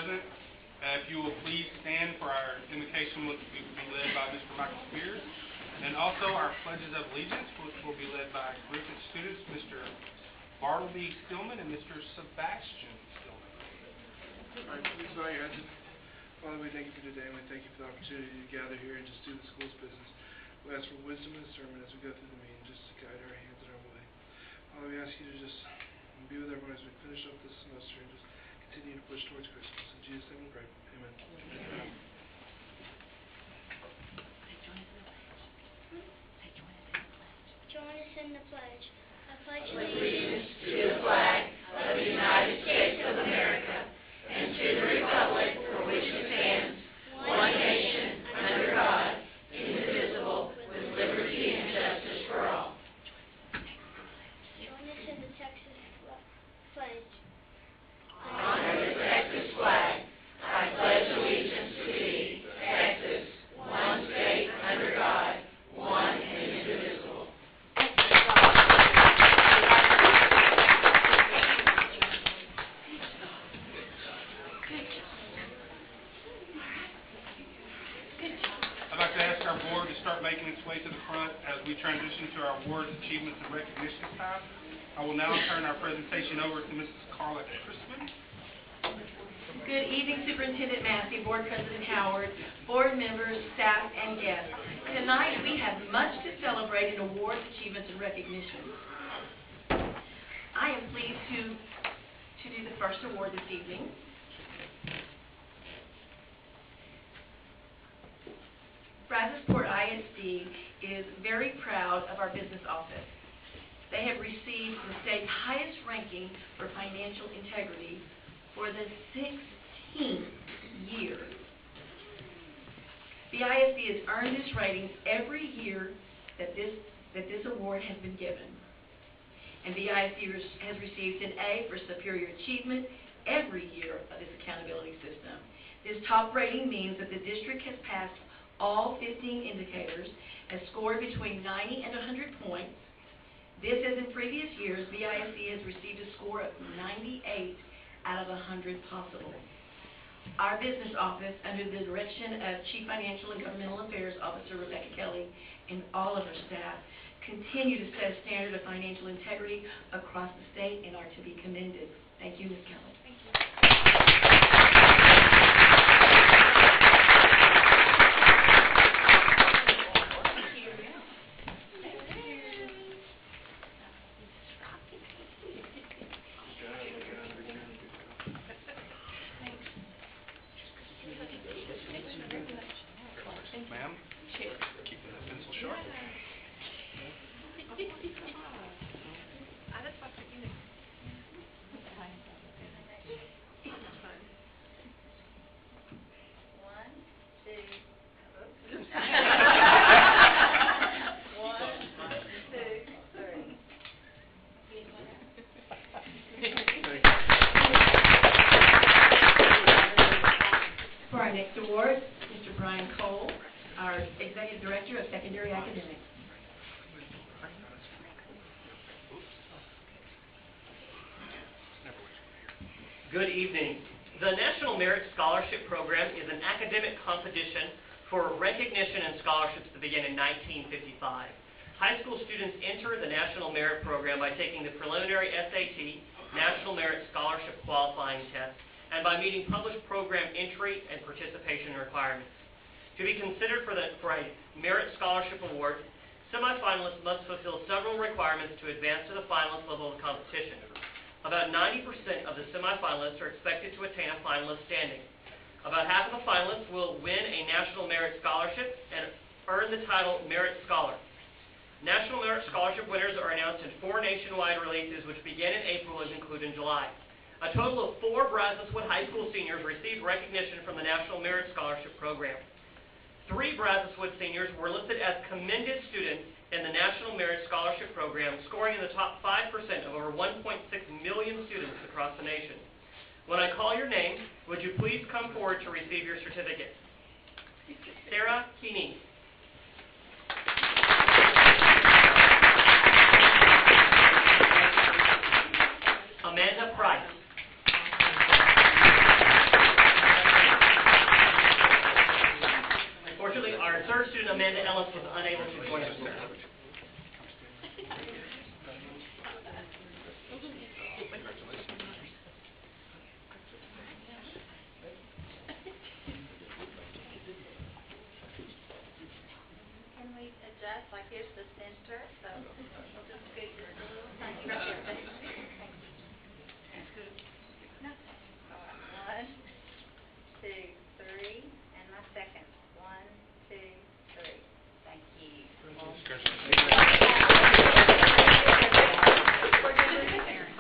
present. If you will please stand for our invocation, which will be led by Mr. Michael Spears, and also our pledges of allegiance, which will be led by a group of students, Mr. Bartleby Stillman and Mr. Sebastian Stillman. All right, please bow your heads. Father, we thank you for today, and we thank you for the opportunity to gather here and just do the school's business. We ask for wisdom and discernment as we go through the meeting, just to guide our hands and our way. Father, we ask you to just be with everyone as we finish up this semester and just continue to push towards Christmas. In Jesus' name we pray. Amen. Join us in the pledge. I pledge allegiance to the flag of the United States of America and to the republic for which it stands, one nation, under God, indivisible, with liberty and justice for all. Join us in the Texas pledge. Honor the Texas flag. I pledge allegiance to thee, Texas, one state under God, one and indivisible. I'd like to ask our board to start making its way to the front as we transition to our awards, achievements, and recognition time. I will now turn our presentation over to Mrs. Carla Christman. Good evening, Superintendent Massey, Board President Howard, board members, staff, and guests. Tonight we have much to celebrate in awards, achievements, and recognition. I am pleased to do the first award this evening. Brazosport ISD is very proud of our business office. They have received the state's highest ranking for financial integrity for the 16th year. The ISD has earned this rating every year that this award has been given. And the ISD has received an A for superior achievement every year of this accountability system. This top rating means that the district has passed all 15 indicators, has scored between 90 and 100 points. This, as in previous years, BISD has received a score of 98 out of 100 possible. Our business office, under the direction of Chief Financial and Governmental Affairs Officer Rebecca Kelly and all of her staff, continue to set a standard of financial integrity across the state and are to be commended. Thank you, Ms. Kelly. Thank you. Ma'am, keeping the pencil sharp. For our next award, Mr. Brian Cole, our Executive Director of Secondary Academics. Good evening. The National Merit Scholarship Program is an academic competition for recognition and scholarships that began in 1955. High school students enter the National Merit Program by taking the preliminary SAT, National Merit Scholarship Qualifying Test, and by meeting published program entry and participation requirements. To be considered for a Merit Scholarship Award, semifinalists must fulfill several requirements to advance to the finalist level of the competition. About 90% of the semifinalists are expected to attain a finalist standing. About half of the finalists will win a National Merit Scholarship and earn the title Merit Scholar. National Merit Scholarship winners are announced in 4 nationwide releases, which begin in April and conclude in July. A total of 4 Brazoswood High School seniors received recognition from the National Merit Scholarship Program. 3 Brazoswood seniors were listed as commended students in the National Merit Scholarship Program, scoring in the top 5% of over 1.6 million students across the nation. When I call your name, would you please come forward to receive your certificate? Sarah Keeney. Amanda Price. unable to join us. Can we adjust, like here's the center, so we'll just scoot this a little, thank you, right there, thank you. No. All right, 1, 2, 3, and my second, 1, 2, 3, thank you.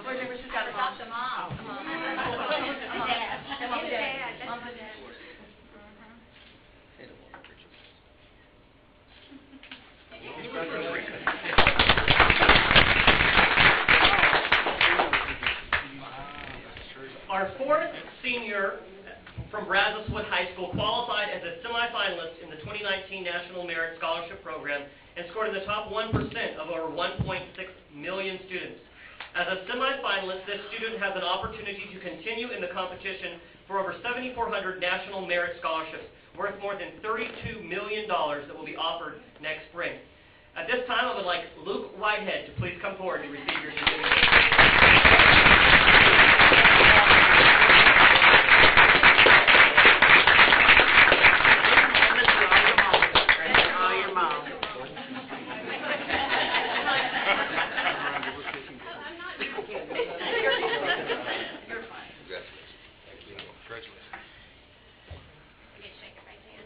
Board members, who's got a mom? The mom. Come on. Dad. Mom and Dad. Dad. Mom and Dad. Our fourth senior from Brazoswood High School qualified as a semifinalist in the 2019 National Merit Scholarship Program and scored in the top 1% of over 1.6 million students. As a semifinalist, this student has an opportunity to continue in the competition for over 7,400 National Merit Scholarships, worth more than $32 million that will be offered next spring. At this time, I would like Luke Whitehead to please come forward to receive your certificate.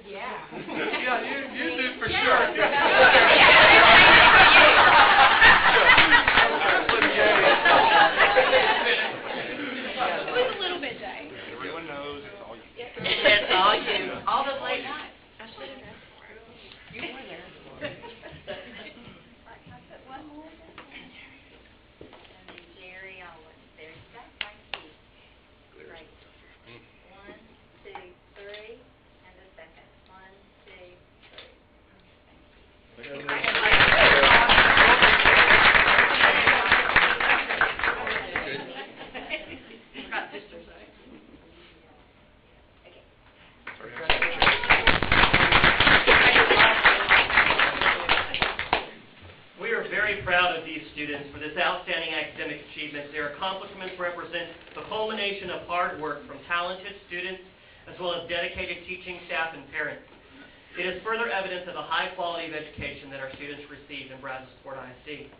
Yeah, you did for sure. With a little bit, Jay. Everyone knows it's all you. It's all you. All those late nights. I should have. You were there. Right, can I put one more in there? And then Jerry Owens, there you go, thank you. Great. 1, 2, 3, and the second, 1, 2, 3. Thank you. You've got sisters, right? We are very proud of these students for this outstanding academic achievement. Their accomplishments represent the culmination of hard work from talented students as well as dedicated teaching staff and parents. It is further evidence of the high quality of education that our students receive in Brazos-Fort ISD.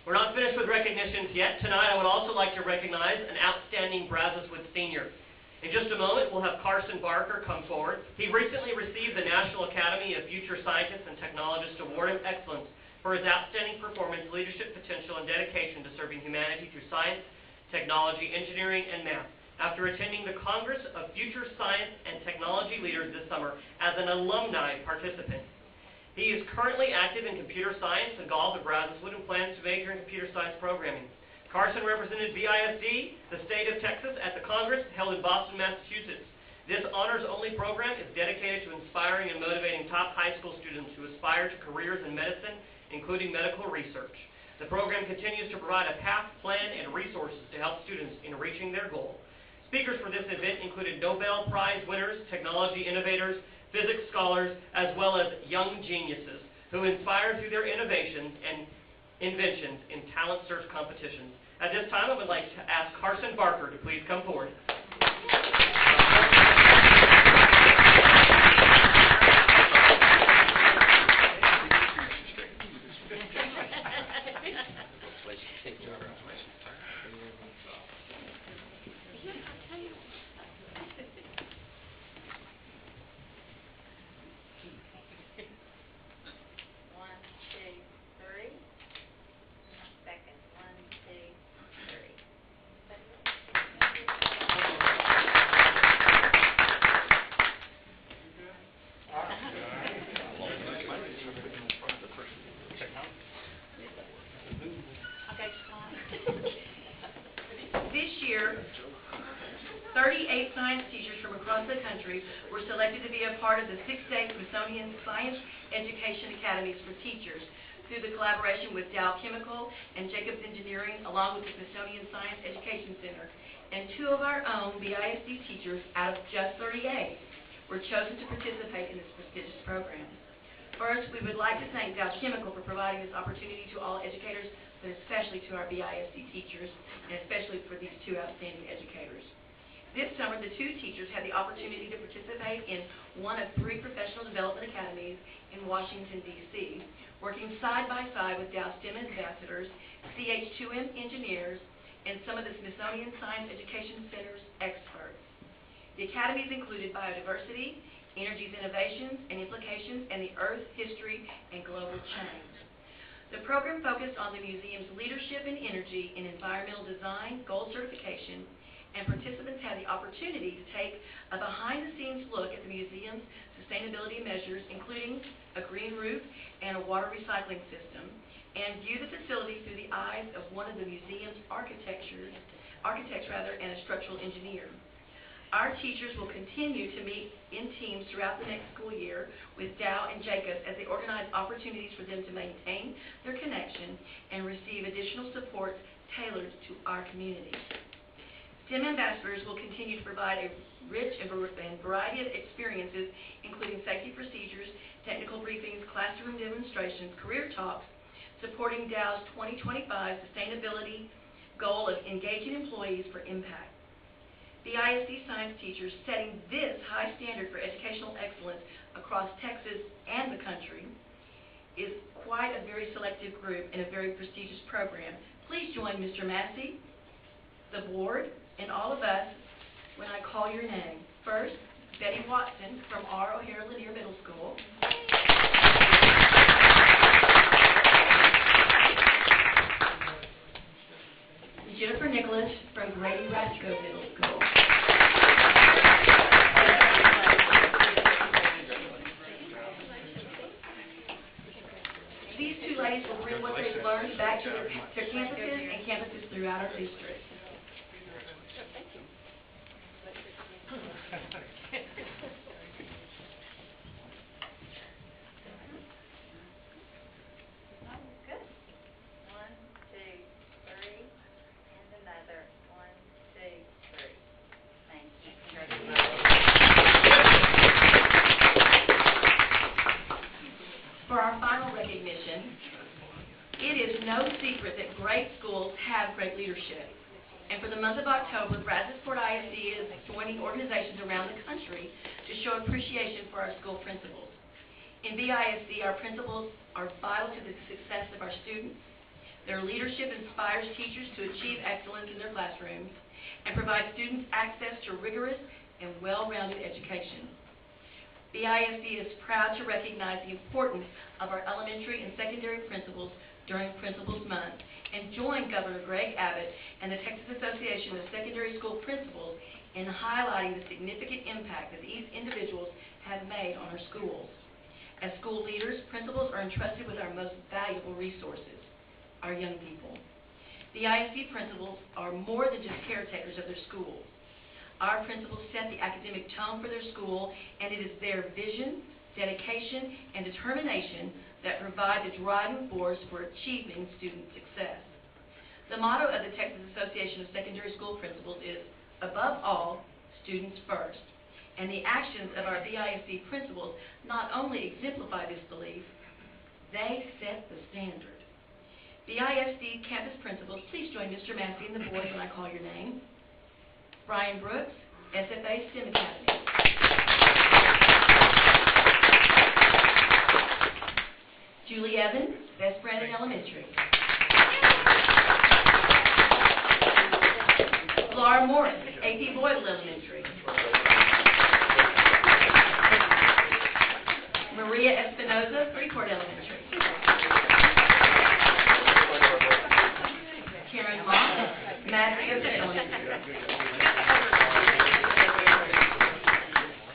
We're not finished with recognitions yet. Tonight I would also like to recognize an outstanding Brazoswood senior. In just a moment, we'll have Carson Barker come forward. He recently received the National Academy of Future Scientists and Technologists Award of Excellence for his outstanding performance, leadership potential, and dedication to serving humanity through science, technology, engineering, and math. After attending the Congress of Future Science and Technology Leaders this summer as an alumni participant. He is currently active in computer science and golf at Brazoswood and plans to major in computer science programming. Carson represented BISD, the state of Texas, at the Congress held in Boston, Massachusetts. This honors-only program is dedicated to inspiring and motivating top high school students who aspire to careers in medicine, including medical research. The program continues to provide a path, plan, and resources to help students in reaching their goal. Speakers for this event included Nobel Prize winners, technology innovators, physics scholars, as well as young geniuses who inspire through their innovations and inventions in talent search competitions. At this time, I would like to ask Carson Barker to please come forward. This year, 38 science teachers from across the country were selected to be a part of the 6-day Smithsonian Science Education Academies for Teachers through the collaboration with Dow Chemical and Jacobs Engineering, along with the Smithsonian Science Education Center. And 2 of our own BISD teachers out of just 38 were chosen to participate in this prestigious program. First, we would like to thank Dow Chemical for providing this opportunity to all educators, but especially to our BISD teachers, and especially for these two outstanding educators. This summer, the two teachers had the opportunity to participate in one of 3 professional development academies in Washington, D.C., working side by side with Dow STEM ambassadors, CH2M engineers, and some of the Smithsonian Science Education Center's experts. The academies included biodiversity, energy's innovations and implications, and the Earth, history, and global change. The program focused on the museum's leadership in energy in environmental design, gold certification, and participants had the opportunity to take a behind-the-scenes look at the museum's sustainability measures, including a green roof and a water recycling system, and view the facility through the eyes of one of the museum's architects and a structural engineer. Our teachers will continue to meet in teams throughout the next school year with Dow and Jacobs as they organize opportunities for them to maintain their connection and receive additional support tailored to our community. STEM ambassadors will continue to provide a rich and variety of experiences, including safety procedures, technical briefings, classroom demonstrations, career talks, supporting Dow's 2025 sustainability goal of engaging employees for impact. The ISD science teachers setting this high standard for educational excellence across Texas and the country is quite a very selective group and a very prestigious program. Please join Mr. Massey, the board, and all of us when I call your name. First, Betty Watson from R. O'Hare Lanier Middle School. Jennifer Nicholas from Grady Rasco Middle School. These two ladies will bring what they've learned back to their campuses and campuses throughout our district. For our final recognition, it is no secret that great schools have great leadership. And for the month of October, Brazosport ISD is joining organizations around the country to show appreciation for our school principals. In BISD, our principals are vital to the success of our students. Their leadership inspires teachers to achieve excellence in their classrooms and provides students access to rigorous and well-rounded education. BISD is proud to recognize the importance of our elementary and secondary principals during Principals Month and join Governor Greg Abbott and the Texas Association of Secondary School Principals in highlighting the significant impact that these individuals have made on our schools. As school leaders, principals are entrusted with our most valuable resources, our young people. The ISD principals are more than just caretakers of their schools. Our principals set the academic tone for their school, and it is their vision, dedication, and determination that provide the driving force for achieving student success. The motto of the Texas Association of Secondary School Principals is, above all, students first. And the actions of our BISD principals not only exemplify this belief, they set the standard. BISD campus principals, please join Mr. Massey and the board when I call your name. Brian Brooks, SFA STEM Academy. Julie Evans, Best Brandon Elementary. Laura Morris, A.P. Boyle Elementary. Maria Espinoza, Freeport Elementary. Karen Moss, Madison Elementary.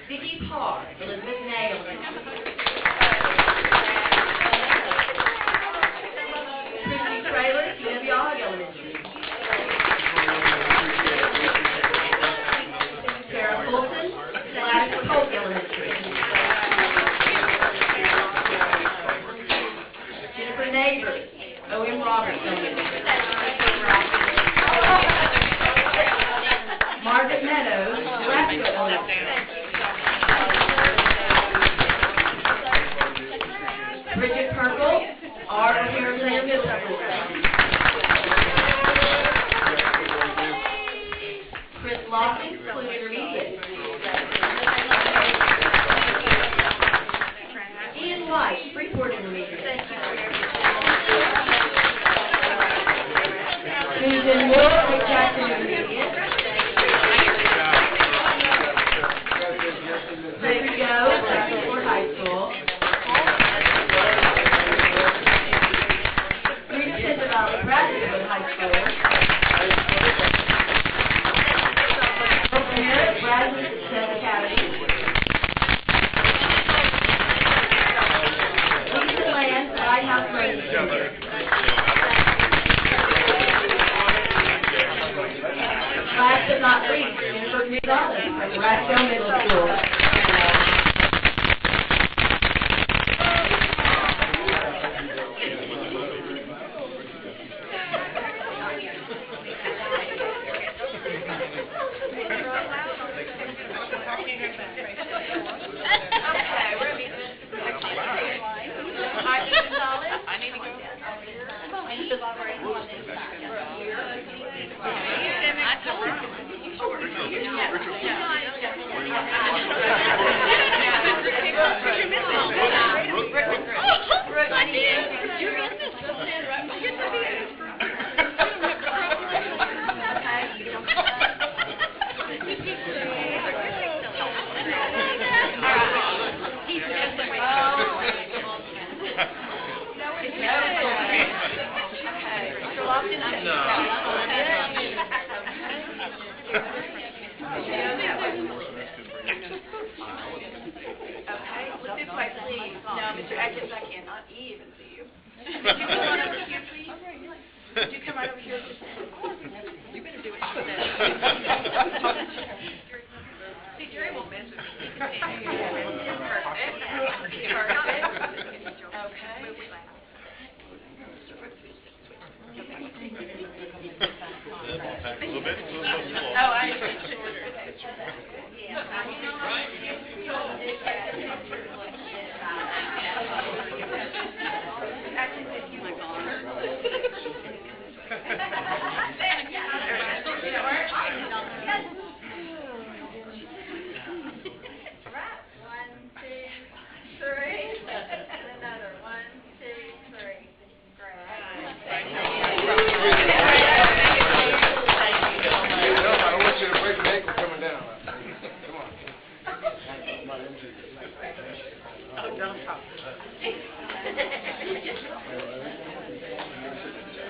Vicki Parr, Elizabeth Nay Elementary. Christy Trailer, UW Elementary. Sarah Fulton, Gladys Polk Elementary. Jennifer Neighbors, O.M. Roberts Elementary. Margaret Meadows, Nebraska Elementary. Susan Moore with Jackson Intermediate. Ready to go, Fort High School. Rita Isabel Bradford High School. Merritt Bradford Academy. Lisa Land, Lighthouse Road. Last but not least, Jennifer Gonzalez from Rathco Middle School.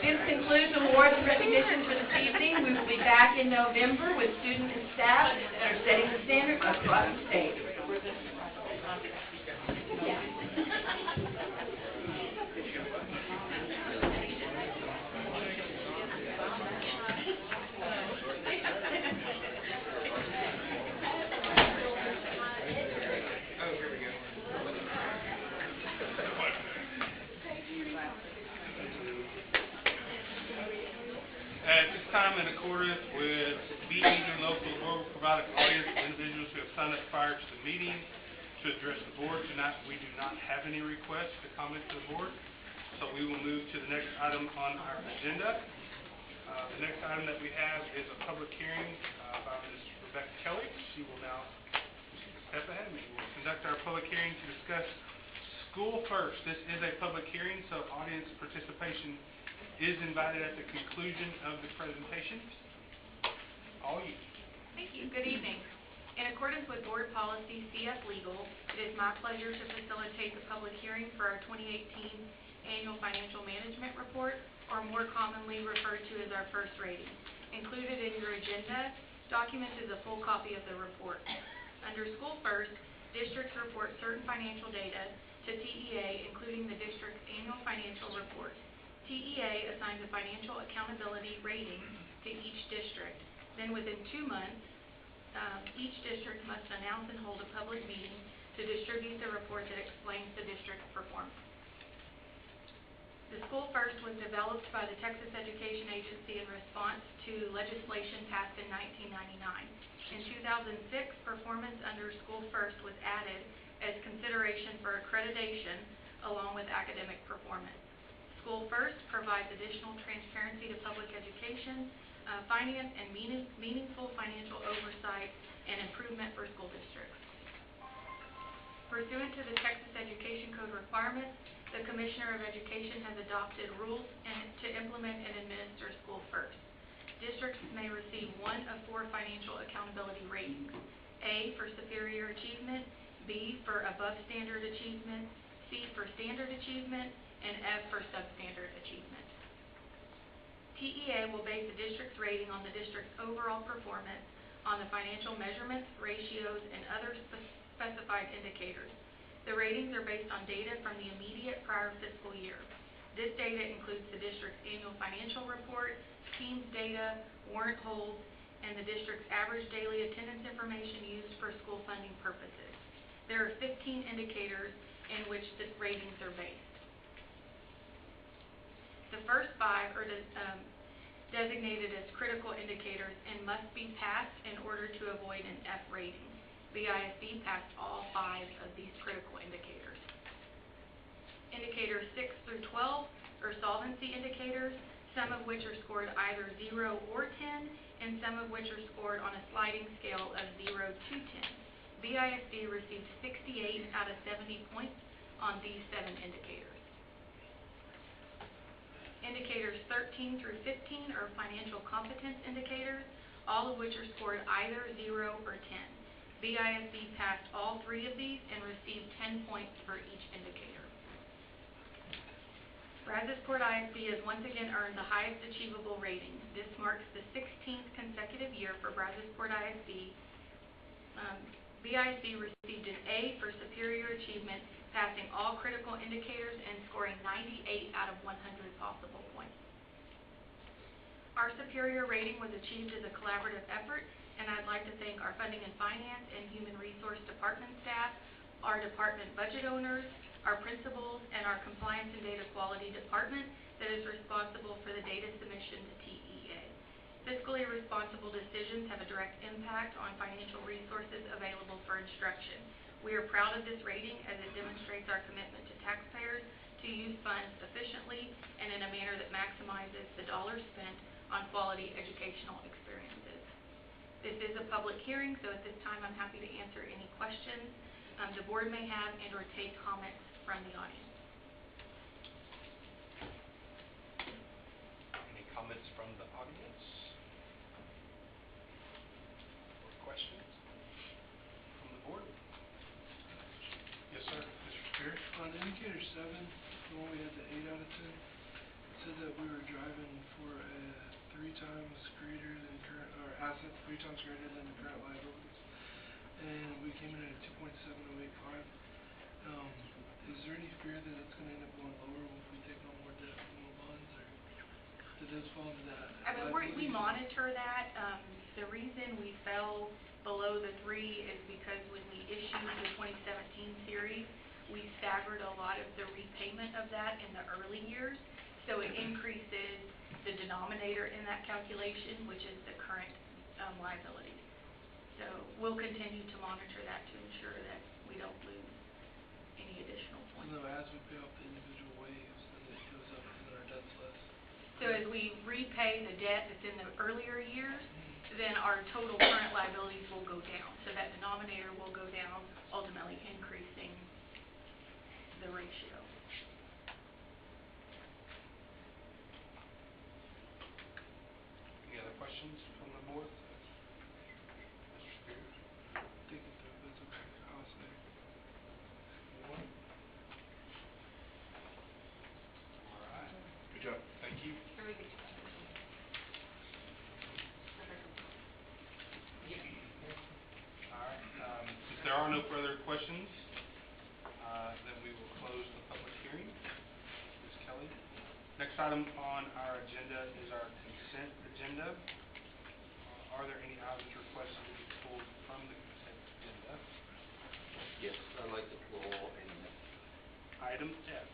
This concludes awards and recognition for this evening. We will be back in November with students and staff that are setting the standard across the state. At this time, in accordance with BISD local law, will provide an audience of individuals who have signed up prior to the meeting to address the board. Tonight, we do not have any requests to comment to the board, so we will move to the next item on our agenda. The next item that we have is a public hearing by Ms. Rebecca Kelly. She will now step ahead of me. We'll conduct our public hearing to discuss School First. This is a public hearing, so audience participation is invited at the conclusion of the presentation. All you. Thank you. Good evening. In accordance with Board Policy CF Legal, it is my pleasure to facilitate the public hearing for our 2018 Annual Financial Management Report, or more commonly referred to as our first rating. Included in your agenda document is a full copy of the report. Under School First, districts report certain financial data to TEA, including the district's annual financial report. TEA assigns a financial accountability rating to each district. Then within 2 months, each district must announce and hold a public meeting to distribute the report that explains the district's performance. The School First was developed by the Texas Education Agency in response to legislation passed in 1999. In 2006, performance under School First was added as consideration for accreditation along with academic performance. School First provides additional transparency to public education, finance, and meaningful financial oversight and improvement for school districts. Pursuant to the Texas Education Code requirements, the Commissioner of Education has adopted rules to implement and administer School First. Districts may receive one of 4 financial accountability ratings: A for superior achievement, B for above standard achievement, C for standard achievement, and F for substandard achievement. TEA will base the district's rating on the district's overall performance on the financial measurements, ratios, and other specified indicators. The ratings are based on data from the immediate prior fiscal year. This data includes the district's annual financial report, teams data, warrant holds, and the district's average daily attendance information used for school funding purposes. There are 15 indicators in which the ratings are based. The first 5 are designated as critical indicators and must be passed in order to avoid an F rating. BISD passed all 5 of these critical indicators. Indicators 6 through 12 are solvency indicators, some of which are scored either 0 or 10, and some of which are scored on a sliding scale of 0 to 10. BISD received 68 out of 70 points on these 7 indicators. Indicators 13 through 15 are financial competence indicators, all of which are scored either 0 or 10. BISD passed all 3 of these and received 10 points for each indicator. Brazosport ISD has once again earned the highest achievable rating. This marks the 16th consecutive year for Brazosport ISD. BISD received an A for superior achievement, passing all critical indicators and scoring 98 out of 100 possible points. Our superior rating was achieved as a collaborative effort, and I'd like to thank our funding and finance and human resource department staff, our department budget owners, our principals, and our compliance and data quality department that is responsible for the data submission to TEA. Fiscally responsible decisions have a direct impact on financial resources available for instruction. We are proud of this rating as it demonstrates our commitment to taxpayers to use funds efficiently and in a manner that maximizes the dollars spent on quality educational experiences. This is a public hearing, so at this time I'm happy to answer any questions the board may have and or take comments from the audience. Any comments from the audience? Or questions from the board? Yes, sir. Mr. Spears? On indicator 7, the one we had the 8 out of 10, it said that we were driving for a 3 times greater than current, or assets 3 times greater than the current liabilities, and we came in at 2.7085. Is there any fear that it's going to end up going lower if we take on more debt from the bonds, or did those fall into that? I mean, we monitor that. The reason we fell below the 3 is because when we issued the 2017 series, we staggered a lot of the repayment of that in the early years, so it increases the denominator in that calculation, which is the current liability. So we'll continue to monitor that to ensure that we don't lose any additional points. So as we pay off the individual waves, then it goes up and then our debt's less. So as we repay the debt that's in the earlier years, then our total current liabilities will go down. So that denominator will go down, ultimately increasing the ratio. Any other questions from the board? Mr. Spears? Take it through, that's okay. I'll say. Anyone? All right. Good job. Thank you. Very good. All right. If there are no further questions, then we will close the public hearing. Ms. Kelly. Next item on our agenda is our consent agenda. Are there any items requested to be pulled from the consent agenda? Yes, I'd like to pull item F. Item F.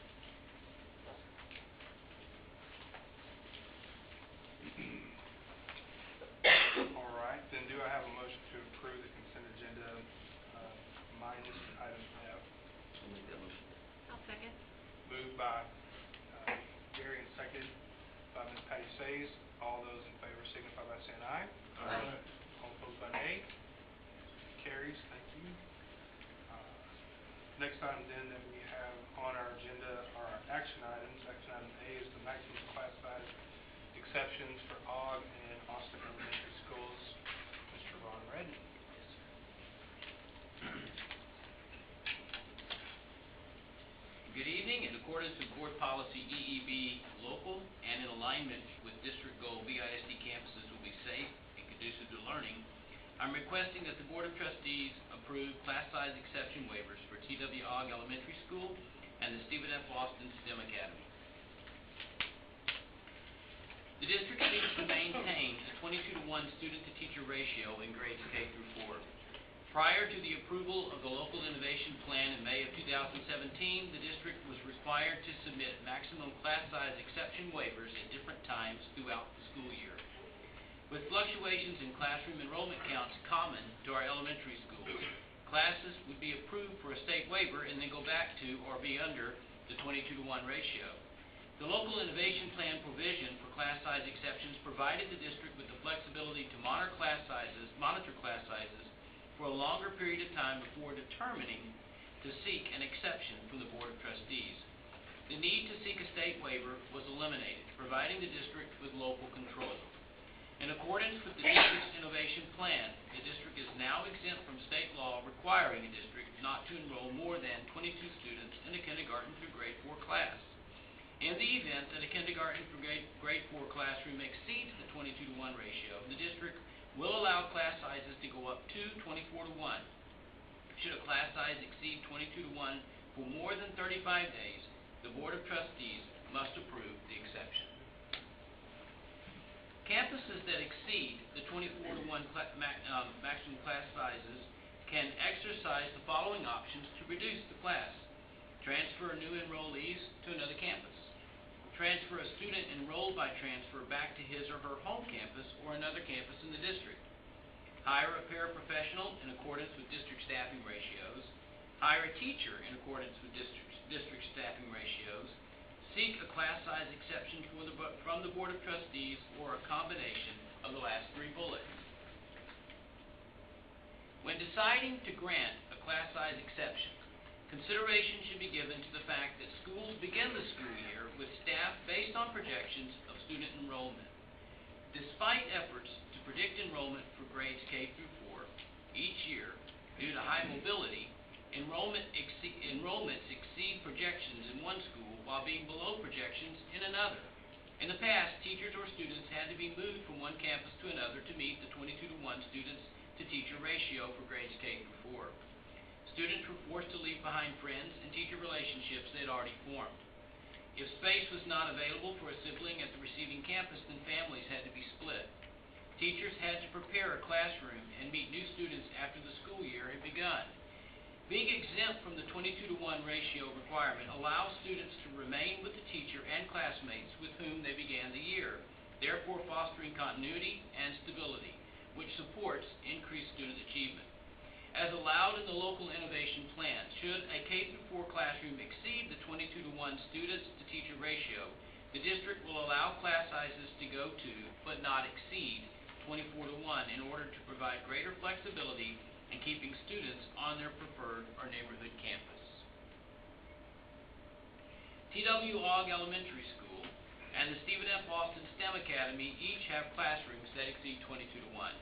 All right, then do I have a motion to approve the consent agenda minus item F? I'll make that motion. I'll second. Moved by Gary and seconded by Ms. Patty Sayes. All those in favor signify by saying aye. Aye. All opposed by nay. Carries. Thank you. Next item then that we have on our agenda are our action items. Action item A is the maximum class size exceptions for OGG and accordance with Board Policy EEB local and in alignment with District Goal, BISD campuses will be safe and conducive to learning, I'm requesting that the Board of Trustees approve class size exception waivers for T.W. Ogg Elementary School and the Stephen F. Austin STEM Academy. The district seeks to maintain a 22-to-1 student-to-teacher ratio in grades K through 4. Prior to the approval of the local innovation plan in May of 2017, the district was required to submit maximum class size exception waivers at different times throughout the school year. With fluctuations in classroom enrollment counts common to our elementary schools, classes would be approved for a state waiver and then go back to or be under the 22-to-1 ratio. The local innovation plan provision for class size exceptions provided the district with the flexibility to monitor class sizes for a longer period of time before determining to seek an exception from the Board of Trustees. The need to seek a state waiver was eliminated, providing the district with local control. In accordance with the district's innovation plan, the district is now exempt from state law requiring a district not to enroll more than 22 students in a kindergarten through grade 4 class. In the event that a kindergarten through grade 4 classroom exceeds the 22-to-1 ratio, the district will allow class sizes to go up to 24-to-1. Should a class size exceed 22-to-1 for more than 35 days, the Board of Trustees must approve the exception. Campuses that exceed the 24-to-1 maximum class sizes can exercise the following options to reduce the class. Transfer new enrollees to another campus. Transfer a student enrolled by transfer back to his or her home campus or another campus in the district. Hire a paraprofessional in accordance with district staffing ratios. Hire a teacher in accordance with district staffing ratios. Seek a class size exception from the Board of Trustees or a combination of the last 3 bullets. When deciding to grant a class size exception, consideration should be given to the fact that schools begin the school year with staff based on projections of student enrollment. Despite efforts to predict enrollment for grades K through 4 each year due to high mobility, enrollments exceed projections in one school while being below projections in another. In the past, teachers or students had to be moved from one campus to another to meet the 22-to-1 students-to-teacher ratio for grades K through 4. Students were forced to leave behind friends and teacher relationships they had already formed. If space was not available for a sibling at the receiving campus, then families had to be split. Teachers had to prepare a classroom and meet new students after the school year had begun. Being exempt from the 22-to-1 ratio requirement allows students to remain with the teacher and classmates with whom they began the year, therefore fostering continuity and stability, which supports increased student achievement. As allowed in the local innovation plan, should a K-4 classroom exceed the 22-to-1 students-to-teacher ratio, the district will allow class sizes to go to, but not exceed, 24-to-1 in order to provide greater flexibility in keeping students on their preferred or neighborhood campus. T.W. Ogg Elementary School and the Stephen F. Austin STEM Academy each have classrooms that exceed 22-to-1.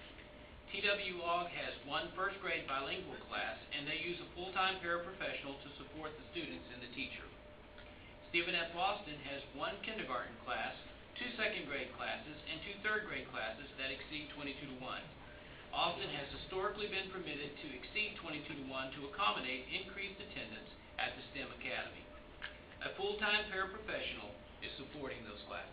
T.W. Ogg has 1 first-grade bilingual class, and they use a full-time paraprofessional to support the students and the teacher. Stephen F. Austin has 1 kindergarten class, 2 second-grade classes, and 2 third-grade classes that exceed 22-to-1. Austin has historically been permitted to exceed 22-to-1 to accommodate increased attendance at the STEM Academy. A full-time paraprofessional is supporting those classes.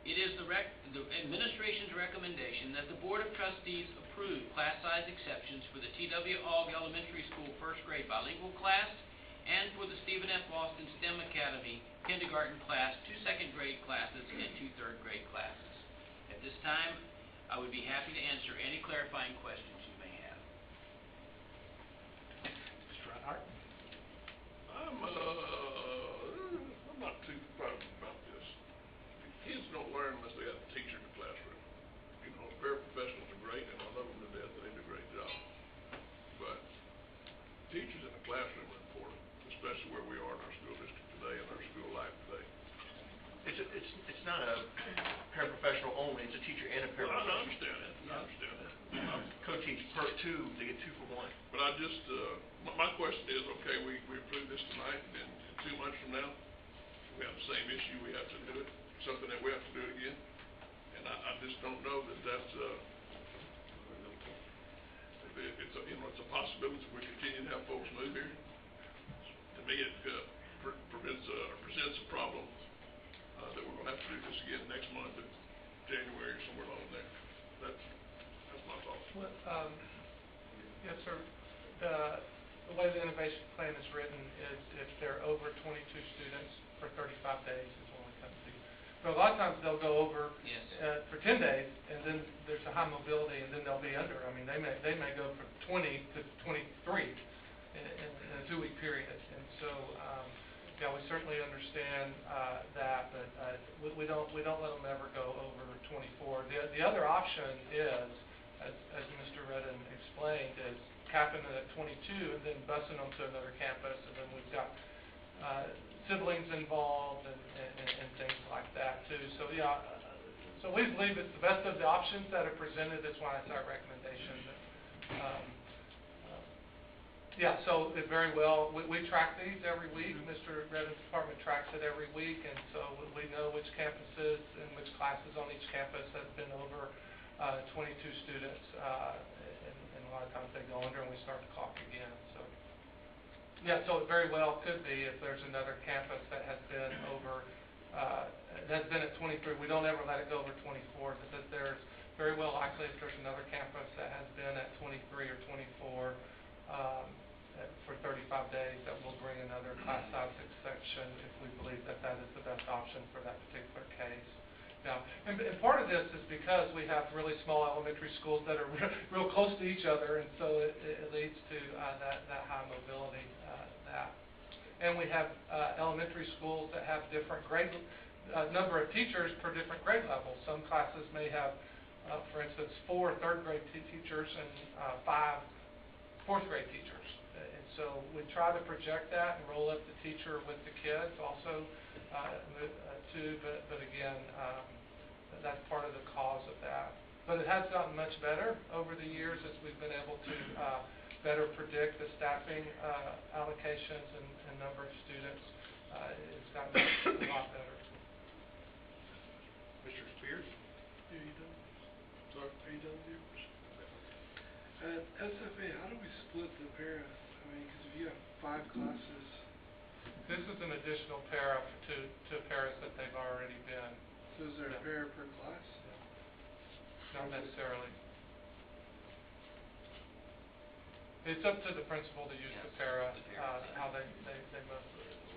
It is the administration's recommendation that the Board of Trustees approve class size exceptions for the T.W. Ogg Elementary School first-grade bilingual class and for the Stephen F. Austin STEM Academy kindergarten class, 2 second-grade classes, and 2 third-grade classes. At this time, I would be happy to answer any clarifying questions you may have. Mr. Reinhardt? I'm not too positive about this. Kids don't learn unless they got a teacher in the classroom. You know, paraprofessionals are great, and I love them to death, and they do a great job. But teachers in the classroom are important, especially where we are in our school district today and our school life today. It's not a paraprofessional only, it's a teacher and a Well, I paraprofessional. understand that. I understand that. co-teach per two, they get 2 for 1. But I just, my question is, okay, we approve this tonight, and then 2 months from now, we have the same issue, we have to do it, something that we have to do it again. And I just don't know that that's, it's a possibility if we continue to have folks move here. To me, it presents a problem that we're gonna have to do this again next month in January or somewhere along there. That's my thoughts. Well, yes, sir. The way the innovation plan is written is if they're over 22 students for 35 days is when we come to you. But a lot of times they'll go over Yes. For 10 days, and then there's a high mobility, and then they'll be under. I mean, they may go from 20 to 23 in a 2-week period. And so, yeah, we certainly understand that, but we don't let them ever go over 24. The other option is, as Mr. Redden explained, is capping it at 22 and then busing them to another campus, and then we've got siblings involved and things like that too. So yeah, so we believe it's the best of the options that are presented. That's why it's our recommendation. Yeah, so it very well, we track these every week. Mr. Redden's department tracks it every week, and so we know which campuses and which classes on each campus have been over 22 students, and a lot of times they go under and we start the clock again. So yeah, so it very well could be if there's another campus that has been over, that's been at 23, we don't ever let it go over 24, but that there's very well likely if there's another campus that has been at 23 or 24 for 35 days, that we'll bring another class size exception if we believe that that is the best option for that particular case. Now, and part of this is because we have really small elementary schools that are real close to each other, and so it leads to that high mobility. And we have elementary schools that have different grade number of teachers per different grade levels. Some classes may have, for instance, 4 third-grade teachers and 5 fourth-grade teachers. And so we try to project that and roll up the teacher with the kids also too. But again, that's part of the cause of that. But it has gotten much better over the years as we've been able to better predict the staffing allocations and number of students. It's gotten a lot better. Mr. Spears? Are you done? Sorry? Are you done with your question? SFA, how do we split the para? I mean, because if you have 5 classes. This is an additional para to paras that they've already been. So is there a para per class? Not necessarily. It's up to the principal to use the para, how they must.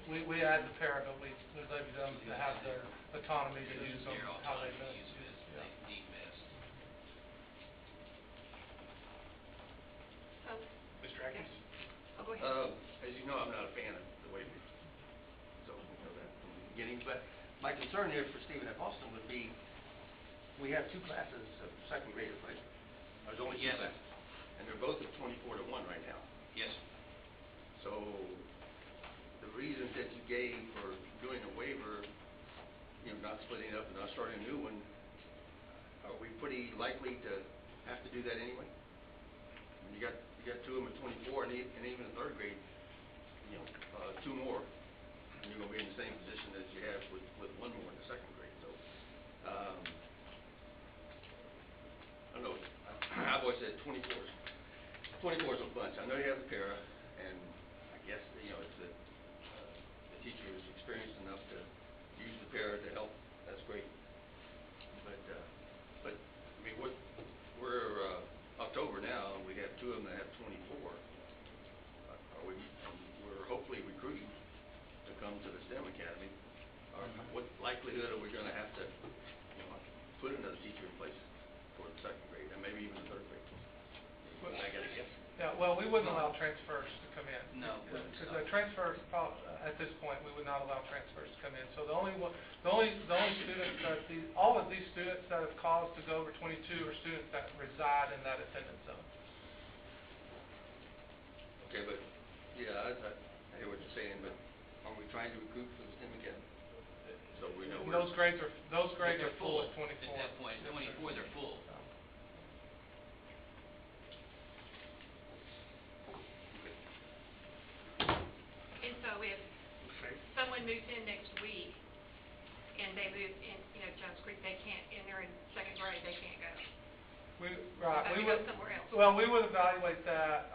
We add the para, but we let them to have their autonomy to use them how they best use it. Mr. Atkins? Oh, go ahead. As you know, I'm not a fan of the waivers, so we know that from the beginning. But my concern here for Stephen F. Austin would be, we have 2 classes of second graders, right? There's only 2 classes, and they're both at 24 to 1 right now. Yes. So the reasons that you gave for doing a waiver, not splitting it up and not starting a new one, are we pretty likely to have to do that anyway? I mean, you got 2 of them at 24, and even in 3rd grade, 2 more, and you're going to be in the same position as you have with 1 more in the 2nd grade. So, I don't know. I've always said 24 is a bunch. I know you have the para, and I guess if the teacher is experienced enough to use the para to help, that's great. But I mean, we're October now, and we have 2 of them that have 24. We're hopefully recruiting to come to the STEM Academy. What likelihood are we going to have to put another teacher in place for the 2nd grade, and maybe even the 3rd grade? I got to guess. Yeah, well, we wouldn't allow transfers to come in. No. Because the transfers, at this point, we would not allow transfers to come in. So the only students that all of these students that have caused to go over 22 are students that reside in that attendance zone. Okay, but, yeah, I hear what you're saying, but are we trying to recruit for the STEM Academy? So we know Those grades are full at 24. At that point, at 24, they're full. and they move in, Jones Creek, they can't, and they're in second grade, they can't go. We Have to go would, somewhere else. well, we would evaluate that,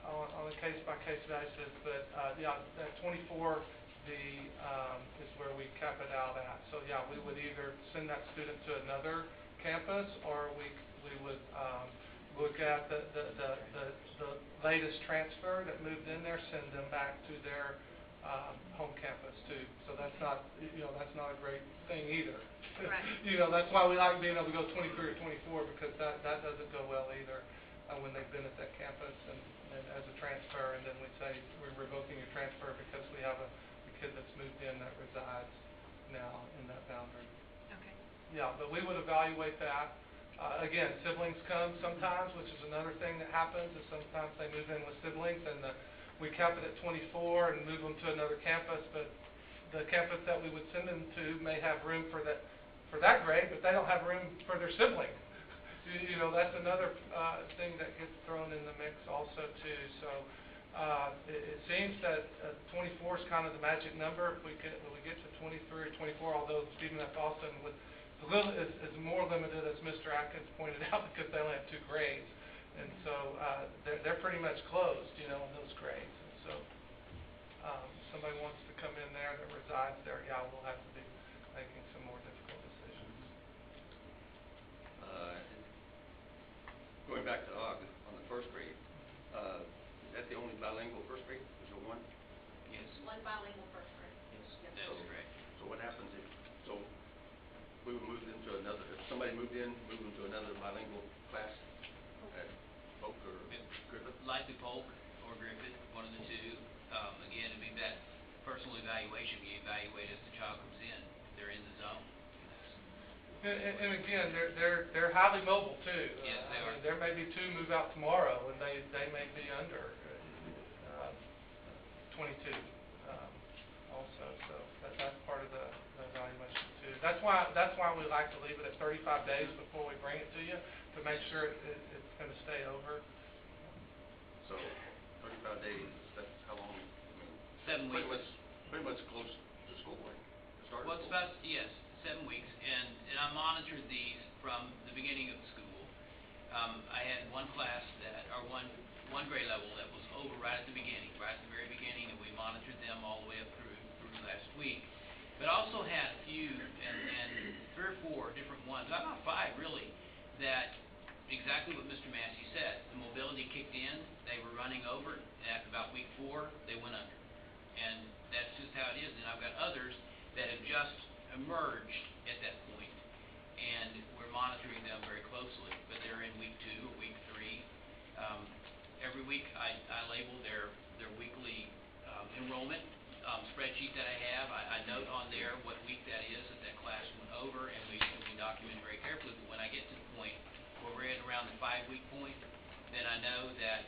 on a case-by-case basis, but, yeah, that 24, is where we cap it out at. So, yeah, we would either send that student to another campus, or we would, look at the latest transfer that moved in there, send them back to their, home campus too. So that's not, that's not a great thing either. Right. That's why we like being able to go 23 or 24, because that doesn't go well either, when they've been at that campus and as a transfer, and then we say we're revoking your transfer because we have a kid that's moved in that resides now in that boundary. Okay. Yeah, but we would evaluate that. Again, siblings come sometimes, which is another thing that happens, is sometimes they move in with siblings, and we cap it at 24 and move them to another campus, but the campus that we would send them to may have room for that grade, but they don't have room for their sibling. That's another thing that gets thrown in the mix also too. So it seems that 24 is kind of the magic number. If we get to 23 or 24, although Stephen F. Austin is more limited, as Mr. Atkins pointed out, because they only have 2 grades, and so they're pretty much closed, in those grades. And so somebody wants to come in there that resides there, yeah, we'll have to be making some more difficult decisions. Going back to Og on the first grade, is that the only bilingual first grade? Is there one? Yes. One bilingual first grade. Yes, that's correct. So what happens if we would move into another? If somebody moved in, move them to another bilingual class at Polk or Griffith? Likely Polk or Griffith, one of the two. Again, it'd be that personal evaluation. You evaluate as the child comes in. They're in the zone. And again, they're highly mobile too. Yes, they are. There may be 2 move out tomorrow, and they may be under 22 also. So that's part of the evaluation too. That's why we like to leave it at 35 days before we bring it to you, to make sure it's going to stay over. So 35 days. That's how long? 7 weeks. Pretty much close to school, right? The start Well, of it's school. about, yes, 7 weeks, and I monitored these from the beginning of the school. I had one class one grade level that was over right at the very beginning, and we monitored them all the way up through last week. But also had a few, and 3 or 4 different ones, about 5 really, that exactly what Mr. Massey said. The mobility kicked in, they were running over, and after about week 4, they went under. And that's just how it is. And I've got others that have just emerged at that point, and we're monitoring them very closely. But they're in week 2 or week 3. Every week I label their weekly enrollment spreadsheet that I have. I note on there what week that is that class went over, and we document very carefully. But when I get to the point where we're at around the 5-week point, then I know that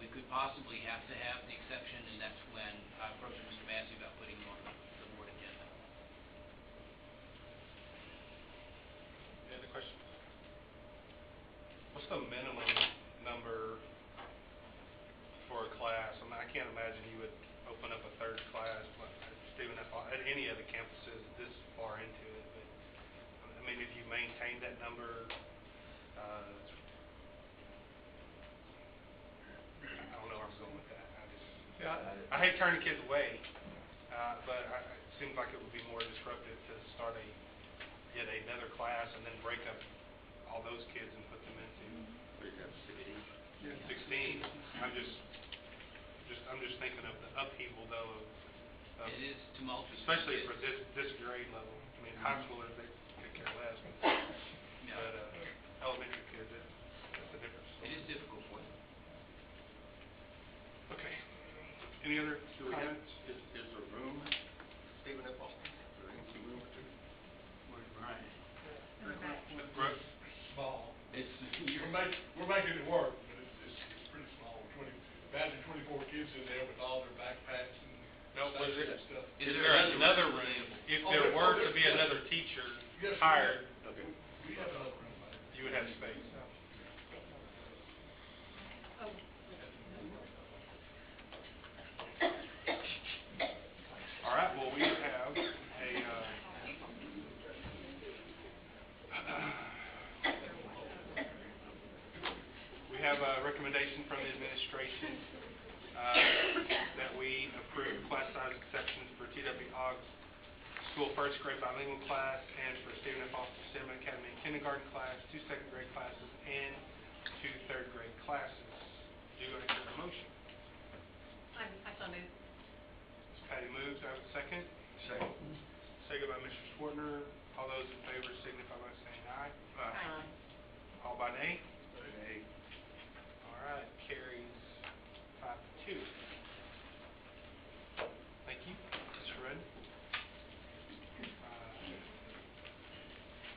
we could possibly have to have the exception, and that's when I approach Mr. Massey about putting him on the board agenda. Any other questions? What's the minimum number for a class? I mean, I can't imagine you would open up a 3rd class, Stephen F. at any of the campuses this far into it. But I mean, if you maintain that number, I don't know where I'm going with that. I hate turning kids away, but it seems like it would be more disruptive to start yet another class and then break up all those kids and put them into 16. I'm just thinking of the upheaval though of It is tumultuous. especially for this grade level. I mean, high schoolers, they could care less, Yeah. but elementary kids, that's a difference. It is difficult for them. Okay. Any other Do we have, comments? is there room, Stephen F. Austin? Is there any room for 2? Brooke? Small. It's We're making it work, but it's pretty small. Imagine 24 kids in there with all their backpacks and No, was it, and stuff. is there another room? If there were to be another teacher Yes, hired, Okay. We have another room. you would have space. All right, well, we have a recommendation from the administration that we approve class size exceptions for T.W. Oggs School first grade bilingual class and for Stephen F. Austin STEM Academy kindergarten class, 2 second grade classes, and 2 third grade classes. Do I hear a motion? I so moved. Ms. Patty moves. Do I have a second? Second. Second by Mr. Swartner. All those in favor signify by saying aye. Aye. All by nay? Nay. All right, carries 5-2. Thank you, Mr. Rudd.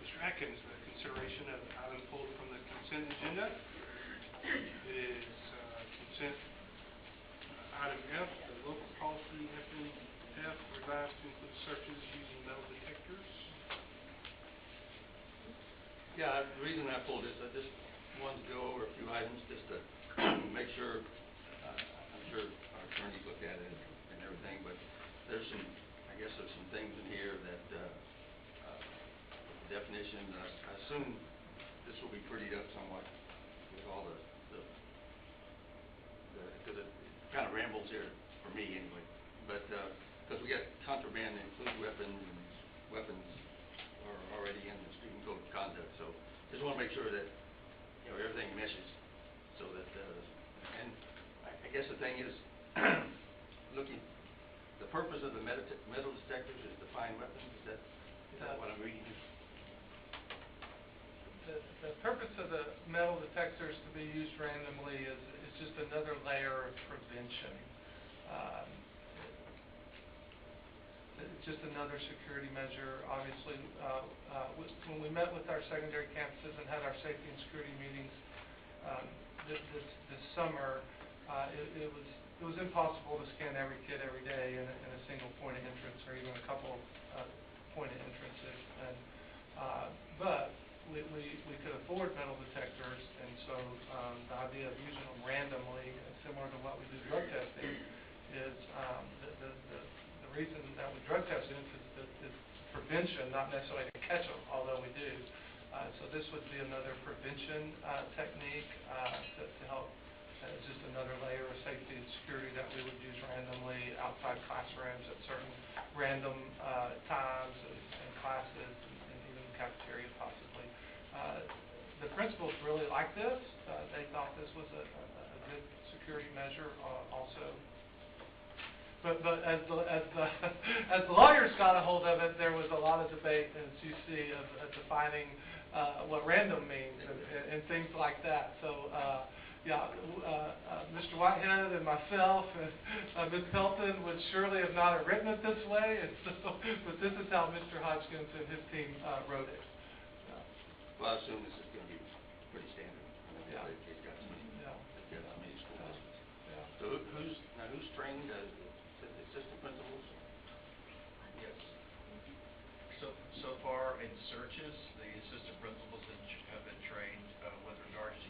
Mr. Atkins, the consideration of item pulled from the consent agenda is consent item F, the local policy FNF revised to include searches using metal detectors. Yeah, the reason I pulled this, I just wanted to go over a few items just to make sure, I'm sure our attorneys looked at it and everything, but there's some, I guess there's some things in here that, definition, I assume this will be prettied up somewhat with all because it kind of rambles here for me anyway, but, because we got contraband that include weapons, and weapons are already in the student code of conduct, so just want to make sure that, you know, everything meshes, so that, and I guess the thing is, looking, the purpose of the metal detectors is to find weapons, is that what I'm reading here? The purpose of the metal detectors to be used randomly is just another layer of prevention. It's just another security measure. Obviously, when we met with our secondary campuses and had our safety and security meetings this summer, it was impossible to scan every kid every day in a single point of entrance or even a couple of point of entrances. But we could afford metal detectors, and so the idea of using them randomly, similar to what we do drug testing, is the reason that we drug test them is prevention, not necessarily to catch them, although we do. So this would be another prevention technique to help. It's just another layer of safety and security that we would use randomly outside classrooms at certain random times and classes and even cafeteria possibly. The principals really liked this. They thought this was a good security measure also. But as the lawyers got a hold of it, there was a lot of debate, as you see, of defining what random means and things like that. So, Mr. Whitehead and myself and Ms. Pelton would surely have not written it this way, and so, but this is how Mr. Hodgkins and his team wrote it. Well, I assume this is going to be pretty standard. Yeah. They've got so many, they've got so many school districts. Yeah. So who's trained, assistant principals? Yes. So far in searches, the assistant principals have been trained with regards to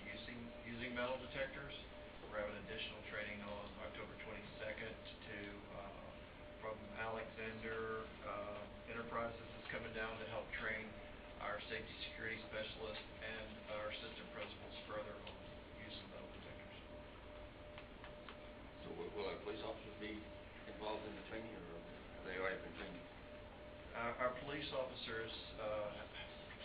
using metal detectors. We're having additional training on October 22nd from Alexander Enterprises is coming down to help train our safety security specialist and our assistant principals further on use of metal detectors. So will our police officers be involved in the training, or have they already been trained? Our police officers,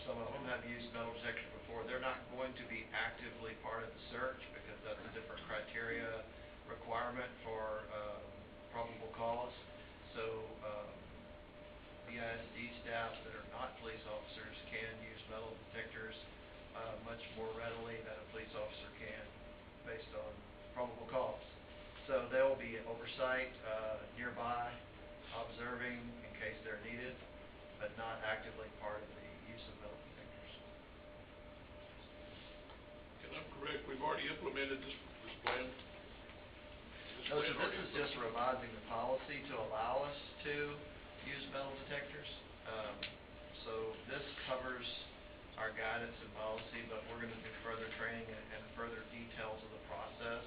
some of them have used metal detectors before. They're not going to be actively part of the search because that's a different criteria requirement for probable cause. So BISD staff that are not police officers can use metal detectors much more readily than a police officer can based on probable cause. So there will be oversight nearby, observing in case they're needed, but not actively part of the use of metal detectors. And I'm correct, we've already implemented this plan? No, so this is just revising the policy to allow us to use metal detectors. So this covers our guidance and policy, but we're going to do further training and further details of the process.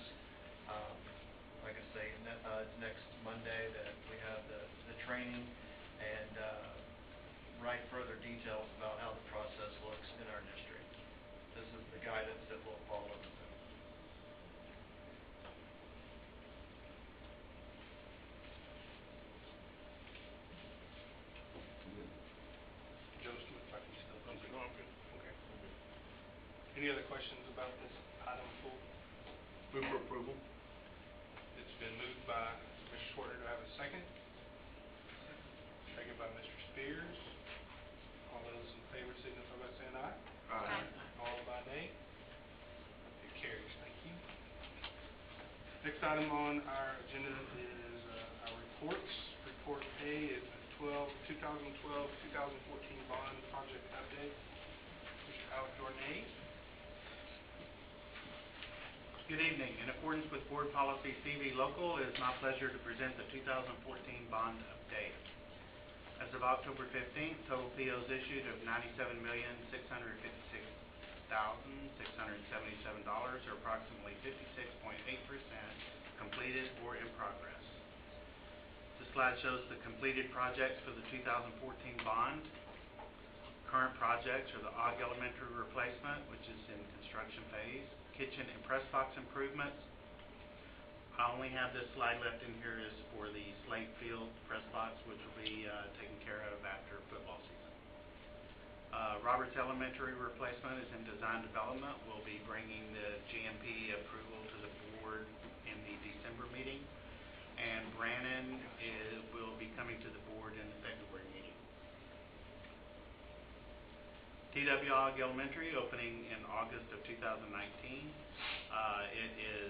Like I say, it's next Monday that we have the training and write further details about how the process looks in our district. This is the guidance that will follow. Any other questions about this item full? Move for approval. It's been moved by Mr. Schwartz. Do I have a second? Second by Mr. Spears. All those in favor signify by saying aye. Aye. All by nay. It carries. Thank you. Next item on our agenda is our reports. Report A is the 2012-2014 bond project update. Mr. Alec Dornay. Good evening. In accordance with Board Policy CV Local, it is my pleasure to present the 2014 bond update. As of October 15th, total POs issued of $97,656,677, or approximately 56.8% completed or in progress. This slide shows the completed projects for the 2014 bond. Current projects are the Ogg Elementary replacement, which is in construction phase, kitchen and press box improvements. I only have this slide left in here is for the Slate Field press box, which will be taken care of after football season. Roberts Elementary replacement is in design development. We'll be bringing the GMP approval to the board in the December meeting, and Brannon will be coming to the board in the February meeting. T.W. Ogg Elementary opening in August of 2019. It is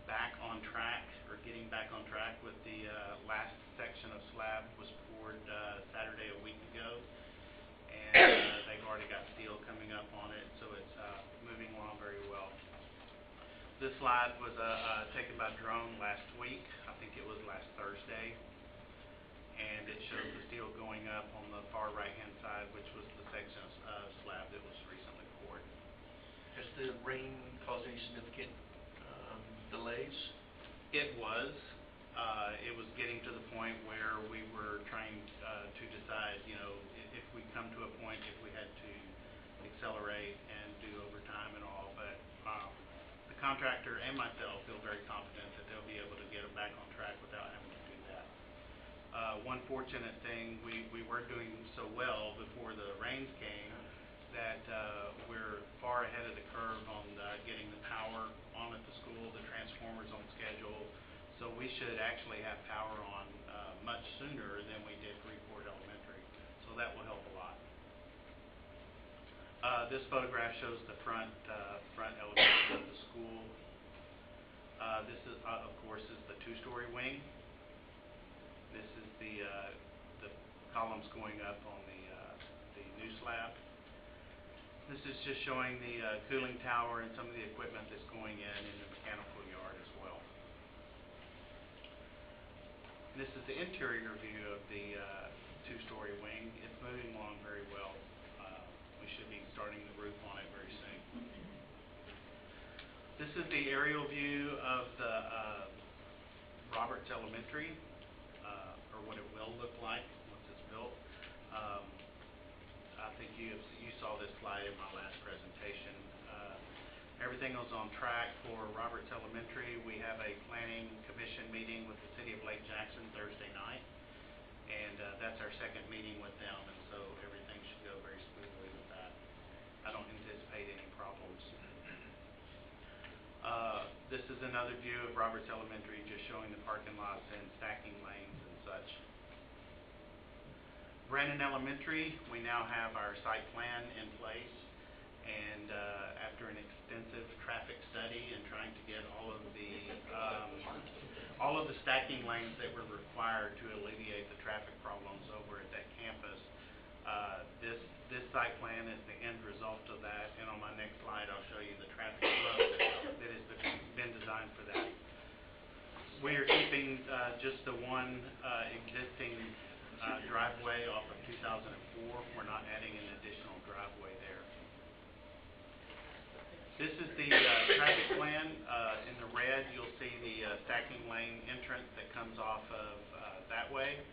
back on track, or getting back on track with the last section of slab was poured Saturday a week ago, and they've already got steel coming up on it, so it's moving along very well. This slide was taken by drone last week. I think it was last Thursday. And it shows the steel going up on the far right-hand side, which was the section of slab that was recently poured. Has the rain caused any significant delays? It was. It was getting to the point where we were trying to decide, you know, if we come to a point if we had to accelerate and do overtime and all. But the contractor and myself feel very confident that they'll be able to get them back on track without having to do that. One fortunate thing, we were doing so well before the rains came that we're far ahead of the curve on getting the power on at the school, the transformers on schedule, so we should actually have power on much sooner than we did Freeport Elementary, so that will help a lot. This photograph shows the front elevation of the school. This is, of course, is the two-story wing. This is the columns going up on the new slab. This is just showing the cooling tower and some of the equipment that's going in the mechanical yard as well. This is the interior view of the two-story wing. It's moving along very well. We should be starting the roof on it very soon. This is the aerial view of the Roberts Elementary. Or what it will look like once it's built. I think you saw this slide in my last presentation. Everything was on track for Roberts Elementary. We have a planning commission meeting with the City of Lake Jackson Thursday night, and that's our second meeting with them, and so everything should go very smoothly with that. I don't anticipate any problems. This is another view of Roberts Elementary, just showing the parking lots and stacking lanes and such. Brannon Elementary, we now have our site plan in place, and after an extensive traffic study and trying to get all of the stacking lanes that were required to alleviate the traffic problems over at that campus, this site plan is the end result of that, and on my next slide I'll show you the traffic flow that has been designed for that. We are keeping just the one existing driveway off of 2004. We're not adding an additional driveway there. This is the traffic plan. In the red you'll see the stacking lane entrance that comes off of that way.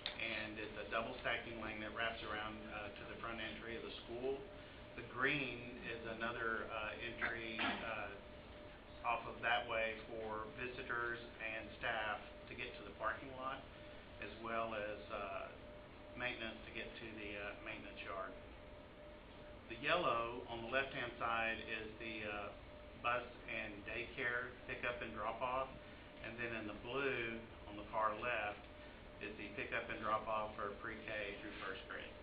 And it's a double stacking lane that wraps around to the front entry of the school. The green is another entry off of that way for visitors and staff to get to the parking lot, as well as maintenance to get to the maintenance yard. The yellow on the left-hand side is the bus and daycare pickup and drop-off, and then in the blue on the far left is the pickup and drop-off for pre-K through first grade.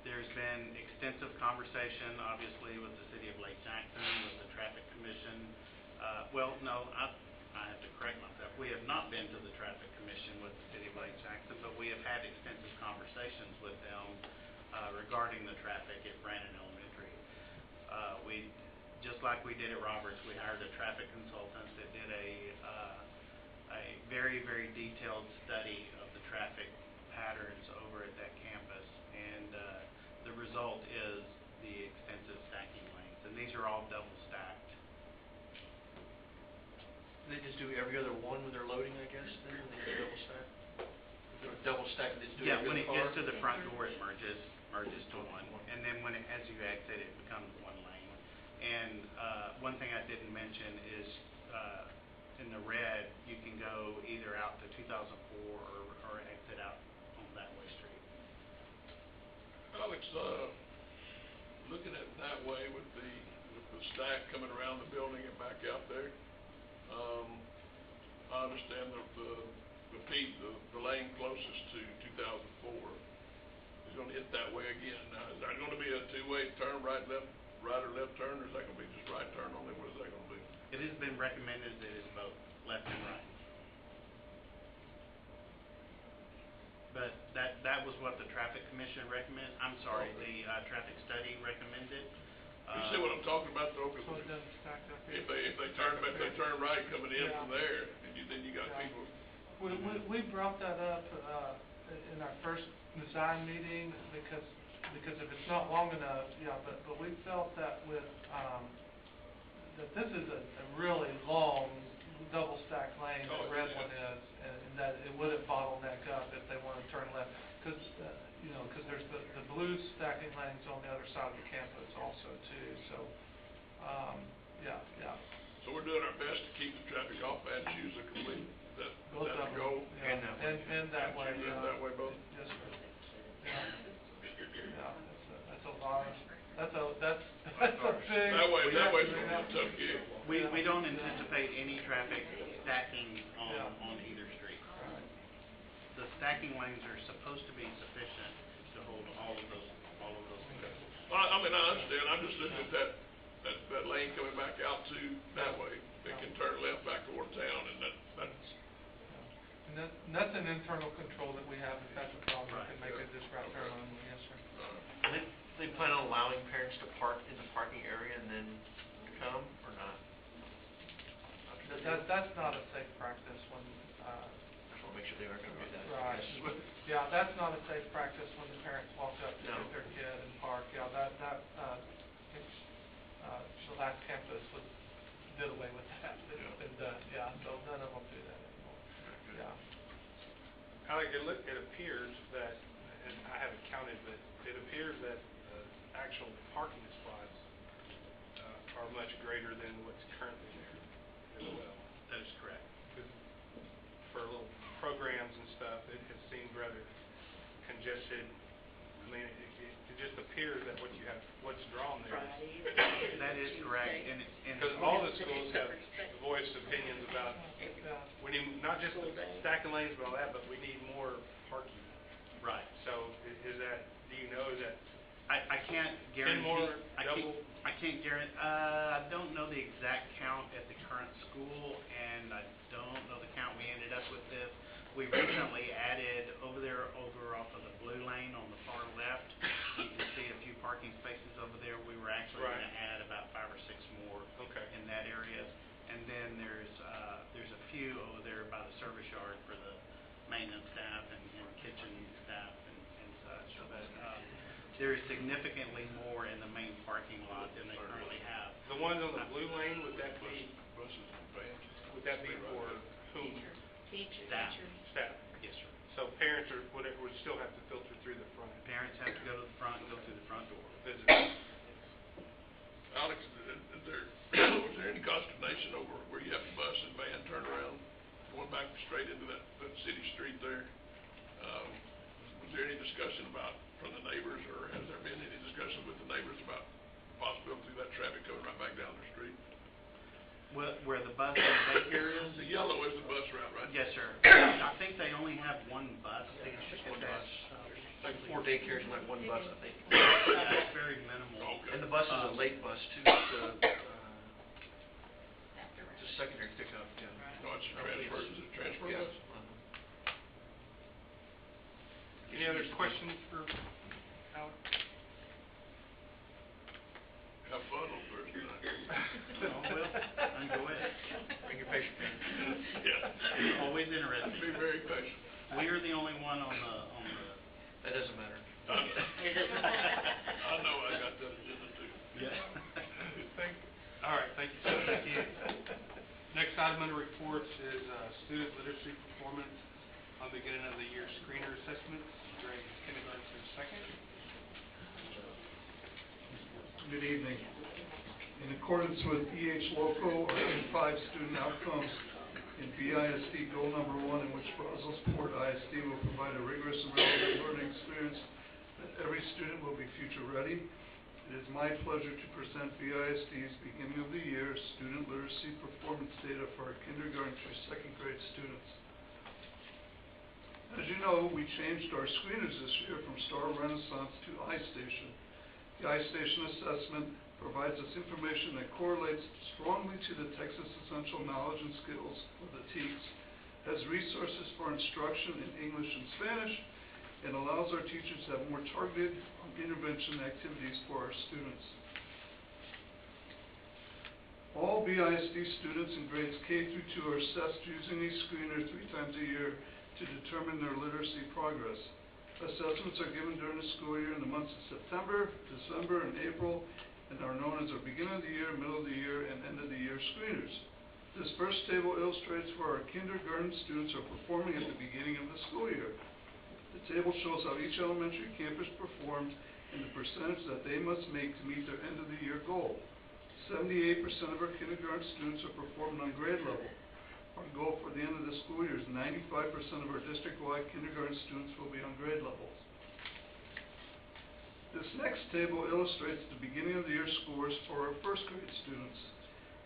There's been extensive conversation, obviously, with the City of Lake Jackson, with the Traffic Commission. I have to correct myself. We have not been to the Traffic Commission with the City of Lake Jackson, but we have had extensive conversations with them regarding the traffic at Brandon Elementary. Just like we did at Roberts, we hired a traffic consultant that did a very, very detailed study of the traffic patterns over at that campus, and the result is the extensive stacking lanes, and these are all double stacked. They just do every other one when they're loading, I guess, then, when they do double stack? If they're double stack, they just do Yeah, every when other it car? gets to the front door, it merges to one, and then as you exit, it becomes one lane. And one thing I didn't mention is in the red, you can go either out to 2004 or exit out on that way street. Alex, looking at it that way with the stack coming around the building and back out there, I understand the lane closest to 2004 is going to hit that way again. Now, is there going to be a two-way turn, right or left turn, or is that going to be just right turn only? What is that going to be? It has been recommended that it's both left and right. But that was what the Traffic Commission recommended. I'm sorry, the traffic study recommended. You see what I'm talking about, though? 'Cause So it doesn't stack up here. if they turn right coming in from there, and then you got people. We brought that up in our first design meeting because if it's not long enough, but we felt that with that this is a really long double stack lane, the red one is, and that it wouldn't bottleneck up if they want to turn left, because there's the blue stacking lanes on the other side of the campus also too. So So we're doing our best to keep the traffic off and choose a complete. Is both that of the them, goal? and that way. That way both. Yes, sir. That's a lot. That's a big. That way it's gonna be a tough gig. We don't anticipate any traffic stacking on either street. The stacking lanes are supposed to be sufficient to hold all of those together. I mean, I understand. I'm just looking at that lane coming back out to that way. They can turn left back toward town, and that's. And that's an internal control that we have. If that's a problem, we can make it this route turn on. Yes, sir. They plan on allowing parents to park in the parking area and then come, or not? That's not a safe practice when. I just want to make sure they aren't going to do that. Right. Yeah, that's not a safe practice when the parents walk up to get their kid and park. Yeah, the last campus did away with that. It's been done. Yeah, so none of them do that anymore. Yeah. Alex, it appears that, and I haven't counted, but it appears that the actual parking spots are much greater than what's currently there as well. That is correct. For little programs and stuff, it has seemed rather congested. I mean, it just appears that what's drawn there. That is correct, and Because all the schools have voiced opinions about, we need not just the stacking lanes, but all that, but we need more parking. right. So is that, do you know, is that I can't guarantee. 10 more, double? I can't guarantee. I don't know the exact count at the current school, and I don't know the count we ended up with this. We recently added over off of the blue lane on the far left. You can see a few parking spaces over there. We were actually going to add about 5 or 6 more in that area. And then there's a few over there by the service yard for the maintenance staff and kitchen staff and such. But there is significantly more in the main parking lot than they currently have. The ones on the blue lane, would that be Buses and vans. for whom? Staff. Staff. Yes, sir. So parents or whatever would still have to filter through the front. Parents have to go to the front and go through the front door. Visit. Alex, was there any consternation over where you have a bus and van turnaround going back straight into that city street there? Was there any discussion about where the bus and the daycare is. The yellow is the bus route, right? Yes, sir. I think they only have one bus. I think it's just one That's, bus. Like 4 daycares and like one bus, I think. Yeah, it's very minimal. Okay. And the bus is a late bus too, it's a secondary pickup, yeah. No, it's a transfer, is it a transfer Yeah. bus? Any other questions for Alex? Have fun on Thursday night. Oh, well, enjoy it. Bring your patient pen. Yeah. Always Be interesting. very patient. We are the only one on the, That doesn't matter. I know, I got that agenda too. yeah. Thank, all right, thank you, sir. Thank you. Next item under reports is student literacy performance on beginning of the year screener assessments, grades kindergarten through second. Good evening. In accordance with EH Local or M5 student outcomes in BISD goal number 1, in which Brazelsport ISD will provide a rigorous and relevant learning experience that every student will be future ready, it is my pleasure to present BISD's beginning of the year student literacy performance data for our kindergarten through second grade students. As you know, we changed our screeners this year from Star Renaissance to iStation. The iStation assessment provides us information that correlates strongly to the Texas Essential Knowledge and Skills, or the TEKS, has resources for instruction in English and Spanish, and allows our teachers to have more targeted intervention activities for our students. All BISD students in grades K through 2 are assessed using a screener 3 times a year to determine their literacy progress. Assessments are given during the school year in the months of September, December, and April, and are known as our beginning of the year, middle of the year, and end of the year screeners. This first table illustrates where our kindergarten students are performing at the beginning of the school year. The table shows how each elementary campus performed and the percentage that they must make to meet their end of the year goal. 78% of our kindergarten students are performing on grade level. Our goal for the end of the school year is 95% of our district-wide kindergarten students will be on grade levels. This next table illustrates the beginning of the year scores for our first grade students.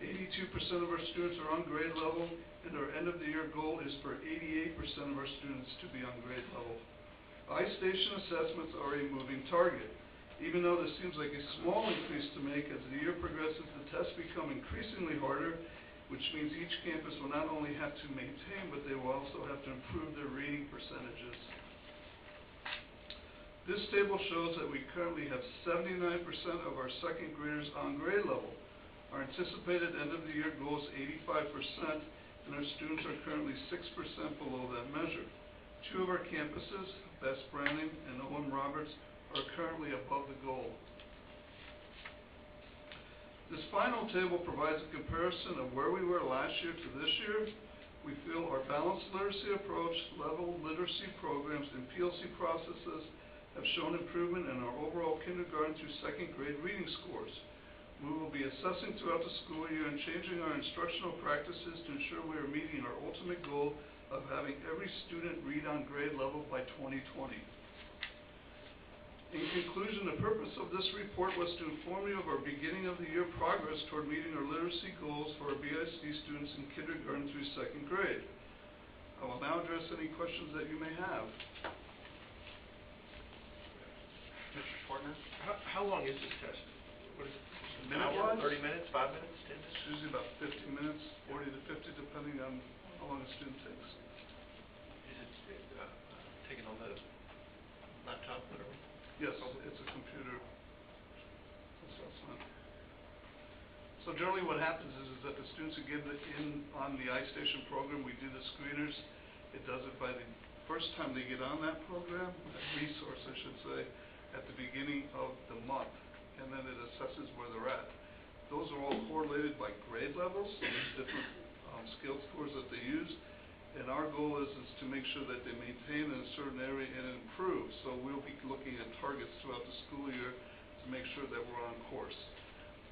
82% of our students are on grade level, and our end of the year goal is for 88% of our students to be on grade level. iStation assessments are a moving target. Even though this seems like a small increase to make, as the year progresses, the tests become increasingly harder, which means each campus will not only have to maintain, but they will also have to improve their reading percentages. This table shows that we currently have 79% of our second graders on grade level. Our anticipated end of the year goal is 85%, and our students are currently 6% below that measure. 2 of our campuses, Best Branding and O.M. Roberts, are currently above the goal. This final table provides a comparison of where we were last year to this year. We feel our balanced literacy approach, level literacy programs, and PLC processes have shown improvement in our overall kindergarten through second grade reading scores. We will be assessing throughout the school year and changing our instructional practices to ensure we are meeting our ultimate goal of having every student read on grade level by 2020. In conclusion, the purpose of this report was to inform you of our beginning of the year progress toward meeting our literacy goals for our BISD students in kindergarten through second grade. I will now address any questions that you may have. Mr. Partner, how long is this test? What is it? An Minute-wise? hour, 30 minutes, 5 minutes, 10 minutes? It's usually about 50 minutes, 40 to 50, depending on how long a student takes. Is it taken on the laptop, whatever? Yes, it's a computer assessment. So generally what happens is that the students who get in on the iStation program, we do the screeners. It does it by the first time they get on that program, that resource I should say, at the beginning of the month, and then it assesses where they're at. Those are all correlated by grade levels, so there's different skill scores that they use. And our goal is to make sure that they maintain in a certain area and improve. So we'll be looking at targets throughout the school year to make sure that we're on course.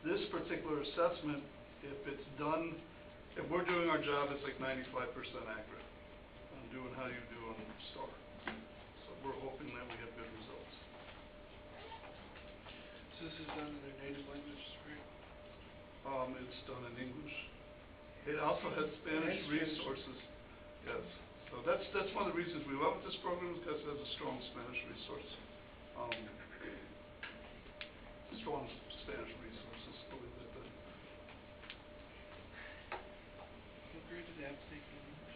This particular assessment, if it's done, if we're doing our job, it's like 95% accurate on doing how you do on STAR. So we're hoping that we have good results. So this is done in their native language, right? It's done in English. It also has Spanish resources, yes. So that's one of the reasons we went with this program, is because it has a strong Spanish resource. Strong Spanish resources, believe it or not. What grade do they have to take in English?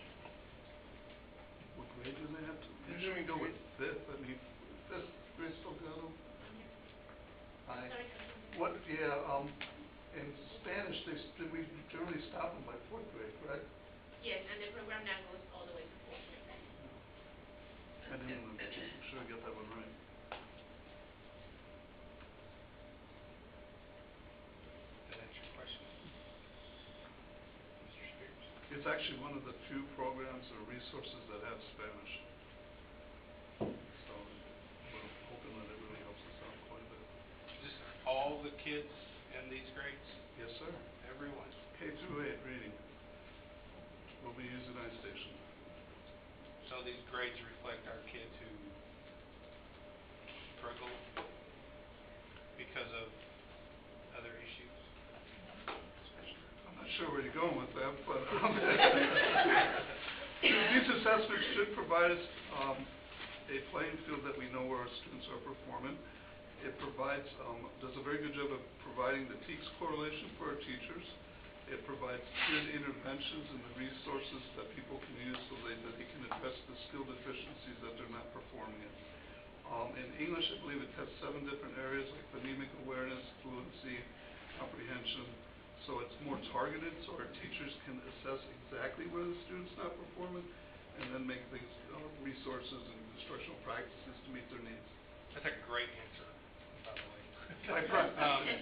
What grade do they have to? They're Usually doing go with grade. fifth, I mean, fifth grade still got them. What, yeah, in Spanish, we generally stop them by fourth grade, correct? Yes, and the program now goes all the way to fourth grade. I didn't, I'm sure I got that one right. Did that answer your question? Mr. Spears? It's actually one of the few programs or resources that have Spanish. So we're hoping that it really helps us out quite a bit. Is this all the kids in these grades? Yes, sir. Everyone? K through 8 reading will be using iStation. So these grades reflect our kids who struggle because of other issues? I'm not sure where you're going with that, but these assessments should provide us a playing field that we know where our students are performing. It provides, does a very good job of providing the TEKS correlation for our teachers. It provides good interventions and the resources that people can use so that they can address the skill deficiencies that they're not performing in. In English, I believe it has 7 different areas like phonemic awareness, fluency, comprehension. So it's more targeted, so our teachers can assess exactly where the student's not performing and then make these resources and instructional practices to meet their needs. That's a great answer, by the way. I practice.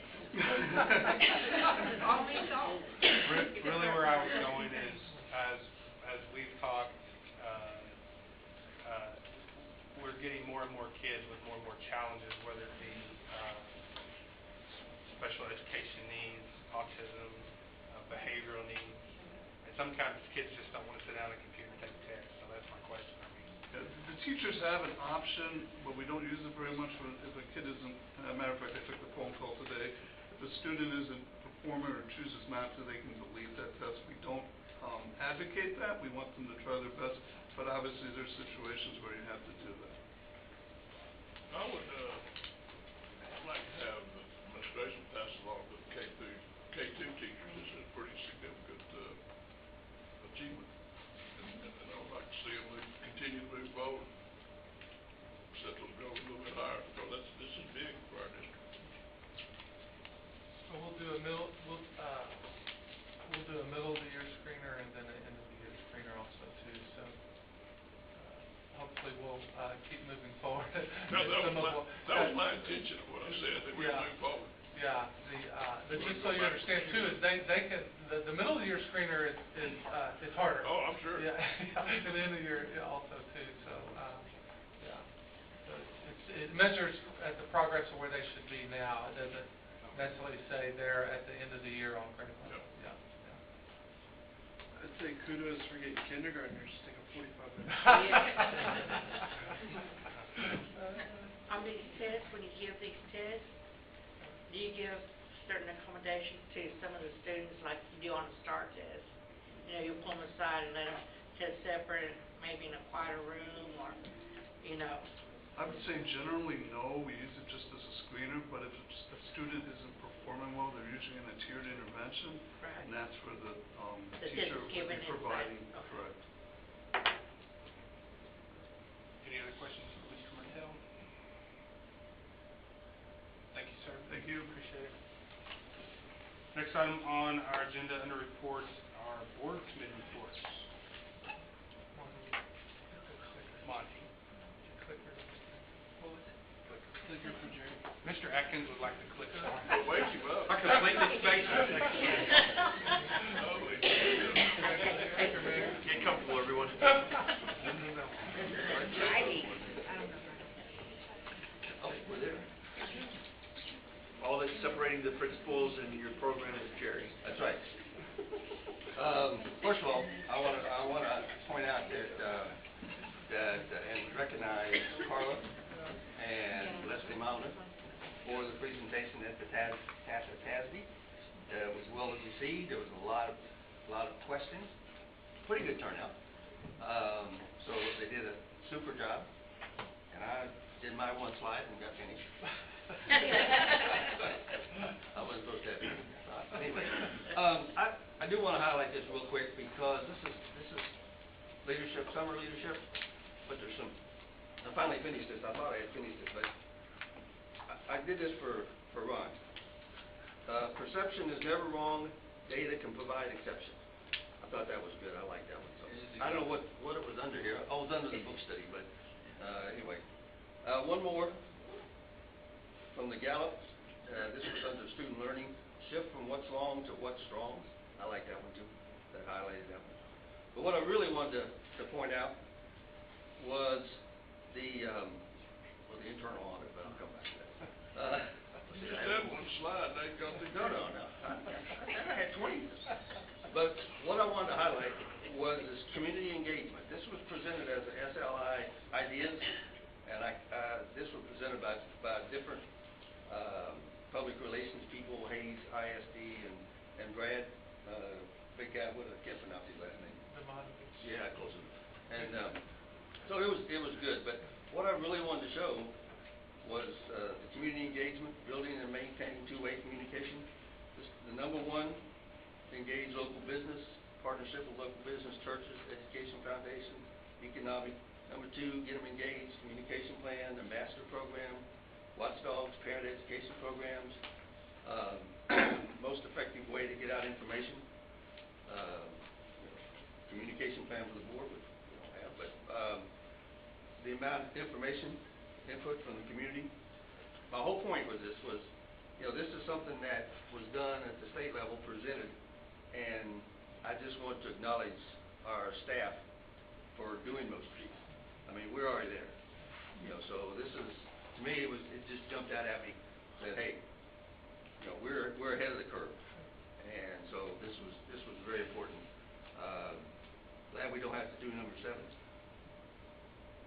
Really where I was going is, as we've talked, we're getting more and more kids with more and more challenges, whether it be special education needs, autism, behavioral needs. And sometimes kids just don't want to sit down at a computer and take a test, so that's my question. The teachers have an option, but we don't use it very much if a kid isn't, as a matter of fact, I took the phone call today. If a student isn't performing or chooses not to, they can delete that test. We don't advocate that. We want them to try their best, but obviously there's situations where you have to do that. I would, like to have the administration pass along that K2 teachers is a pretty significant, achievement. And I would like to see them continue to move forward. Set those goals a little bit higher, because this is big for our district. So we'll do a middle of the year screener and then an end of the year screener also too. So hopefully we'll keep moving forward. No, that was my intention of what I said, that we move forward. Yeah, just so you understand too, is they can, the middle of the year screener is harder. Oh, I'm sure. Yeah, and the end of the year also too, so, yeah. So it measures at the progress of where they should be now. It doesn't necessarily say they're at the end of the year on grade level. Yeah. I'd say kudos for getting kindergartners to take a 45 minutes. On these tests, when you give these tests, do you give certain accommodations to some of the students like you do on a STAR test? You know, you pull them aside and let them test separate, maybe in a quieter room, or, you know. I would say generally no, we use it just as a screener, but if a student isn't performing well, they're usually in a tiered intervention. Right. And that's where the The teacher test is would given be providing, inside. Okay. correct. Any other questions for Mr. Martell? Thank you, sir. Thank you. Appreciate it. Next item on our agenda under reports are board committee reports. Monty. Clicker for Jerry. Mr. Atkins would like to click start. We'll wake you up. I completely spaced it. Get comfortable, everyone. Oh, we're there. All that's separating the principals and your program is Jerry. That's right. First of all, I want to point out that and recognize Carla and Leslie Mauna for the presentation at the TASB. It was well received. There was a lot a lot of questions, pretty good turnout. So they did a super job, and I did my one slide and got finished. I wasn't supposed to have it. Anyway, I do want to highlight this real quick because this is leadership, summer leadership, but there's some, I finally finished this. I thought I had finished it, but I did this for Ron. Perception is never wrong. Data can provide exception. I thought that was good. I like that one. So I don't know what it was under here. Oh, it was under the book study, but anyway. One more from the Gallup. This was under student learning. Shift from what's long to what's strong. I like that one too. That highlighted that one. But what I really wanted to point out was the internal audit, but I'll come back to that. You just had one slide, now you got the. No. I had 20. But what I wanted to highlight was this community engagement. This was presented as a SLI ideas, and this was presented by different public relations people, Hayes, ISD, and Brad, big guy with can't pronounce his last name. Yeah, close enough. And so it was good. But what I really wanted to show was the community engagement, building and maintaining two-way communication. The number one, engage local business, partnership with local business, churches, education foundations, economic. Number two, get them engaged, communication plan, ambassador program, watchdogs, parent education programs. Most effective way to get out information. Communication plan for the board, which we don't have, but the amount of information, input from the community. My whole point with this was, this is something that was done at the state level, presented, and I just want to acknowledge our staff for doing most of these. I mean, we're already there, so this is, to me, it just jumped out at me, that hey, we're ahead of the curve, and so this was very important. Glad we don't have to do number 7,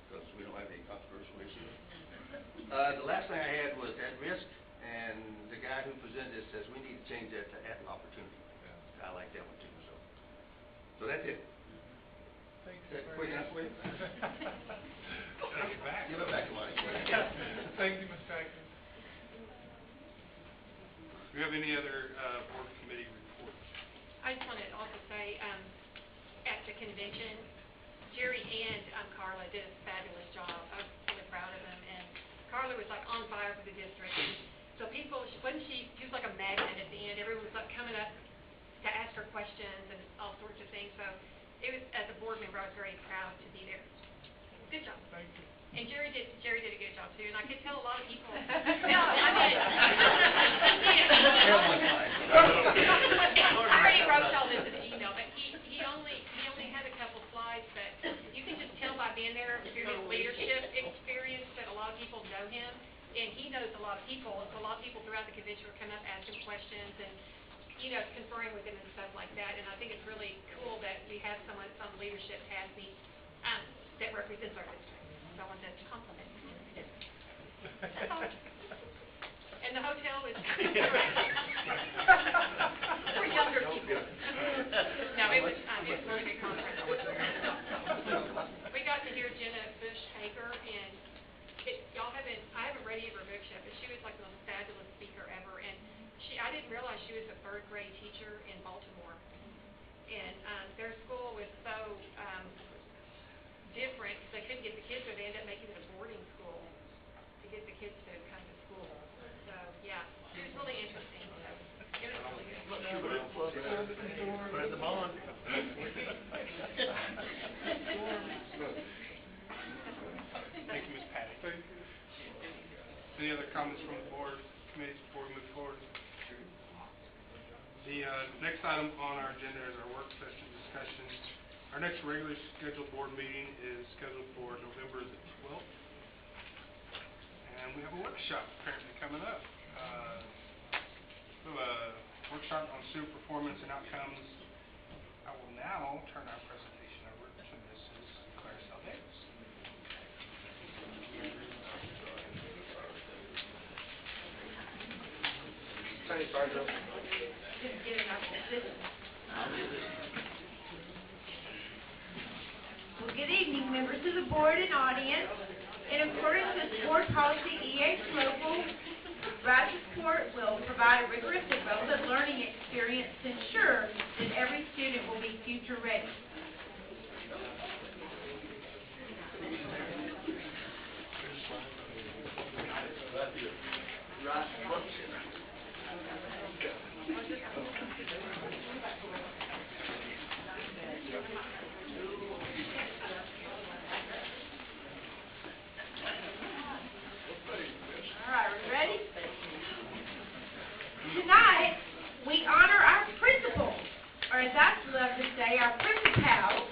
because we don't have any controversial issues. The last thing I had was at risk, and the guy who presented this says we need to change that to at opportunity. I like that one too. So that's it. Thanks. Is that quick enough for you? Take it back. Give it back to Mike. Thank you, Mr. Atkins. Do you have any other board committee reports? I just wanted to also say, at the convention, Jerry and Carla did a fabulous job. I was really proud of them, and Carla was like on fire for the district. So people, she was like a magnet at the end. Everyone was like coming up to ask her questions and all sorts of things. So it was, as a board member, I was very proud to be there. Good job. Thank you. And Jerry did a good job too, and I could tell a lot of people. No, I mean, I already wrote all this in the email, but he only had a couple slides, but you can just tell by being there through his leadership experience that a lot of people know him, and he knows a lot of people. And so a lot of people throughout the convention were coming up asking questions and conferring with him and stuff like that. And I think it's really cool that we have someone from leadership capacity that represents our district. So I wanted to compliment him. And the hotel is for younger people. No, it was a really good conference. We got to hear Jenna Bush Hager, and I haven't read any of her books yet, but she was like the most fabulous speaker ever. And I didn't realize she was a 3rd grade teacher in Baltimore. And their school was so different because they couldn't get the kids there. They ended up making it a boarding school to get the kids to come to school. So, yeah, it was really interesting. So, it was really good. Spread the bond. Thank you, Ms. Patty. Thank you. Any other comments from the board, committees before we move forward? The next item on our agenda is our work session discussion. Our next regularly scheduled board meeting is scheduled for November the 12th. And we have a workshop apparently coming up. We have a workshop on student performance and outcomes. I will now turn our presentation over to Mrs. Claricel Davis. Thanks, Sergeant. Get it out of the system. Well, good evening, members of the board and audience. In accordance with Board Policy EH Local, Right to Support will provide a rigorous and relevant learning experience to ensure that every student will be future ready. Tonight, we honor our principals, or as I love to say, our principals,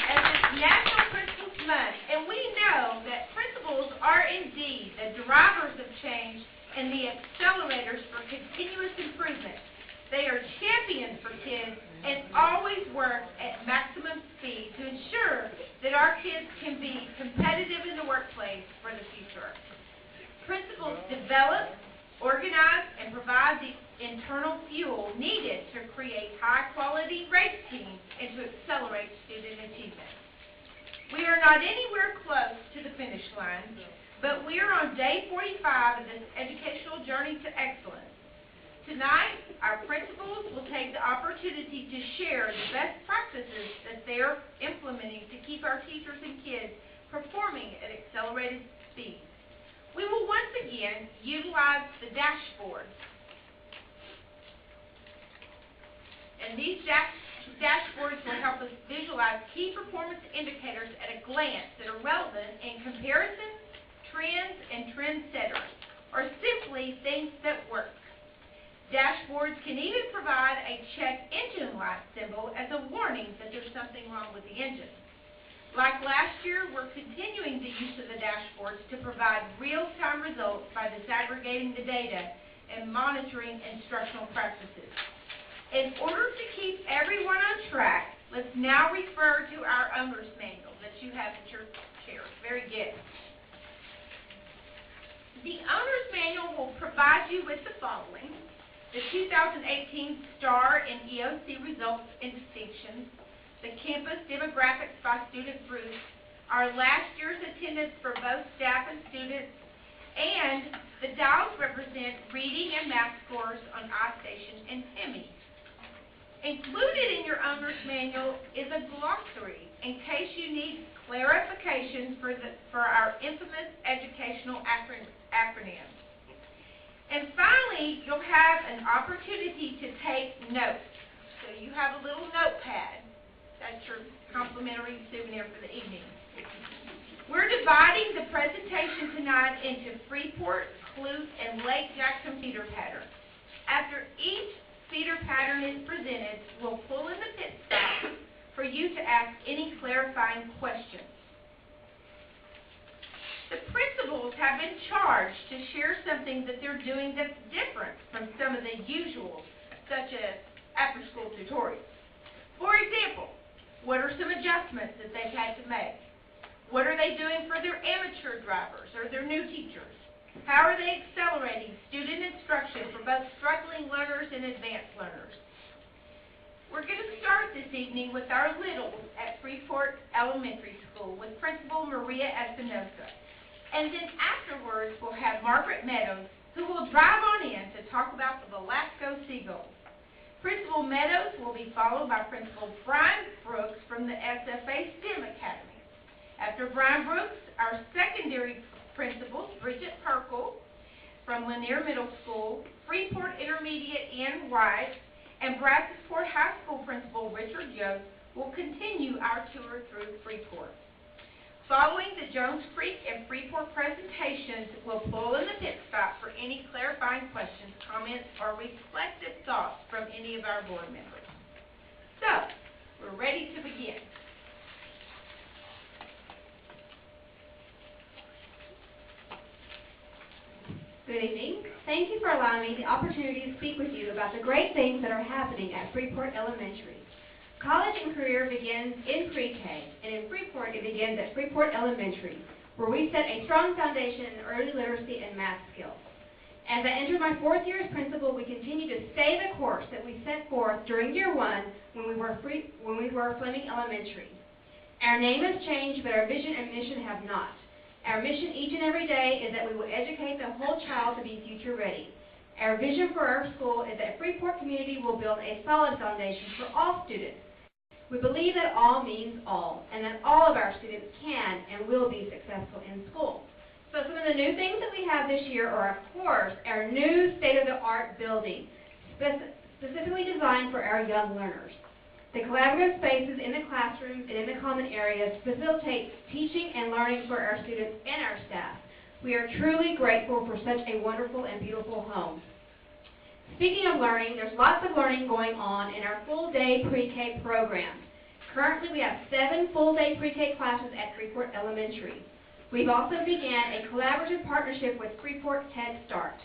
as it's National Principals Month. And we know that principals are indeed the drivers of change and the accelerators for continuous improvement. They are champions for kids and always work at maximum speed to ensure that our kids can be competitive in the workplace for the future. Principals develop, organize, and provide the internal fuel needed to create high-quality race teams and to accelerate student achievement. We are not anywhere close to the finish line, but we are on day 45 of this educational journey to excellence. Tonight, our principals will take the opportunity to share the best practices that they are implementing to keep our teachers and kids performing at accelerated speed. We will once again utilize the dashboard. And these dashboards will help us visualize key performance indicators at a glance that are relevant in comparison, trends, and trendsetters, or simply things that work. Dashboards can even provide a check engine light symbol as a warning that there's something wrong with the engine. Like last year, we're continuing the use of the dashboards to provide real-time results by disaggregating the data and monitoring instructional practices. In order to keep everyone on track, let's now refer to our owner's manual that you have at your chairs. Very good. The owner's manual will provide you with the following: the 2018 STAR and EOC results and distinctions, the campus demographics by student groups, our last year's attendance for both staff and students, and the dials represent reading and math scores on iStation and TIMI. Included in your owner's manual is a glossary in case you need clarification for our infamous educational acronyms. And finally, you'll have an opportunity to take notes. So you have a little notepad. That's your complimentary souvenir for the evening. We're dividing the presentation tonight into Freeport, Clute, and Lake Jackson feeder patterns. After each feeder pattern is presented, we'll pull in the pit stop for you to ask any clarifying questions. The principals have been charged to share something that they're doing that's different from some of the usuals, such as after-school tutorials. For example, what are some adjustments that they've had to make? What are they doing for their amateur drivers or their new teachers? How are they accelerating student instruction for both struggling learners and advanced learners? We're going to start this evening with our littles at Freeport Elementary School with Principal Maria Espinosa. And then afterwards, we'll have Margaret Meadows, who will drive on in to talk about the Velasco Seagulls. Principal Meadows will be followed by Principal Brian Brooks from the SFA STEM Academy. After Brian Brooks, our secondary principals, Bridget Perkle from Lanier Middle School, Freeport Intermediate Ian White, and Bradford High School Principal Richard Yost will continue our tour through Freeport. Following the Jones Creek and Freeport presentations, we'll pull in the pit stop for any clarifying questions, comments, or reflective thoughts from any of our board members. So, we're ready to begin. Good evening. Thank you for allowing me the opportunity to speak with you about the great things that are happening at Freeport Elementary. College and career begins in pre-K, and in Freeport it begins at Freeport Elementary, where we set a strong foundation in early literacy and math skills. As I enter my 4th year as principal, we continue to stay the course that we set forth during year 1 when we were Fleming Elementary. Our name has changed, but our vision and mission have not. Our mission each and every day is that we will educate the whole child to be future ready. Our vision for our school is that Freeport community will build a solid foundation for all students. We believe that all means all, and that all of our students can and will be successful in school. So some of the new things that we have this year are, of course, our new state-of-the-art building, specifically designed for our young learners. The collaborative spaces in the classrooms and in the common areas facilitate teaching and learning for our students and our staff. We are truly grateful for such a wonderful and beautiful home. Speaking of learning, there's lots of learning going on in our full-day pre-K program. Currently, we have 7 full-day pre-K classes at Freeport Elementary. We've also began a collaborative partnership with Freeport Head Start.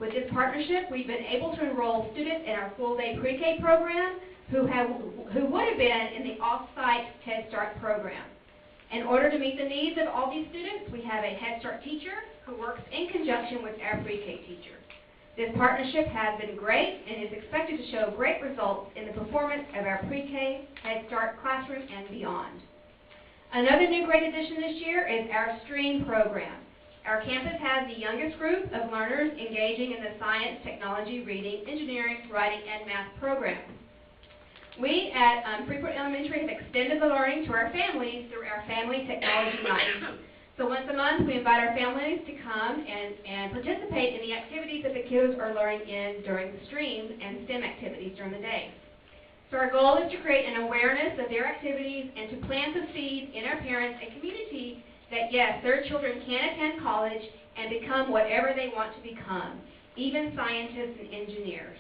With this partnership, we've been able to enroll students in our full-day pre-K program who would have been in the off-site Head Start program. In order to meet the needs of all these students, we have a Head Start teacher who works in conjunction with our pre-K teacher. This partnership has been great and is expected to show great results in the performance of our pre-K, Head Start classroom and beyond. Another new great addition this year is our STREAM program. Our campus has the youngest group of learners engaging in the science, technology, reading, engineering, writing, and math programs. We at Freeport Elementary have extended the learning to our families through our Family Technology Night. So once a month, we invite our families to come and participate in the activities that the kids are learning in during the STREAM and STEM activities during the day. So our goal is to create an awareness of their activities and to plant the seeds in our parents and community that, yes, their children can attend college and become whatever they want to become, even scientists and engineers.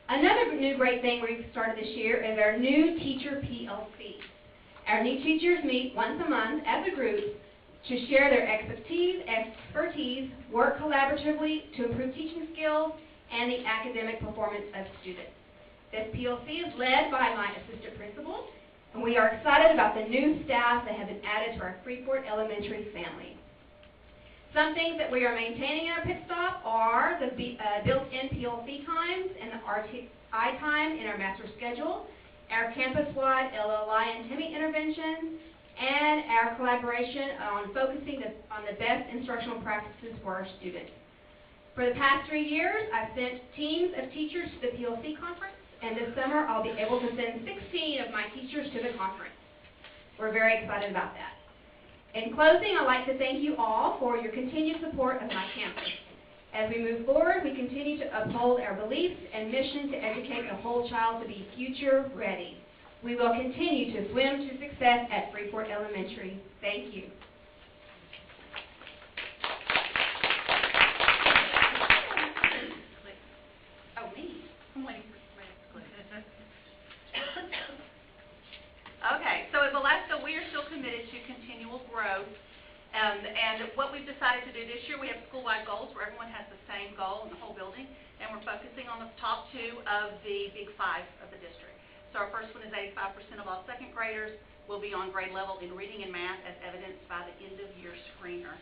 Another new great thing we've started this year is our new Teacher PLC. Our new teachers meet once a month as a group to share their expertise, work collaboratively to improve teaching skills and the academic performance of students. This PLC is led by my assistant principal, and we are excited about the new staff that have been added to our Freeport Elementary family. Some things that we are maintaining in our pit stop are the built-in PLC times and the RTI time in our master schedule, our campus-wide LLI and TIMI interventions, and our collaboration on focusing on the best instructional practices for our students. For the past 3 years, I've sent teams of teachers to the PLC conference, and this summer I'll be able to send 16 of my teachers to the conference. We're very excited about that. In closing, I'd like to thank you all for your continued support of my campus. As we move forward, we continue to uphold our beliefs and mission to educate the whole child to be future ready. We will continue to swim to success at Freeport Elementary. Thank you. Oh, me? I'm waiting for somebody to click. Okay, so at Valesco, we are still committed to continual growth. And what we've decided to do this year, we have school-wide goals where everyone has the same goal in the whole building, and we're focusing on the top 2 of the big 5 of the district. So our first one is 85% of all second graders will be on grade level in reading and math as evidenced by the end-of-year screener.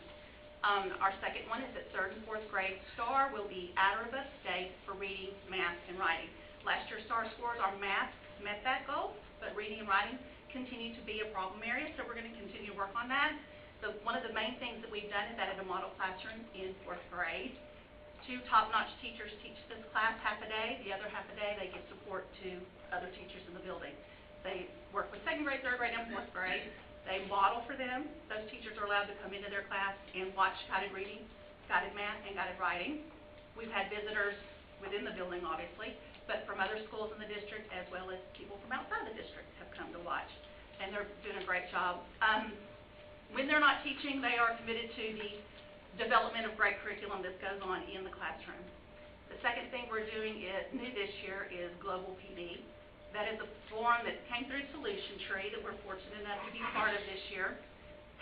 Our second one is that 3rd and 4th grade STAR will be at or above state for reading, math, and writing. Last year's STAR scores on math met that goal, but reading and writing continue to be a problem area, so we're going to continue to work on that. So one of the main things that we've done is added a model classroom in 4th grade. 2 top-notch teachers teach this class half a day. The other half a day, they give support to other teachers in the building. They work with 2nd grade, 3rd grade, and 4th grade. They model for them. Those teachers are allowed to come into their class and watch guided reading, guided math, and guided writing. We've had visitors within the building, obviously, but from other schools in the district, as well as people from outside the district have come to watch, and they're doing a great job. When they're not teaching, they are committed to the development of great curriculum that goes on in the classroom. The second thing we're doing new this year is Global PD. That is a forum that came through Solution Tree that we're fortunate enough to be part of this year.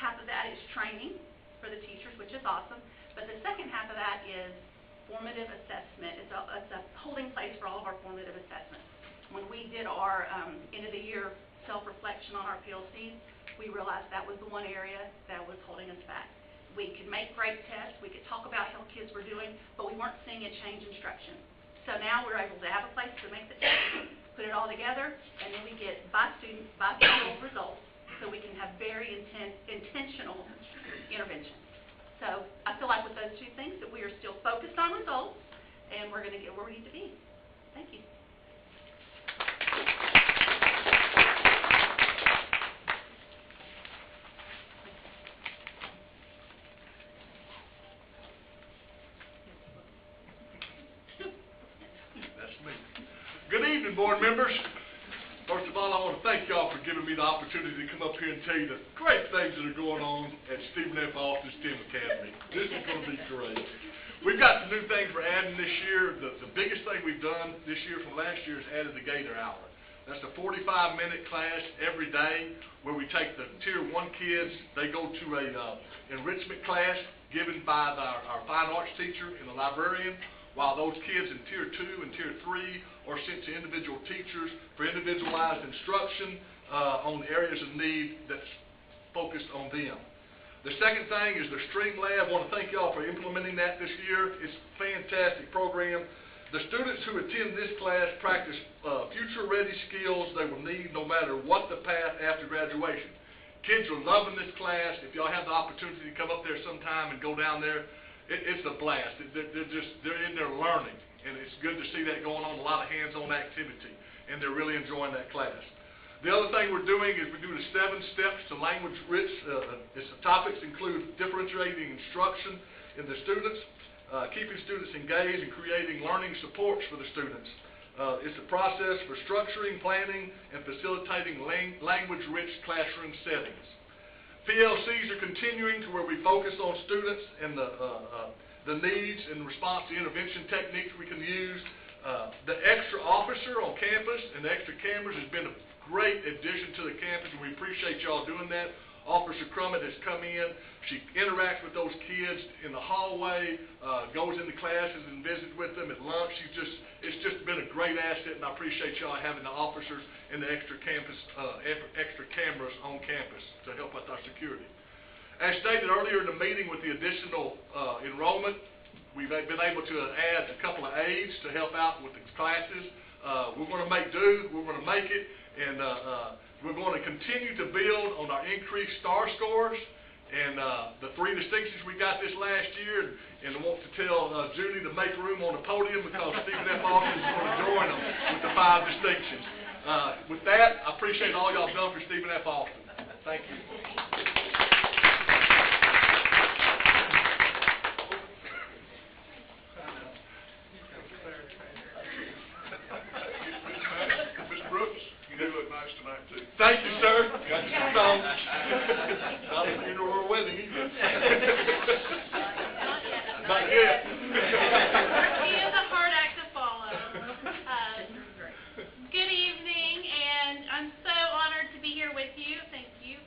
Half of that is training for the teachers, which is awesome, but the second half of that is formative assessment. It's a holding place for all of our formative assessments. When we did our end-of-the-year self-reflection on our PLCs, we realized that was the one area that was holding us back. we could make grade tests, we could talk about how kids were doing, but we weren't seeing a change instruction. So now we're able to have a place to make the test, put it all together, and then we get by student, by pupil results, so we can have very intentional intervention. So I feel like with those two things that we are still focused on results, and we're going to get where we need to be. Thank you. That's me. Good evening, board members. First of all, I want to thank y'all for giving me the opportunity to come up here and tell you the great things that are going on at Stephen F. Austin STEM Academy. This is going to be great. We've got some new things we're adding this year. The biggest thing we've done this year from last year is added the Gator Hour. That's a 45-minute class every day where we take the Tier 1 kids. They go to a enrichment class given by our fine arts teacher and the librarian, while those kids in Tier 2 and Tier 3 are sent to individual teachers for individualized instruction on areas of need that's focused on them. The second thing is the Stream Lab. I want to thank y'all for implementing that this year. It's a fantastic program. The students who attend this class practice future-ready skills they will need no matter what the path after graduation. Kids are loving this class. If y'all have the opportunity to come up there sometime and go down there, it's a blast. They're in there learning, and it's good to see that going on, a lot of hands-on activity, and they're really enjoying that class. The other thing we're doing is we're doing 7 steps to language-rich. The topics include differentiating instruction in the students, keeping students engaged, and creating learning supports for the students. It's a process for structuring, planning, and facilitating language-rich classroom settings. PLCs are continuing to where we focus on students and the needs in response to intervention techniques we can use. The extra officer on campus and the extra cameras has been a great addition to the campus, and we appreciate y'all doing that. Officer Crummett has come in. She interacts with those kids in the hallway, goes into classes and visits with them at lunch. It's just been a great asset, and I appreciate y'all having the officers and the extra cameras on campus to help with our security. As stated earlier in the meeting, with the additional enrollment, we've been able to add a couple of aides to help out with the classes. We're going to make do. We're going to make it, and we're going to continue to build on our increased STAR scores and the 3 distinctions we got this last year. And I want to tell Judy to make room on the podium because Stephen F. Austin is going to join them with the 5 distinctions. With that, I appreciate all y'all done for Stephen F. Austin. Thank you. Thank you, sir. Got your phone. Not a funeral or a wedding either. Not yet. He is a hard act to follow. Good evening, and I'm so honored to be here with you. Thank you.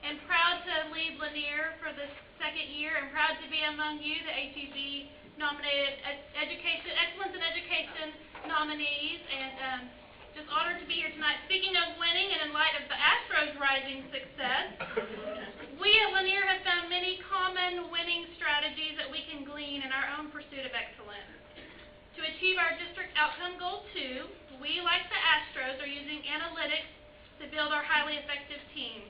And proud to lead Lanier for the 2nd year, and proud to be among you, the HEB nominated Excellence in Education nominees, and just honored to be here tonight. Speaking of winning, and in light of the Astros' rising success, we at Lanier have found many common winning strategies that we can glean in our own pursuit of excellence. To achieve our district outcome goal 2, we, like the Astros, are using analytics to build our highly effective team.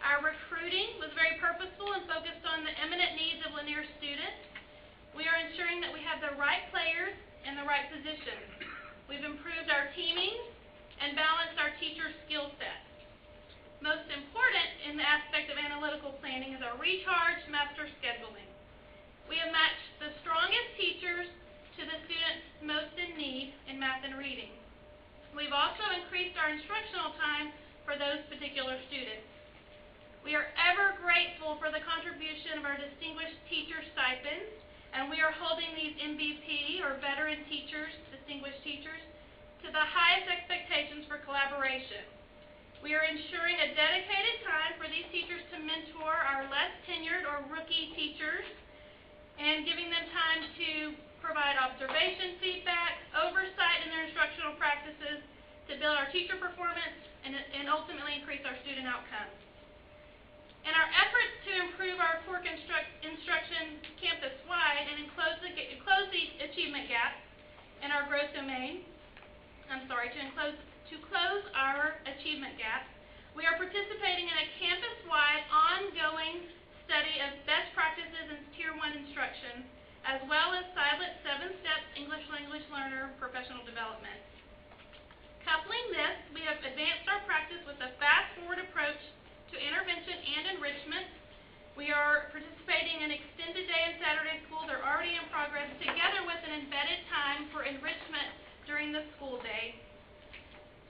Our recruiting was very purposeful and focused on the eminent needs of Lanier students. We are ensuring that we have the right players in the right positions. We've improved our teaming and balanced our teachers' skill sets. Most important in the aspect of analytical planning is our recharge master scheduling. We have matched the strongest teachers to the students most in need in math and reading. We've also increased our instructional time for those particular students. We are ever grateful for the contribution of our distinguished teacher stipends, and we are holding these MVP, or veteran teachers, distinguished teachers, to the highest expectations for collaboration. We are ensuring a dedicated time for these teachers to mentor our less tenured or rookie teachers, and giving them time to provide observation feedback, oversight in their instructional practices, to build our teacher performance and ultimately increase our student outcomes. In our efforts to improve our core instruction campus-wide and close the achievement gap in our growth domain, to close our achievement gap, we are participating in a campus-wide ongoing study of best practices in Tier 1 instruction, as well as Silent 7 Steps English Language Learner professional development. Coupling this, we have advanced our practice with a fast-forward approach to intervention and enrichment. We are participating in extended day and Saturday schools are already in progress, together with an embedded time for enrichment during the school day.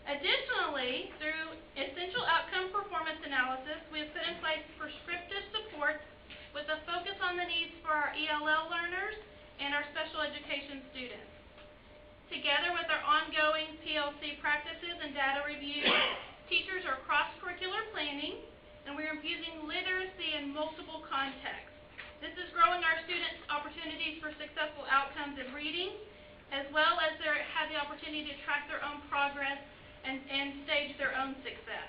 Additionally, through essential outcome performance analysis, we have put in place prescriptive supports with a focus on the needs for our ELL learners and our special education students. Together with our ongoing PLC practices and data reviews, teachers are cross-curricular planning, and we are infusing literacy in multiple contexts. This is growing our students' opportunities for successful outcomes in reading, as well as have the opportunity to track their own progress and stage their own success.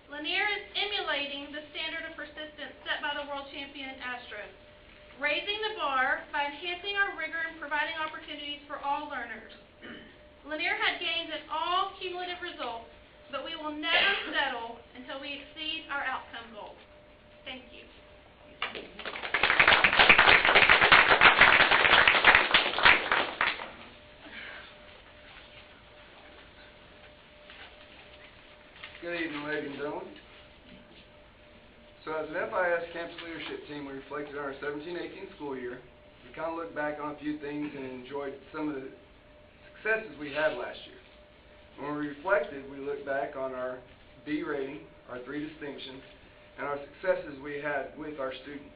Lanier is emulating the standard of persistence set by the world champion Astros, raising the bar by enhancing our rigor and providing opportunities for all learners. Lanier had gains in all cumulative results, but we will never settle until we exceed our outcome goals. Thank you. Good evening, ladies and gentlemen. So as an FIS campus leadership team, we reflected on our 17-18 school year. We kind of looked back on a few things and enjoyed some of the successes we had last year. When we reflected, we looked back on our B rating, our 3 distinctions, and our successes we had with our students.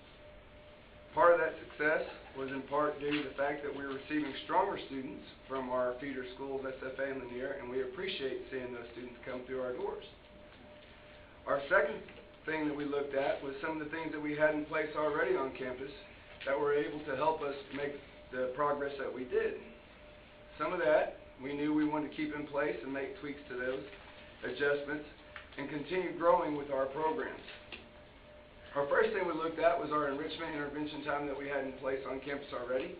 Part of that success was in part due to the fact that we were receiving stronger students from our feeder schools, SFA and Lanier, and we appreciate seeing those students come through our doors. Our second thing that we looked at was some of the things that we had in place already on campus that were able to help us make the progress that we did. Some of that we knew we wanted to keep in place and make tweaks to those adjustments and continue growing with our programs. Our first thing we looked at was our enrichment intervention time that we had in place on campus already.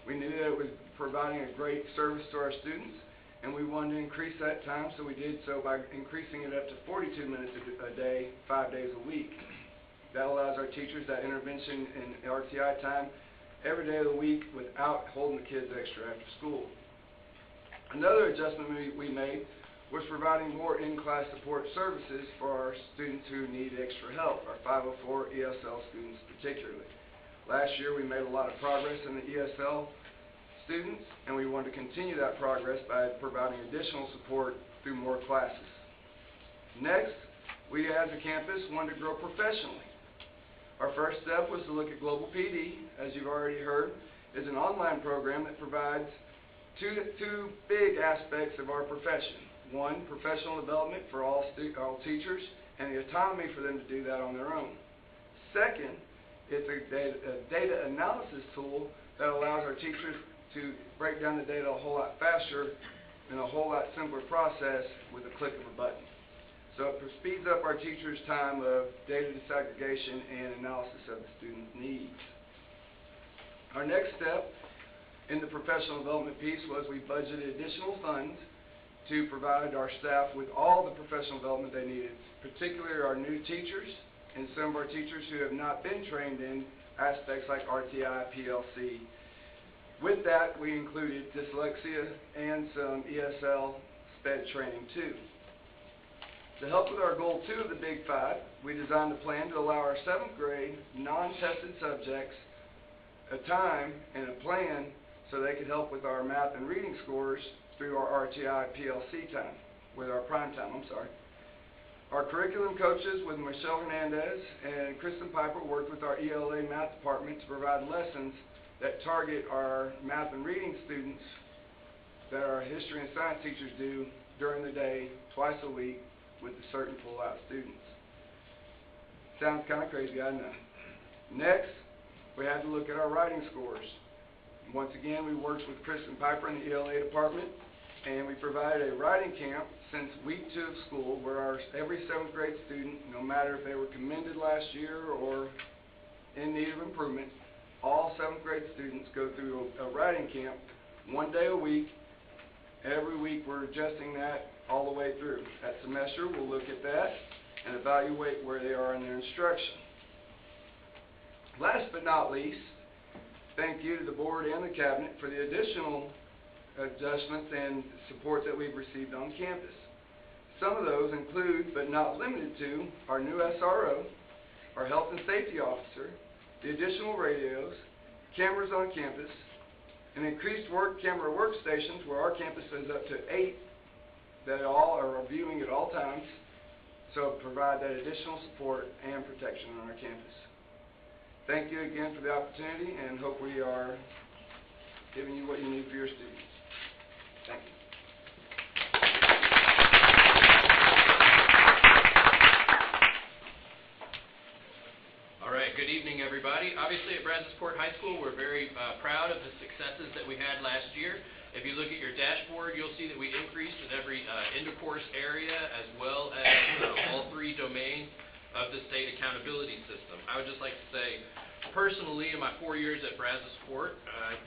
We knew that it was providing a great service to our students, and we wanted to increase that time, so we did so by increasing it up to 42 minutes a day, 5 days a week. That allows our teachers that intervention and RTI time every day of the week without holding the kids extra after school. Another adjustment we made was providing more in-class support services for our students who need extra help, our 504 ESL students particularly. Last year we made a lot of progress in the ESL students, and we want to continue that progress by providing additional support through more classes. Next, we as a campus wanted to grow professionally. Our first step was to look at Global PD, as you've already heard, is an online program that provides two big aspects of our profession. One, professional development for all teachers and the autonomy for them to do that on their own. Second, it's a data analysis tool that allows our teachers to break down the data a whole lot faster in a whole lot simpler process with a click of a button. So it speeds up our teachers' time of data disaggregation and analysis of the student needs. Our next step in the professional development piece was we budgeted additional funds to provide our staff with all the professional development they needed, particularly our new teachers and some of our teachers who have not been trained in aspects like RTI, PLC. With that, we included dyslexia and some ESL SPED training too. To help with our goal 2 of the Big 5, we designed a plan to allow our 7th grade non-tested subjects a time and a plan so they could help with our math and reading scores through our RTI PLC time, with our prime time, Our curriculum coaches with Michelle Hernandez and Kristen Piper worked with our ELA math department to provide lessons that target our math and reading students that our history and science teachers do during the day, twice a week, with the certain pull-out students. Sounds kind of crazy, I know. Next, we had to look at our writing scores. Once again, we worked with Kristen Piper in the ELA department and we provided a writing camp since week 2 of school where every 7th grade student, no matter if they were commended last year or in need of improvement, all 7th grade students go through a writing camp 1 day a week. Every week we're adjusting that all the way through. That semester we'll look at that and evaluate where they are in their instruction. Last but not least, thank you to the board and the cabinet for the additional adjustments and support that we've received on campus. Some of those include, but not limited to, our new SRO, our health and safety officer, the additional radios, cameras on campus, and increased camera workstations where our campus has up to 8 that all are viewing at all times, so provide that additional support and protection on our campus. Thank you again for the opportunity, and hope we are giving you what you need for your students. Thank you. All right, good evening, everybody. Obviously, at Brazosport High School, we're very proud of the successes that we had last year. If you look at your dashboard, you'll see that we increased in every end-of-course area, as well as all 3 domains of the state accountability system. I would just like to say, personally, in my 4 years at Brazosport,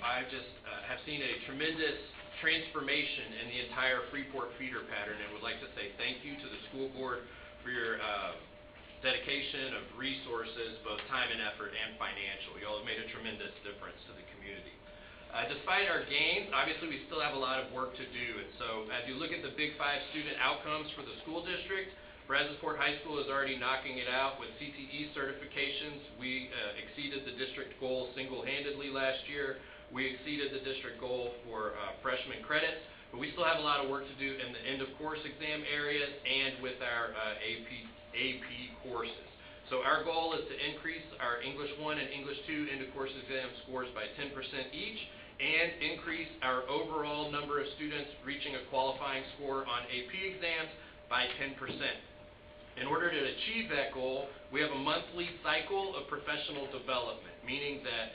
I just have seen a tremendous transformation in the entire Freeport feeder pattern, and would like to say thank you to the school board for your dedication of resources, both time and effort and financial. You all have made a tremendous difference to the community. Despite our gains, obviously we still have a lot of work to do, and so as you look at the Big 5 student outcomes for the school district, Brazosport High School is already knocking it out with CTE certifications. We exceeded the district goal single-handedly last year. We exceeded the district goal for freshman credits, but we still have a lot of work to do in the end-of-course exam areas and with our AP courses. So our goal is to increase our English 1 and English 2 end-of-course exam scores by 10% each, and increase our overall number of students reaching a qualifying score on AP exams by 10%. In order to achieve that goal, we have a monthly cycle of professional development, meaning that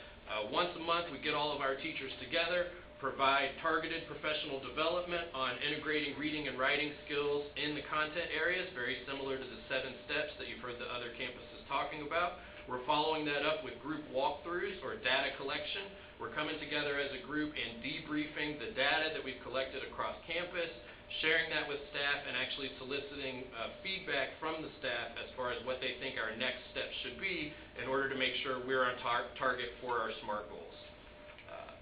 once a month we get all of our teachers together, provide targeted professional development on integrating reading and writing skills in the content areas, very similar to the 7 steps that you've heard the other campuses talking about. We're following that up with group walkthroughs or data collection. We're coming together as a group and debriefing the data that we've collected across campus, sharing that with staff, and actually soliciting feedback from the staff as far as what they think our next steps should be in order to make sure we're on target for our SMART goals.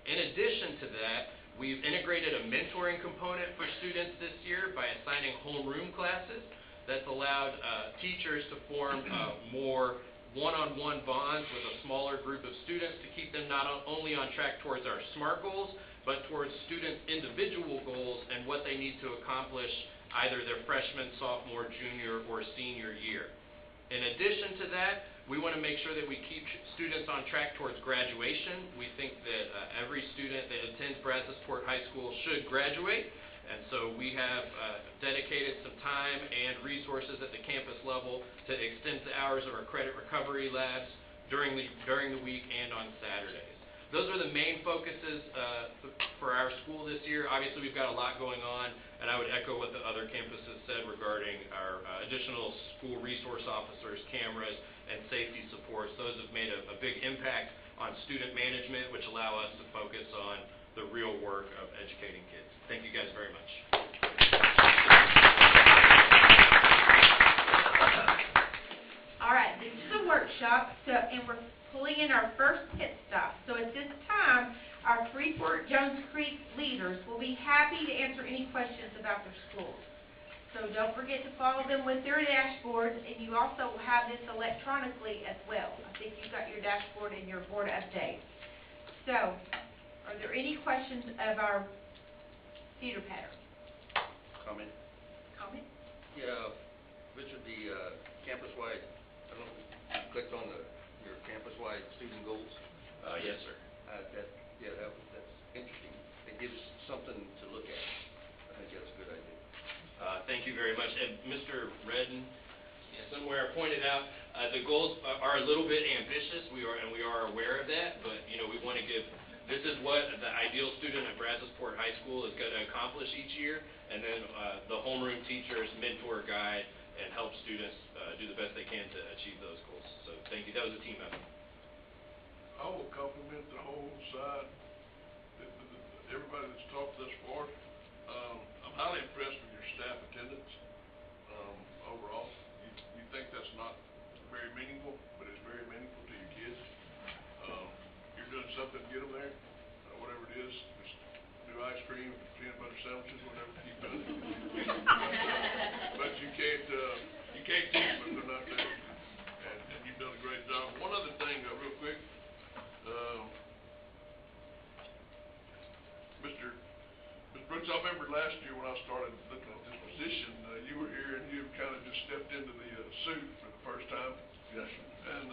In addition to that, we've integrated a mentoring component for students this year by assigning homeroom classes. That's allowed teachers to form more one-on-one bonds with a smaller group of students to keep them not only on track towards our SMART goals, but towards students' individual goals and what they need to accomplish either their freshman, sophomore, junior, or senior year. In addition to that, we want to make sure that we keep students on track towards graduation. We think that every student that attends Brazosport High School should graduate, and so we have dedicated some time and resources at the campus level to extend the hours of our credit recovery labs during the week and on Saturdays. Those are the main focuses for our school this year. Obviously, we've got a lot going on, and I would echo what the other campuses said regarding our additional school resource officers, cameras, and safety supports. Those have made a big impact on student management, which allow us to focus on the real work of educating kids. Thank you guys very much. All right, this is a workshop, and we're pulling in our first pit stop. So at this time, our Freeport Jones Creek leaders will be happy to answer any questions about their schools. So don't forget to follow them with their dashboards, and you also have this electronically as well. I think you've got your dashboard and your board update. So, are there any questions of our feeder pattern? Comment? Comment? Yeah, Richard, the campus-wide, I don't know if you clicked on your campus-wide student goals. Yes, sir. That's interesting. It gives something to look at. I think that's a good idea. Thank you very much. And Mr. Redden, somewhere pointed out the goals are a little bit ambitious. We are aware of that, but we want to give This is what the ideal student at Brazosport High School is going to accomplish each year, and then the homeroom teachers mentor, guide, and help students do the best they can to achieve those goals. So thank you. That was a team effort. I will compliment the whole side, everybody that's talked thus far. I'm highly impressed with your staff attendance overall. You think that's not very meaningful, but it's very meaningful to your kids. You're doing something to get them there, whatever it is. Just do ice cream, peanut butter sandwiches, whatever. Keep doing it. But you can't teach them if they're not there. And you've done a great job. One other thing, real quick. Mr. Brooks, I remember last year when I started looking at this position, you were here and you kind of just stepped into the suit for the first time. Yes. And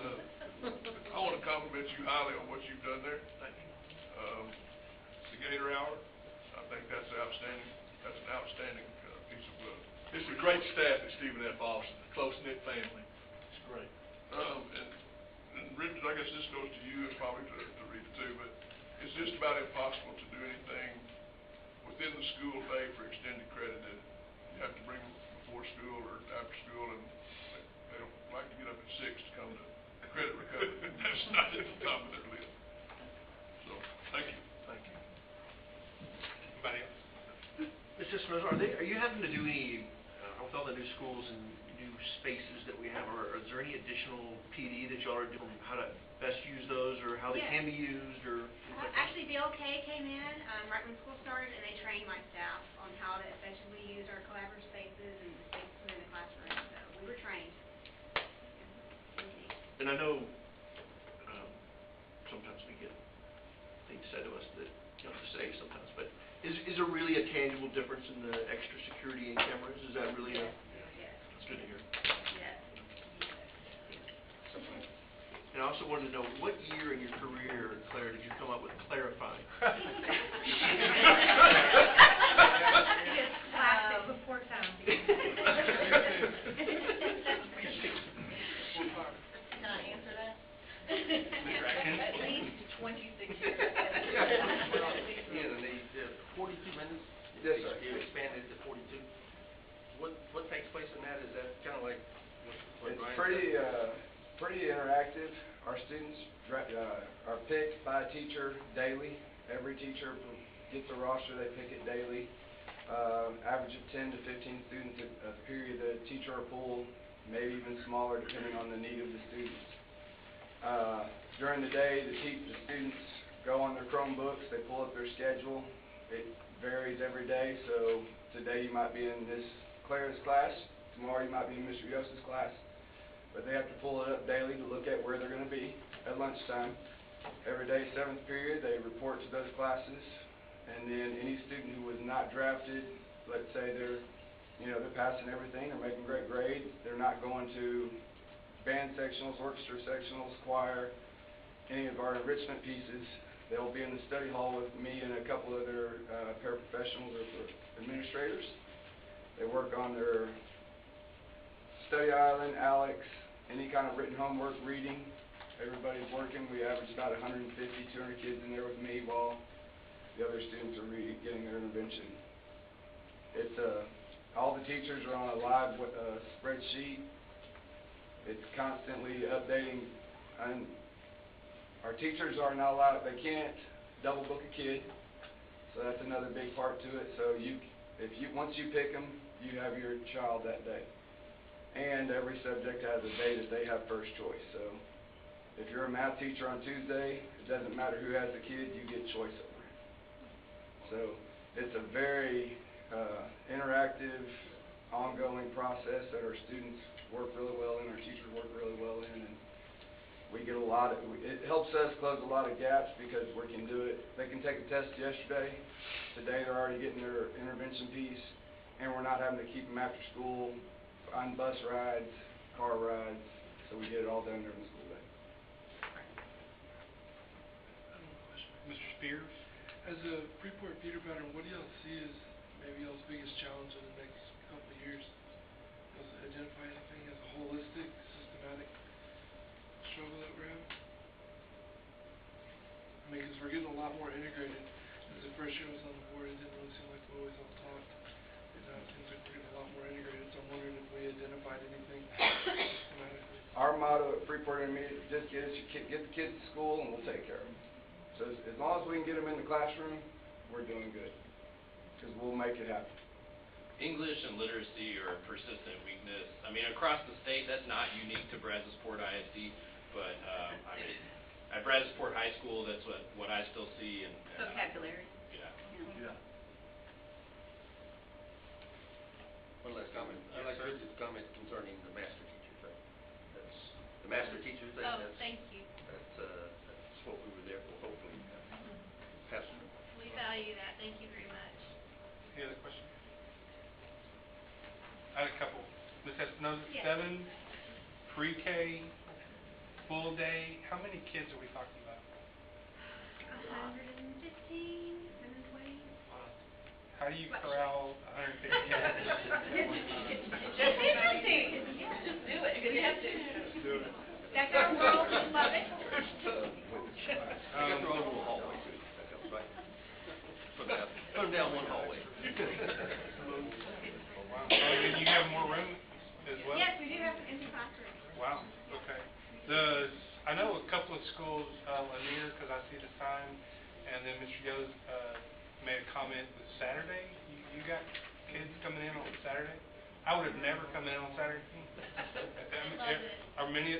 I want to compliment you highly on what you've done there. Thank you. The Gator Hour, I think that's outstanding. That's an outstanding piece of It's a great staff at Stephen F. Austin, a close-knit family. It's great. And Richard, I guess this goes to you and probably to Rita too, but it's just about impossible to do anything within the school day for extended credit. You have to bring them before school or after school, and they don't like to get up at 6 to come to credit recovery. That's not at the top of their list. So, thank you. Thank you. Anybody else? Mr. Smith, are you having to do any, with all the new schools and new spaces that we have, or is there any additional PD that y'all are doing, how to best use those, or how they can be used, or? Actually, BLK came in right when school started, and they trained my staff on how to effectively use our collaborative spaces and the spaces within the classroom. So we were trained. And I know sometimes we get things said to us that you don't have to say sometimes, but is there really a tangible difference in the extra security in cameras? Is that really a? Yes. That's good to hear. Yes. And I also wanted to know, what year in your career, Claire, did you come up with clarifying? Classic before time. Can I answer that? At least 26 years. Yeah, the 42 minutes? Yes, sir. You expanded to 42. What takes place in that? Is that kind of like what It's Brian said? pretty interactive. Our students are picked by a teacher daily. Every teacher gets a roster, they pick it daily. Average of 10 to 15 students a period. The teacher will pull, maybe even smaller depending on the need of the students. During the day, the students go on their Chromebooks, they pull up their schedule. It varies every day, so today you might be in Miss Clara's class, tomorrow you might be in Mr. Yosta's class. But they have to pull it up daily to look at where they're going to be at lunchtime. Every day, 7th period, they report to those classes. And then any student who was not drafted, let's say they're passing everything, they're making great grade, they're not going to band sectionals, orchestra sectionals, choir, any of our enrichment pieces, they'll be in the study hall with me and a couple other paraprofessionals or administrators. They work on their study island, Alex, any kind of written homework, reading. Everybody's working. We average about 150, 200 kids in there with me while the other students are reading, getting their intervention. It's all the teachers are on a live spreadsheet. It's constantly updating, and our teachers are not allowed. They can't double book a kid, so that's another big part to it. So once you pick them, you have your child that day. And every subject has a day that they have first choice. So if you're a math teacher on Tuesday, it doesn't matter who has the kid, you get choice over it. So it's a very interactive, ongoing process that our students work really well in, our teachers work really well in, and we get it helps us close a lot of gaps because we can do it. They can take a test yesterday. Today they're already getting their intervention piece, and we're not having to keep them after school on bus rides, car rides, so we get it all done during the school day. Mr. Spears? As a Freeport theater pattern, what do y'all see as maybe y'all's biggest challenge in the next couple of years? Does it identify anything as a holistic, systematic struggle that we're having? I mean, because we're getting a lot lot more integrated. As the first year I was on the board, it didn't really seem like we always all talked. And now it seems like we're getting a lot more integrated, so I'm wondering if we identified anything systematically. Our motto at Freeport Intermediate, just get the kids to school and we'll take care of them. So as long as we can get them in the classroom, we're doing good, because we'll make it happen. English and literacy are a persistent weakness. I mean, across the state, that's not unique to Brazosport ISD, but I mean, at Brazosport High School, that's what I still see. And Vocabulary. Yeah. One last comment. I'd like Richard's comment concerning the master teacher thing. That's the master teacher thing. Oh, That's, thank you. That's what we were there for. Hopefully, pass it. We value that. Thank you very much. Any other questions? I had a couple. Ms. Espinoza, Yes. 7, pre-K, full day. How many kids are we talking about? 115, 120. How do you corral 150 cats? Just do it. Just do it. You have to. Do it. That's our world. We love it. I got thrown into a hallway too. That helps, right? Put them down one hallway. Wow. And you have more room as well? Yes, we do have an empty classroom. Wow, okay. I know a couple of schools, Lanier, because I see the sign, and then Mr. Yo's made a comment with Saturday. You got kids coming in on Saturday? I would have never come in on Saturday. I love it. Are many,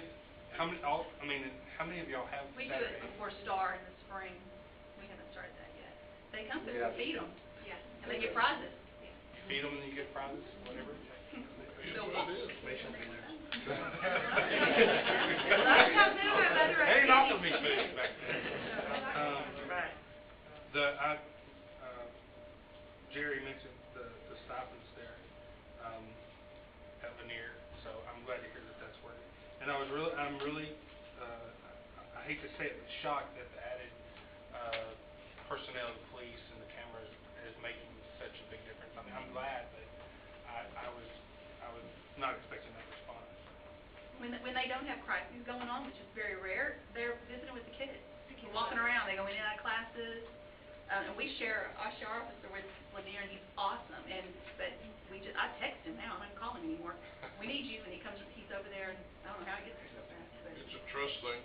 how many of y'all have We do Saturday? it before STAR in the spring. We haven't started that yet. They come because Yeah. we feed them, Yeah. and they get prizes. Feed them and you get prizes, whatever. Yes, what it is. They didn't offer me food back then. Jerry mentioned the stipends there at Lanier, so I'm glad to hear that that's working. And I'm really, I hate to say it, but shocked at the added personnel, the police and the cameras is making such a big difference. I mean, I'm glad, but I was not expecting that response. When they don't have crises going on, which is very rare, they're visiting with the kids. Walking around, they go in and out of classes. And I share our officer with Lanier, and he's awesome. But I text him now. I don't call him anymore. We need you, and he's over there. And I don't know how he gets there so fast. But It's a trust thing.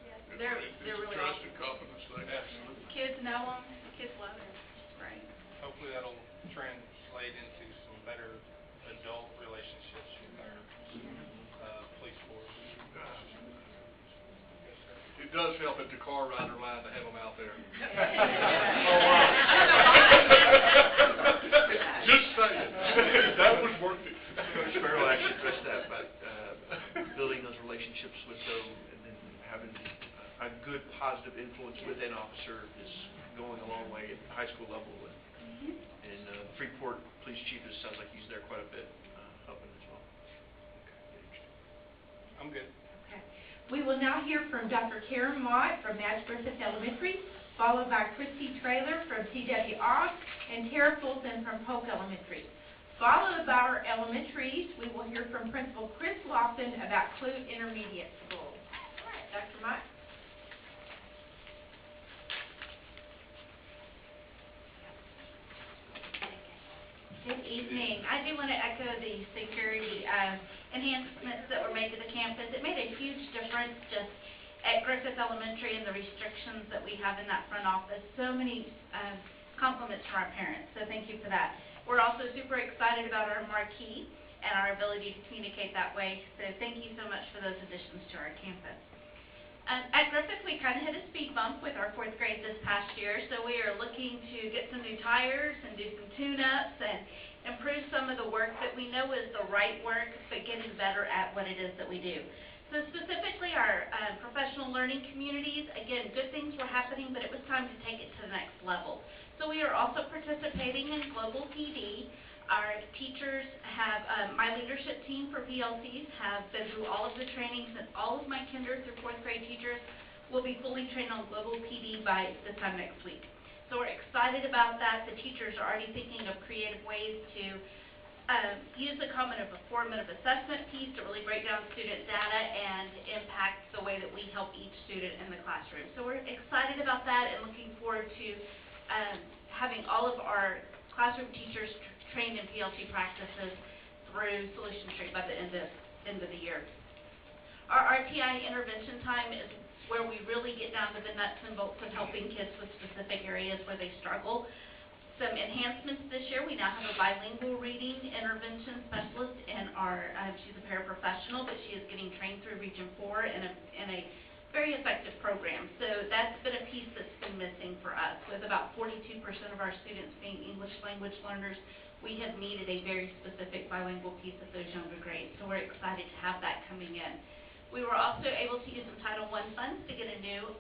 yes, It's they're a really trust awesome. and confidence thing. Absolutely. Kids know them. The kids love them. It's great. Hopefully that'll translate into some better adult relationships with our police force. It does help at the car rider line to have them out there. Just saying. That was worth it. Sparrow actually addressed that, about building those relationships with them and then having a good positive influence with an officer is going a long way at the high school level. And Freeport Police Chief, it sounds like he's there quite a bit, helping as well. I'm good. Okay. We will now hear from Dr. Karen Mott from Madge Griffith Elementary, followed by Christy Traylor from T.W. Oz and Tara Fulton from Polk Elementary. Followed by our elementaries, we will hear from Principal Chris Lawson about Clute Intermediate School. All right, Dr. Mott. Good evening. I do want to echo the security enhancements that were made to the campus. It made a huge difference just at Griffith Elementary and the restrictions that we have in that front office. So many compliments from our parents, so thank you for that. We're also super excited about our marquee and our ability to communicate that way, so thank you so much for those additions to our campus. At Griffith, we kind of hit a speed bump with our 4th grade this past year, so we are looking to get some new tires and do some tune-ups and improve some of the work that we know is the right work, but getting better at what it is that we do. So specifically our professional learning communities, again, good things were happening, but it was time to take it to the next level. So we are also participating in Global PD. Our teachers have, my leadership team for PLCs have been through all of the trainings, and all of my kinder through 4th grade teachers will be fully trained on Global PD by this time next week. So we're excited about that. The teachers are already thinking of creative ways to use the cognitive formative assessment piece to really break down student data and impact the way that we help each student in the classroom. So we're excited about that and looking forward to having all of our classroom teachers trained in PLC practices through Solution Street by the end of the year. Our RTI intervention time is where we really get down to the nuts and bolts of helping kids with specific areas where they struggle. Some enhancements this year. We now have a bilingual reading intervention specialist in our, she's a paraprofessional, but she is getting trained through Region 4 in a very effective program. So that's been a piece that's been missing for us. With about 42% of our students being English language learners, we have needed a very specific bilingual piece of those younger grades. So we're excited to have that coming in. We were also able to use some Title I funds to get a new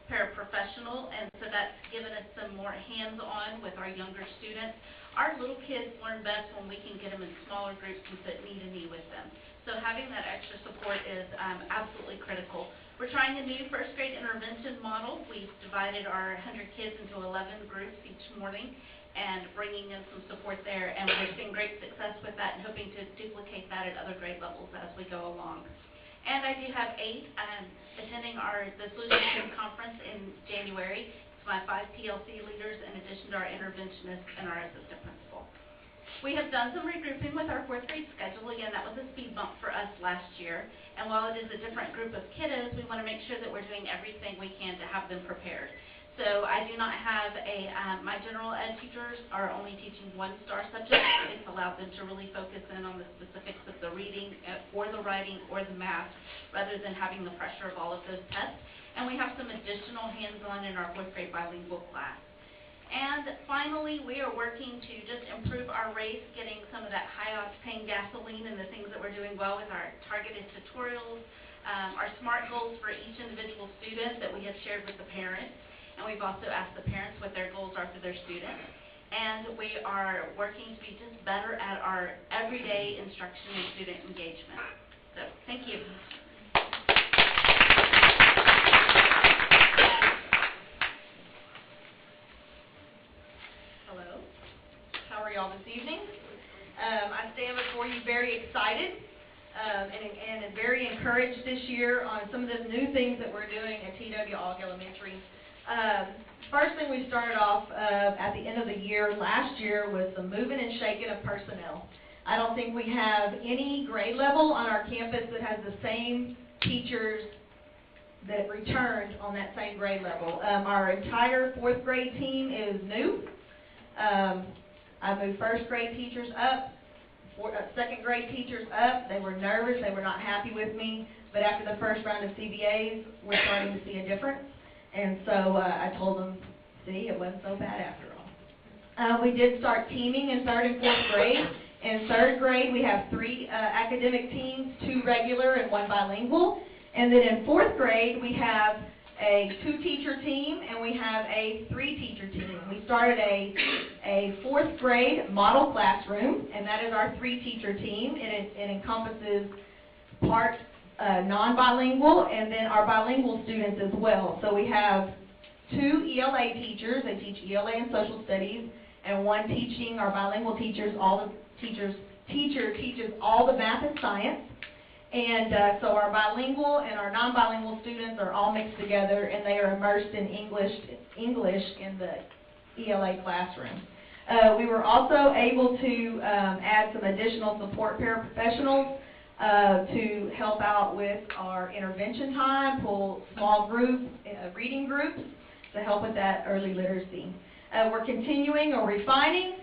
paraprofessional, and so that's given us some more hands-on with our younger students. Our little kids learn best when we can get them in smaller groups and sit knee to knee with them. So having that extra support is absolutely critical. We're trying a new first grade intervention model. We've divided our 100 kids into 11 groups each morning and bringing in some support there, and we're seeing great success with that and hoping to duplicate that at other grade levels as we go along. And I do have 8 attending the Solution Street Conference in January. It's my 5 PLC leaders in addition to our interventionists and our assistant principal. We have done some regrouping with our 4th grade schedule. Again, that was a speed bump for us last year. And while it is a different group of kiddos, we want to make sure that we're doing everything we can to have them prepared. So I do not have my general ed teachers are only teaching 1-star subjects. It's allowed them to really focus in on the specifics of the reading or the writing or the math rather than having the pressure of all of those tests. And we have some additional hands-on in our 4th grade bilingual class. And finally, we are working to just improve our race, getting some of that high-octane gasoline and the things that we're doing well with our targeted tutorials, our SMART goals for each individual student that we have shared with the parents. And we've also asked the parents what their goals are for their students. And we are working to be just better at our everyday instruction and student engagement. So, thank you. Hello. How are y'all this evening? I stand before you very excited and very encouraged this year on some of the new things that we're doing at T.W. Ogg Elementary. First thing we started off at the end of the year last year was the moving and shaking of personnel. I don't think we have any grade level on our campus that has the same teachers that returned on that same grade level. Our entire 4th grade team is new. I moved 1st grade teachers up, 2nd grade teachers up. They were nervous, they were not happy with me, but after the first round of CBAs, we're starting to see a difference. And so I told them, see, it wasn't so bad after all. We did start teaming in 3rd and 4th grade. In 3rd grade, we have 3 academic teams, 2 regular and 1 bilingual. And then in 4th grade, we have a 2-teacher team and we have a 3-teacher team. We started a 4th grade model classroom, and that is our 3-teacher team. It encompasses part non-bilingual, and then our bilingual students as well. So we have 2 ELA teachers. They teach ELA and social studies, and 1 teaching our bilingual teachers. Teacher teaches all the math and science, and so our bilingual and our non-bilingual students are all mixed together, and they are immersed in English in the ELA classroom. We were also able to add some additional support paraprofessionals to help out with our intervention time, pull small group reading groups to help with that early literacy. We're continuing or refining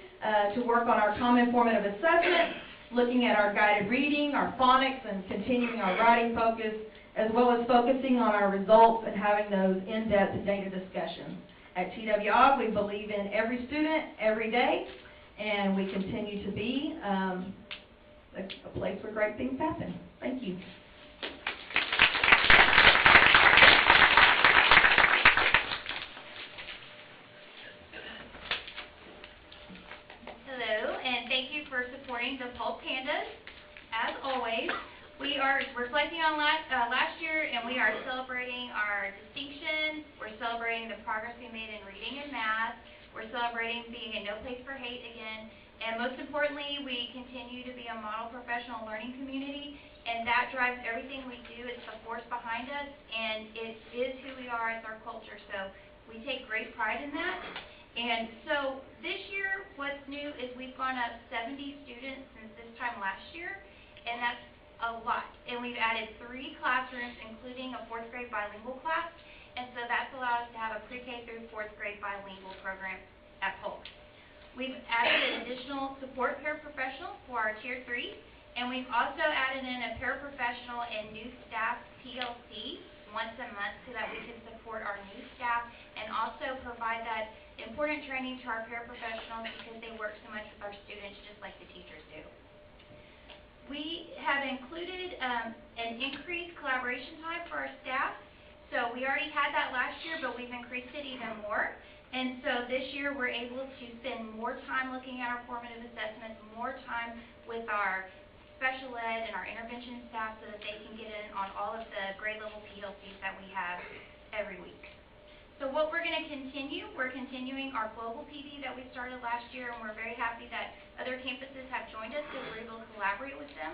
to work on our common formative assessment, looking at our guided reading, our phonics, and continuing our writing focus, as well as focusing on our results and having those in-depth data discussions. At TW Ogg, we believe in every student, every day, and we continue to be a place where great things happen. Thank you. Hello, and thank you for supporting the Pulp Pandas. As always, we are reflecting on last year, and we are celebrating our distinction. We're celebrating the progress we made in reading and math. We're celebrating being a no place for hate again, And most importantly, we continue to be a model professional learning community, and that drives everything we do. It's the force behind us, and it is who we are. It's our culture. So we take great pride in that. And so this year, what's new is we've gone up 70 students since this time last year, and that's a lot. And we've added 3 classrooms, including a 4th grade bilingual class, and so that's allowed us to have a pre-K through 4th grade bilingual program at Polk. We've added an additional support paraprofessional for our Tier 3, and we've also added in a paraprofessional and new staff PLC once a month so that we can support our new staff and also provide that important training to our paraprofessionals because they work so much with our students just like the teachers do. We have included an increased collaboration time for our staff. So we already had that last year, but we've increased it even more. And so this year we're able to spend more time looking at our formative assessments, more time with our special ed and our intervention staff so that they can get in on all of the grade level PLCs that we have every week. So what we're going to continue, we're continuing our global PD that we started last year, and we're very happy that other campuses have joined us because we're able to collaborate with them.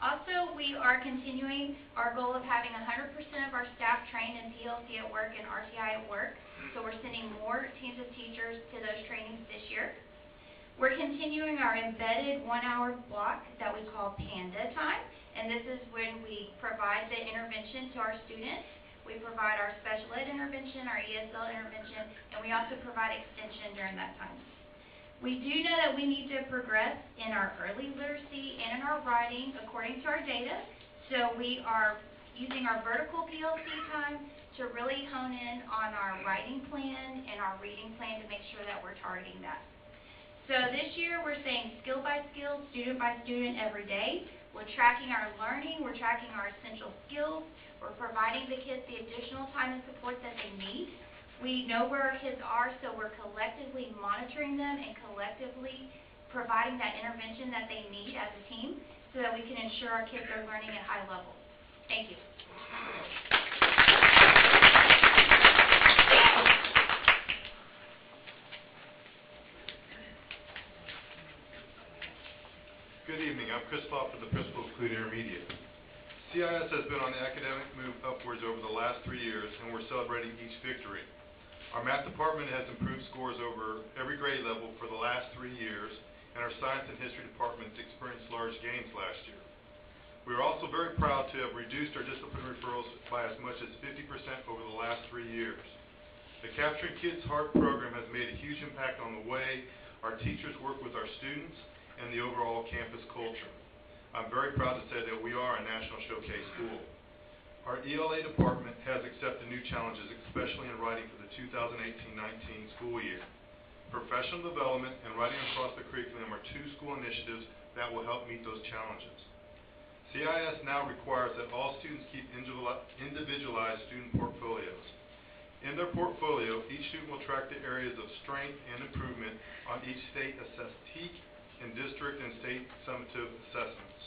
Also, we are continuing our goal of having 100% of our staff trained in PLC at work and RTI at work. So we're sending more teams of teachers to those trainings this year. We're continuing our embedded 1-hour block that we call Panda Time. And this is when we provide the intervention to our students. We provide our special ed intervention, our ESL intervention, and we also provide extension during that time. We do know that we need to progress in our early literacy and in our writing according to our data. So we are using our vertical PLC time to really hone in on our writing plan and our reading plan to make sure that we're targeting that. So this year we're saying skill by skill, student by student every day. We're tracking our learning, we're tracking our essential skills, we're providing the kids the additional time and support that they need. We know where our kids are, so we're collectively monitoring them and collectively providing that intervention that they need as a team so that we can ensure our kids are learning at high levels. Thank you. Good evening. I'm Chris Lofton, the principal of Clute Intermediate. CIS has been on the academic move upwards over the last 3 years, and we're celebrating each victory. Our math department has improved scores over every grade level for the last 3 years, and our science and history departments experienced large gains last year. We are also very proud to have reduced our discipline referrals by as much as 50% over the last 3 years. The Capturing Kids' Heart program has made a huge impact on the way our teachers work with our students and the overall campus culture. I'm very proud to say that we are a National Showcase school. Our ELA department has accepted new challenges, especially in writing for the 2018-19 school year. Professional development and writing across the curriculum are 2 school initiatives that will help meet those challenges. CIS now requires that all students keep individualized student portfolios. In their portfolio, each student will track the areas of strength and improvement on each state-assessed TEAC and district and state summative assessments.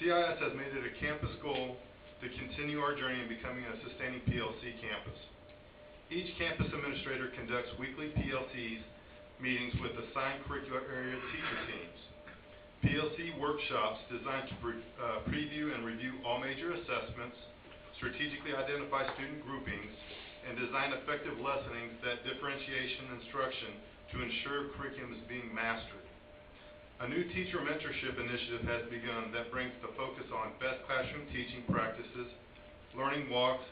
CIS has made it a campus goal to continue our journey in becoming a sustaining PLC campus. Each campus administrator conducts weekly PLCs meetings with assigned curricular area teacher teams. PLC workshops designed to preview and review all major assessments, strategically identify student groupings, and design effective lessonings that differentiation instruction to ensure curriculum is being mastered. A new teacher mentorship initiative has begun that brings the focus on best classroom teaching practices, learning walks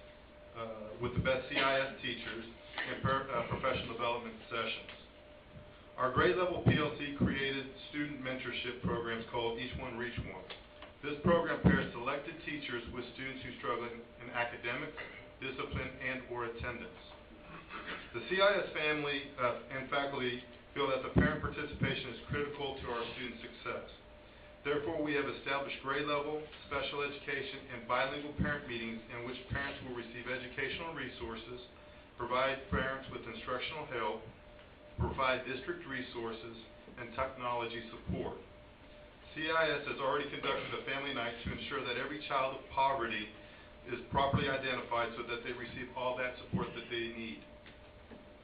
with the best CIS teachers, and professional development sessions. Our grade level PLC created student mentorship programs called Each One Reach One. This program pairs selected teachers with students who struggle in academics, discipline, and or attendance. The CIS family and faculty feel that the parent participation is critical to our students' success. Therefore, we have established grade level, special education, and bilingual parent meetings in which parents will receive educational resources, provide parents with instructional help, provide district resources, and technology support. CIS has already conducted a family night to ensure that every child of poverty is properly identified so that they receive all that support that they need.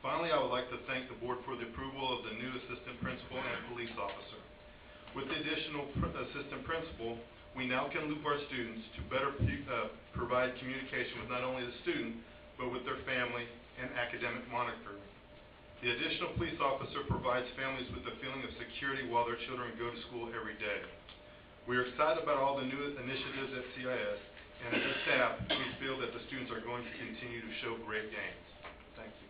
Finally, I would like to thank the board for the approval of the new assistant principal and police officer. With the additional assistant principal, we now can loop our students to better provide communication with not only the student, but with their family and academic monitoring. The additional police officer provides families with a feeling of security while their children go to school every day. We are excited about all the new initiatives at CIS, and as a staff, we feel that the students are going to continue to show great gains. Thank you.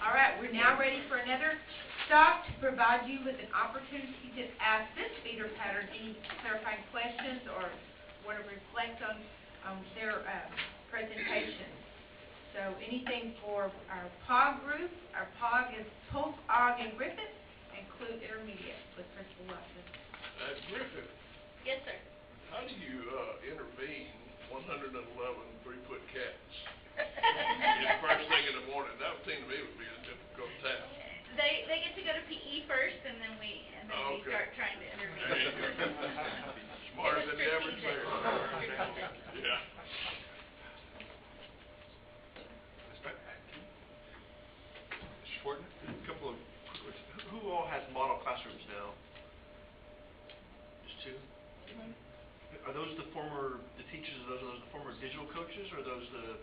All right, we're now ready for another stop to provide you with an opportunity to ask this feeder pattern any clarifying questions or want to reflect on their presentation. So anything for our POG group. Our POG is Polk, Og, and Griffith, include intermediate with Principal Watson. Griffith, Yes, sir. how do you intervene 111 3-foot cats? First thing in the morning, that would seem to me would be a difficult task. They get to go to PE first, and then we Okay. start trying to intervene. There you go. Smarter than the average man. Yeah. Mr. a couple of quick questions. Who all has model classrooms now? Just two? Are those the teachers, are those the former digital coaches, or are those the?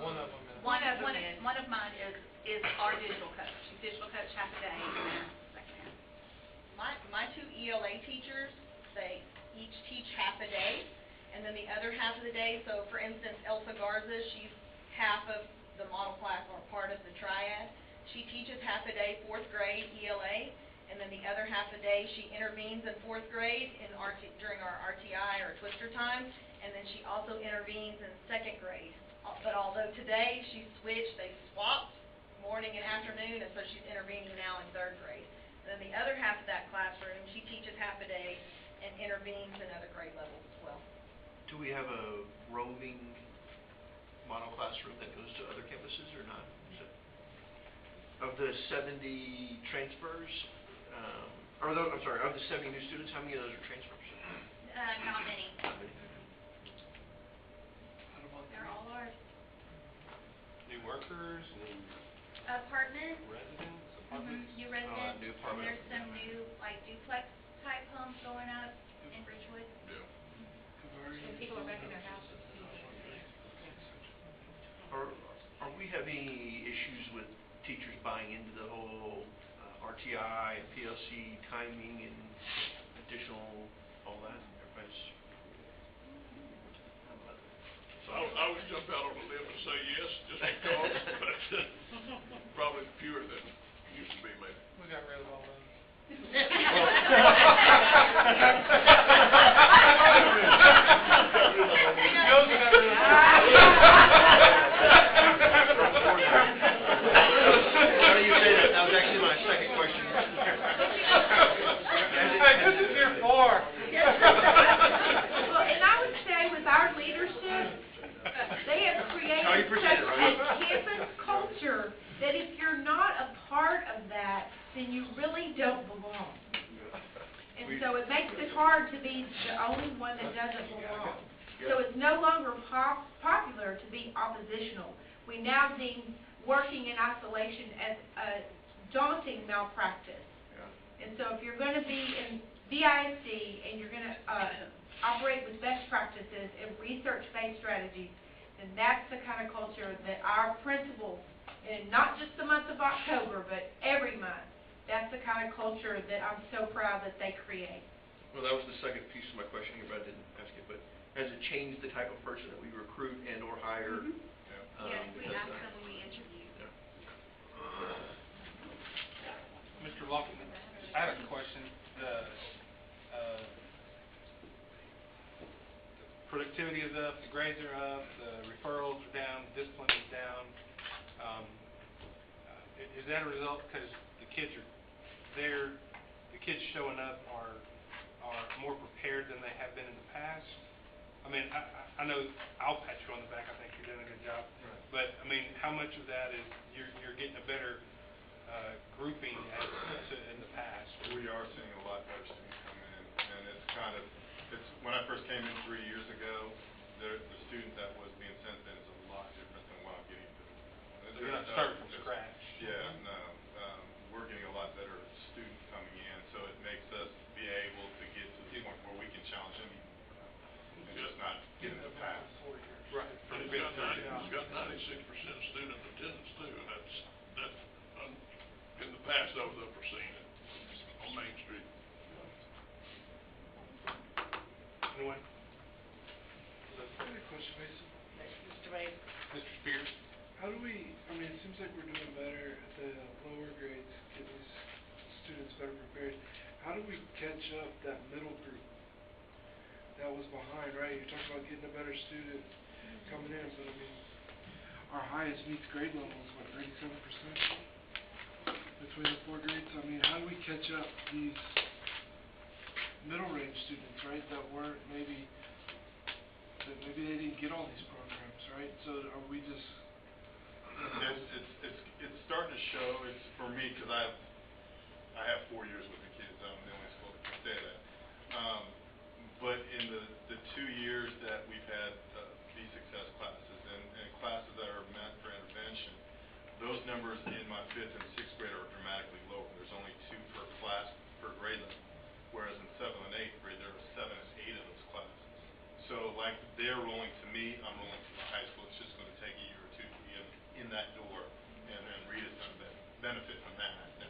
One of them is. One of mine is our digital coach. Digital coach half a day, and then second half. My two ELA teachers, they each teach half a day, and then the other half of the day, so for instance, Elsa Garza, she's half of the model class or part of the triad. She teaches half a day, 4th grade ELA, and then the other half a day she intervenes in 4th grade during our RTI or Twister time, and then she also intervenes in 2nd grade. But although today she switched, they swapped morning and afternoon, and so she's intervening now in 3rd grade. And then the other half of that classroom, she teaches half a day and intervenes in other grade levels as well. Do we have a roving model classroom that goes to other campuses or not? Of the 70 transfers, of the 70 new students, how many of those are transfers? Not many. Not many. They're all ours. New workers, new Apartments. residents, apartments. New residents. New And apartment. there's some new, like, duplex type homes going up in Bridgewood. Yeah. And people are back in their houses. Are we having any issues with teachers buying into the whole RTI and PLC timing and additional all that? Everybody's. I would jump out on a limb and say yes, just because, but probably fewer than used to be, maybe. We got rid of all those. How do you say that? That was actually my second question. Hey, this is your floor. Well, and I would say with our leadership, they have How you created present such it, a right? campus culture that if you're not a part of that, then you really don't belong. And so it makes it hard to be the only one that doesn't belong. So it's no longer popular to be oppositional. We now deem working in isolation as a daunting malpractice. And so if you're going to be in BISD and you're going to operate with best practices and research-based strategies, then that's the kind of culture that our principals, and not just the month of October, but every month, that's the kind of culture that I'm so proud that they create. Well, that was the second piece of my question here, but I didn't ask it. But has it changed the type of person that we recruit and or hire? Yes, we because ask of that? them when we interview. Mr. Lofton, I have a question. The productivity is up, the grades are up, the referrals are down, discipline is down. Is that a result because the kids are there, the kids showing up are more prepared than they have been in the past? I mean, I know I'll pat you on the back. I think you're doing a good job. Right. But I mean, how much of that is you're getting a better grouping as in the past? We are seeing a lot better students come in, and and it's kind of, when I first came in 3 years ago, the student that was being sent in is a lot different than what I'm getting to. You're not starting from scratch. Yeah, no, we're getting a lot better student coming in, so it makes us be able to get to the point where we can challenge them even more, and just not get in the past. Right. And he's got 96% student attendance too, and that's, in the past, I was up for seeing it on Main Street. Anyone? I had a question, Mason. Mr. Mayor. Mr. Spears? How do we, I mean, it seems like we're doing better at the lower grades, getting these students better prepared. How do we catch up that middle group that was behind, right? You're talking about getting a better student coming in, but I mean, our highest meets grade level is what, 37% between the 4 grades? I mean, how do we catch up these middle range students, right, that weren't maybe they didn't get all these programs, right? So are we just... It's starting to show. It's for me because I have 4 years with the kids. I'm the only school that can say that. But in the 2 years that we've had these success classes and classes that are meant for intervention, those numbers in my 5th and 6th grade are dramatically lower. There's only 2 per class per grade level, whereas in 7th and 8th grade there are 7 and 8 of those classes. So like they're rolling to me, I'm rolling to the high school. It's just going to take a year or 2 to be in that door, and then Rita's going to benefit from that, and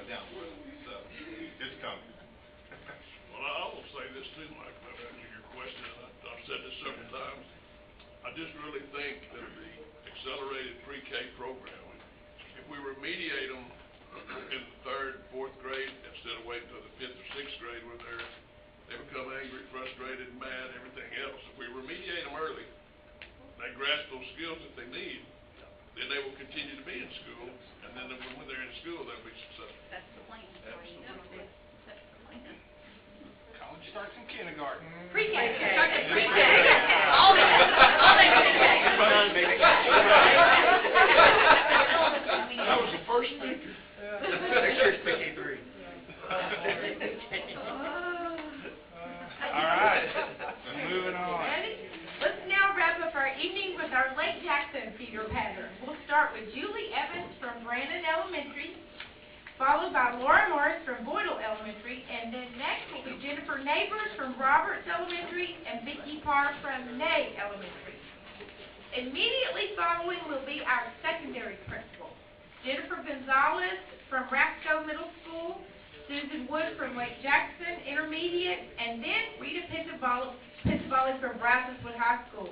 down the road. So it's coming. Well, I will say this too, Mike, to answer your question, and I've said this several times. I just really think that the accelerated pre-K program, if we remediate them in the 3rd, 4th grade, instead of waiting until the 5th or 6th grade where they become angry, frustrated, mad, everything else. If we remediate them early, they grasp those skills that they need, then they will continue to be in school, and then when they're in school, they'll be successful. That's the plan. Absolutely. That's the plan. College starts in kindergarten. Pre-K, Pre-K. start at pre-K. All day pre-K. That was the first speaker. Next year's PK3. All right, moving on. Ready? Let's now wrap up our evening with our Lake Jackson feeder pattern. We'll start with Julie Evans from Brandon Elementary, followed by Laura Morris from Boydell Elementary, and then next will be Jennifer Neighbors from Roberts Elementary and Vicki Parr from Ney Elementary. Immediately following will be our secondary principal, Jennifer Gonzalez from Rasco Middle School, Susan Wood from Lake Jackson Intermediate, and then Rita Pintavalli from Brazoswood High School.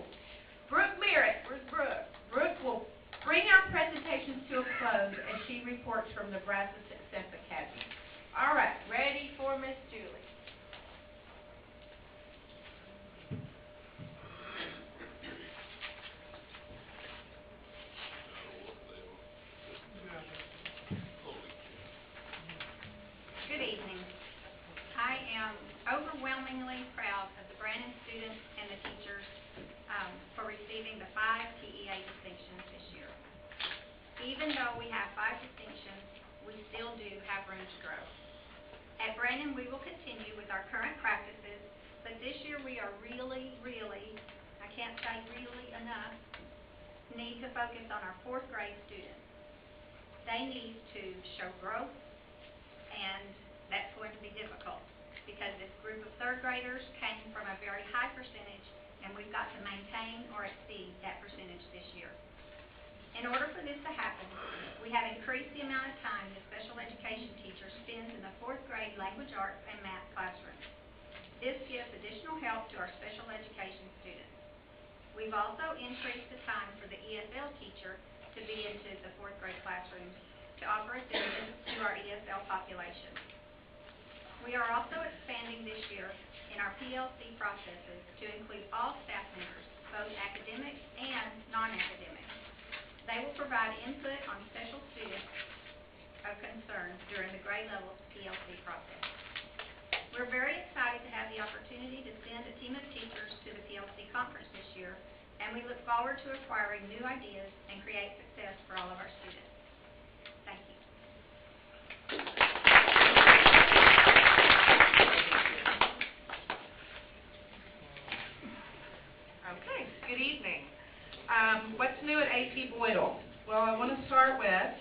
Brooke Merritt, where's Brooke? Brooke will bring our presentations to a close as she reports from the Brazos Success Academy. All right, ready for Miss Julie. Good evening. I am overwhelmingly proud of the Brandon students and the teachers for receiving the 5 TEA distinctions this year. Even though we have 5 distinctions, we still do have room to grow. At Brandon, we will continue with our current practices, but this year we are really, I can't say really enough, need to focus on our 4th grade students. They need to show growth, and that's going to be difficult because this group of 3rd graders came from a very high percentage, and we've got to maintain or exceed that percentage this year. In order for this to happen, we have increased the amount of time the special education teacher spends in the 4th grade language arts and math classroom. This gives additional help to our special education students. We've also increased the time for the ESL teacher to be into the 4th grade classrooms to offer assistance to our ESL population. We are also expanding this year in our PLC processes to include all staff members, both academic and non-academic. They will provide input on special students of concern during the grade level PLC process. We're very excited to have the opportunity to send a team of teachers to the PLC conference this year, and we look forward to acquiring new ideas and create success for all of our students. Thank you. I want to start with,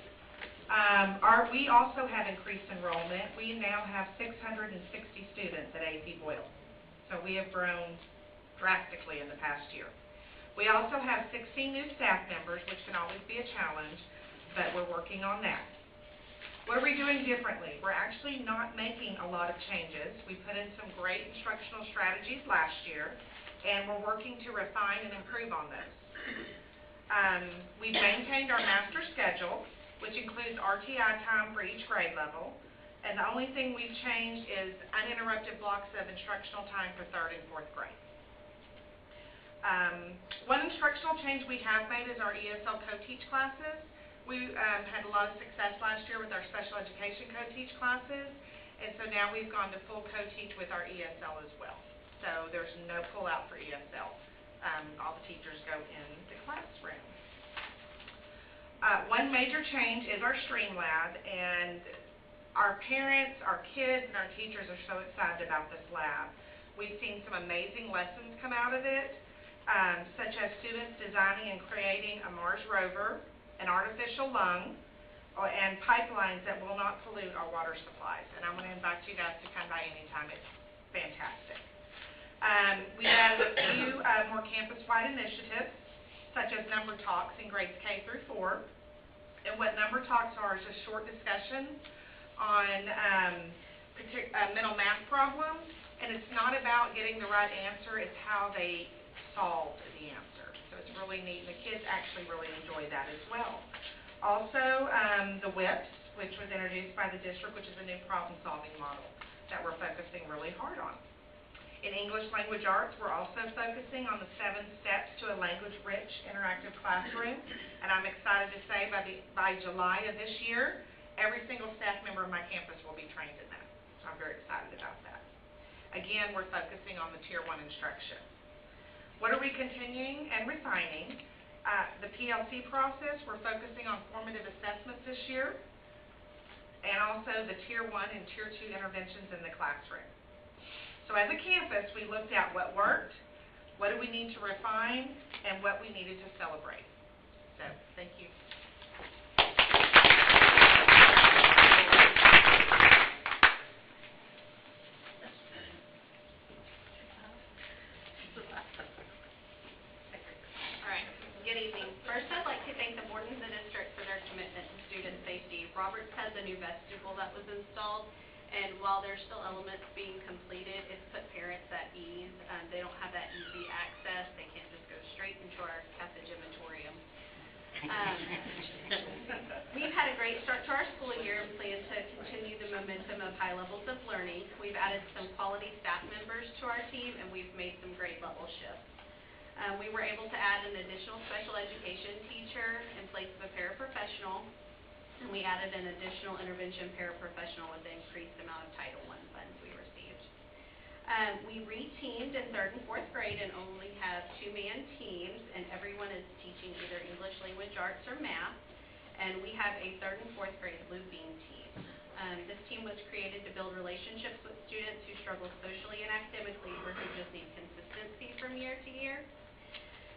we also have increased enrollment. We now have 660 students at AP Boyle. So we have grown drastically in the past year. We also have 16 new staff members, which can always be a challenge, but we're working on that. What are we doing differently? We're actually not making a lot of changes. We put in some great instructional strategies last year, and we're working to refine and improve on those. We've maintained our master schedule, which includes RTI time for each grade level, and the only thing we've changed is uninterrupted blocks of instructional time for 3rd and 4th grade. One instructional change we have made is our ESL co-teach classes. We had a lot of success last year with our special education co-teach classes, and so now we've gone to full co-teach with our ESL as well. So there's no pull-out for ESL. All the teachers go in the classroom. One major change is our Stream Lab, and our parents, our kids, and our teachers are so excited about this lab. We've seen some amazing lessons come out of it, such as students designing and creating a Mars rover, an artificial lung, and pipelines that will not pollute our water supplies. And I'm going to invite you guys to come by anytime. It's fantastic. We have a few more campus-wide initiatives, such as number talks in grades K through 4. And what number talks are is just short discussions on mental math problems. And it's not about getting the right answer, it's how they solved the answer. So it's really neat, and the kids actually really enjoy that as well. Also, the WIPS, which was introduced by the district, which is a new problem-solving model that we're focusing really hard on. In English Language Arts, we're also focusing on the 7 steps to a language-rich, interactive classroom. And I'm excited to say by July of this year, every single staff member on my campus will be trained in that. So I'm very excited about that. Again, we're focusing on the Tier 1 instruction. What are we continuing and refining? The PLC process, we're focusing on formative assessments this year, and also the Tier 1 and Tier 2 interventions in the classroom. So as a campus, we looked at what worked, what do we need to refine, and what we needed to celebrate. So, thank you. Good evening. First, I'd like to thank the board and the district for their commitment to student safety. Roberts has a new vestibule that was installed, and while there's still elements being completed, it's put parents at ease. They don't have that easy access. They can't just go straight into our cathegematorium. We've had a great start to our school year and plan to continue the momentum of high levels of learning. We've added some quality staff members to our team, and we've made some grade level shifts. We were able to add an additional special education teacher in place of a paraprofessional, and we added an additional intervention paraprofessional with the increased amount of Title I funds we received. We re-teamed in 3rd and 4th grade and only have 2-man teams, and everyone is teaching either English Language Arts or math, and we have a 3rd and 4th grade looping team. This team was created to build relationships with students who struggle socially and academically or who just need consistency from year to year.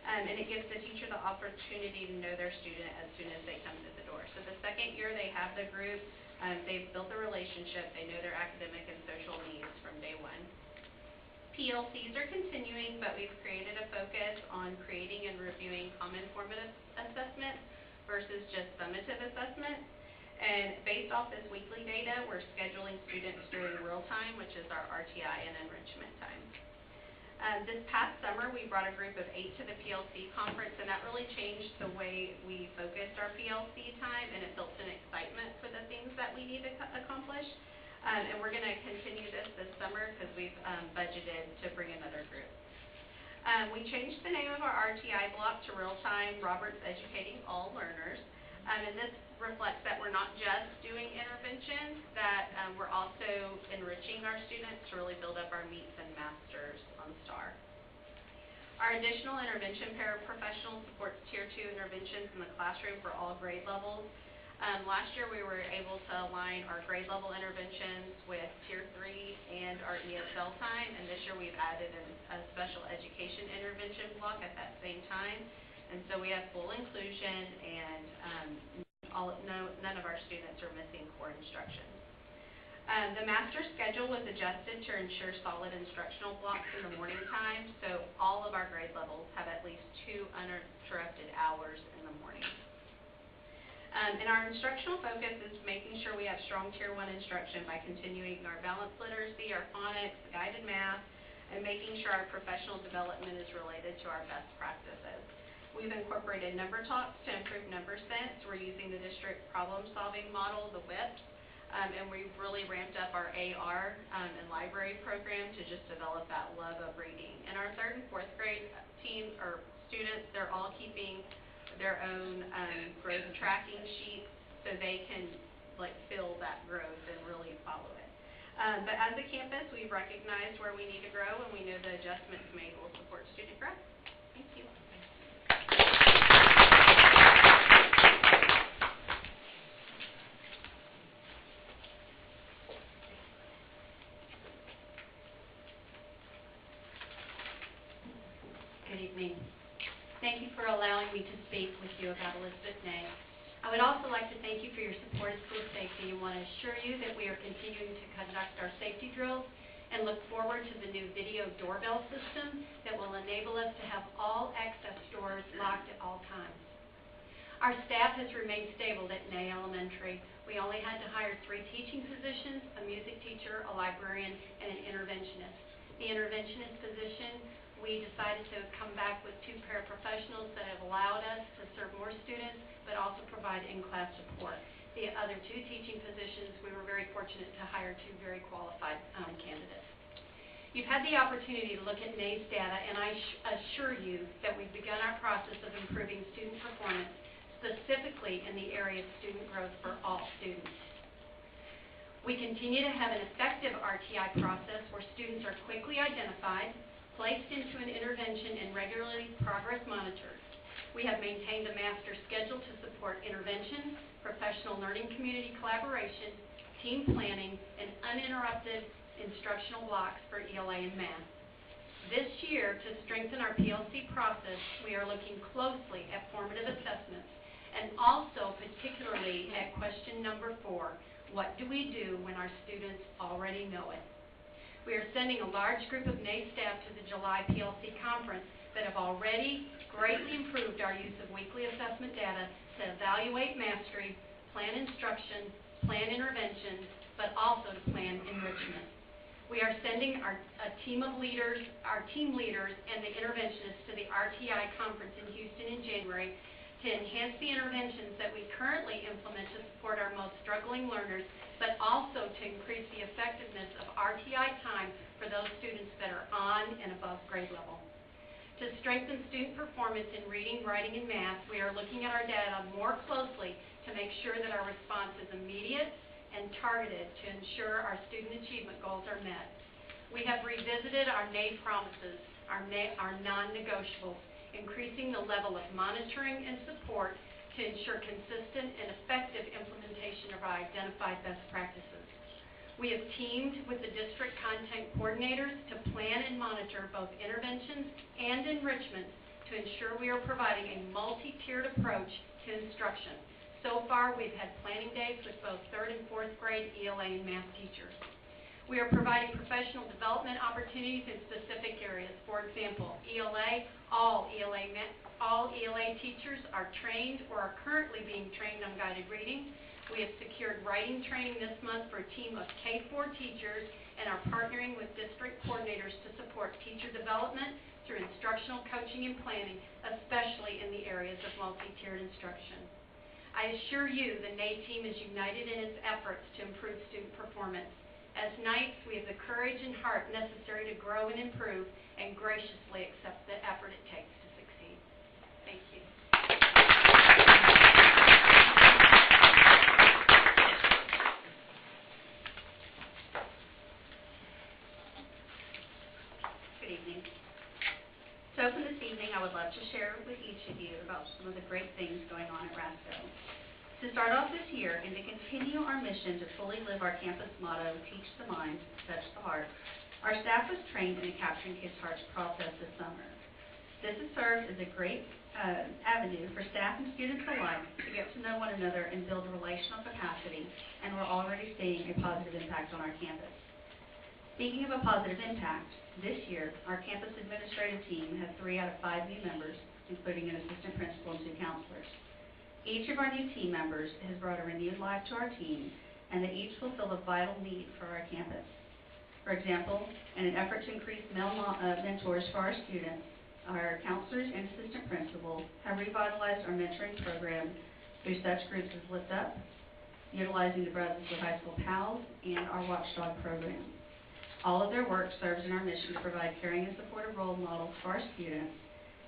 And it gives the teacher the opportunity to know their student as soon as they come to the door. So the second year they have the group, they've built a relationship, they know their academic and social needs from day 1. PLCs are continuing, but we've created a focus on creating and reviewing common formative assessments versus just summative assessment. And based off this weekly data, we're scheduling students during real time, which is our RTI and enrichment time. This past summer, we brought a group of 8 to the PLC conference, and that really changed the way we focused our PLC time, and it built an excitement for the things that we need to accomplish. And we're going to continue this summer because we've budgeted to bring another group. We changed the name of our RTI block to Real Time Roberts Educating All Learners, and this reflects that we're not just doing interventions, that we're also enriching our students to really build up our meets and masters on STAR. Our additional intervention paraprofessional supports Tier 2 interventions in the classroom for all grade levels. Last year we were able to align our grade level interventions with Tier 3 and our ESL time, and this year we've added a special education intervention block at that same time. And so we have full inclusion, and none of our students are missing core instruction. The master schedule was adjusted to ensure solid instructional blocks in the morning time, so all of our grade levels have at least 2 uninterrupted hours in the morning. And our instructional focus is making sure we have strong Tier 1 instruction by continuing our balanced literacy, our phonics, guided math, and making sure our professional development is related to our best practices. We've incorporated number talks to improve number sense. We're using the district problem-solving model, the WIPs, and we've really ramped up our AR and library program to just develop that love of reading. And our 3rd and 4th grade team or students, they're all keeping their own growth tracking sheets so they can feel that growth and really follow it. But as a campus, we've recognized where we need to grow, and we know the adjustments made will support student growth. Thank you. Good evening. Thank you for allowing me to speak with you about Elizabeth Ney. I would also like to thank you for your support of school safety and want to assure you that we are continuing to conduct our safety drills and look forward to the new video doorbell system that will enable us to have all access doors locked at all times. Our staff has remained stable at Ney Elementary. We only had to hire 3 teaching positions, a music teacher, a librarian, and an interventionist. The interventionist position, we decided to come back with 2 paraprofessionals that have allowed us to serve more students, but also provide in-class support. The other 2 teaching positions, we were very fortunate to hire 2 very qualified candidates. You've had the opportunity to look at Ney's data, and I assure you that we've begun our process of improving student performance, specifically in the area of student growth for all students. We continue to have an effective RTI process where students are quickly identified, placed into an intervention, and regularly progress monitored. We have maintained a master schedule to support intervention, professional learning community collaboration, team planning, and uninterrupted instructional blocks for ELA and math. This year, to strengthen our PLC process, we are looking closely at formative assessments and also particularly at question number 4, what do we do when our students already know it? We are sending a large group of Ney staff to the July PLC conference that have already greatly improved our use of weekly assessment data to evaluate mastery, plan instruction, plan intervention, but also to plan enrichment. We are sending our team leaders and the interventionists to the RTI conference in Houston in January to enhance the interventions that we currently implement to support our most struggling learners, but also to increase the effectiveness of RTI time for those students that are on and above grade level. To strengthen student performance in reading, writing, and math, we are looking at our data more closely to make sure that our response is immediate and targeted to ensure our student achievement goals are met. We have revisited our Ney promises, our non-negotiables, increasing the level of monitoring and support to ensure consistent and effective implementation of our identified best practices. We have teamed with the district content coordinators to plan and monitor both interventions and enrichments to ensure we are providing a multi-tiered approach to instruction. So far, we've had planning days with both 3rd and 4th grade ELA and math teachers. We are providing professional development opportunities in specific areas. For example, ELA, all ELA teachers are trained or are currently being trained on guided reading. We have secured writing training this month for a team of K-4 teachers and are partnering with district coordinators to support teacher development through instructional coaching and planning, especially in the areas of multi-tiered instruction. I assure you the Ney team is united in its efforts to improve student performance. As Knights, we have the courage and heart necessary to grow and improve and graciously accept the effort it takes to succeed. Thank you. Good evening. To open this evening, I would love to share with each of you about some of the great things going on at Rasco. To start off this year and to continue our mission to fully live our campus motto, teach the mind, touch the heart, our staff was trained in a Capturing Kids' Hearts process this summer. This has served as a great avenue for staff and students alike to get to know one another and build a relational capacity, and we're already seeing a positive impact on our campus. Speaking of a positive impact, this year, our campus administrative team has 3 out of 5 new members, including an assistant principal and 2 counselors. Each of our new team members has brought a renewed life to our team, and they each fulfill a vital need for our campus. For example, in an effort to increase male mentors for our students, our counselors and assistant principal have revitalized our mentoring program through such groups as Lift Up, utilizing the Brazosville High School PALS, and our Watchdog program. All of their work serves in our mission to provide caring and supportive role models for our students,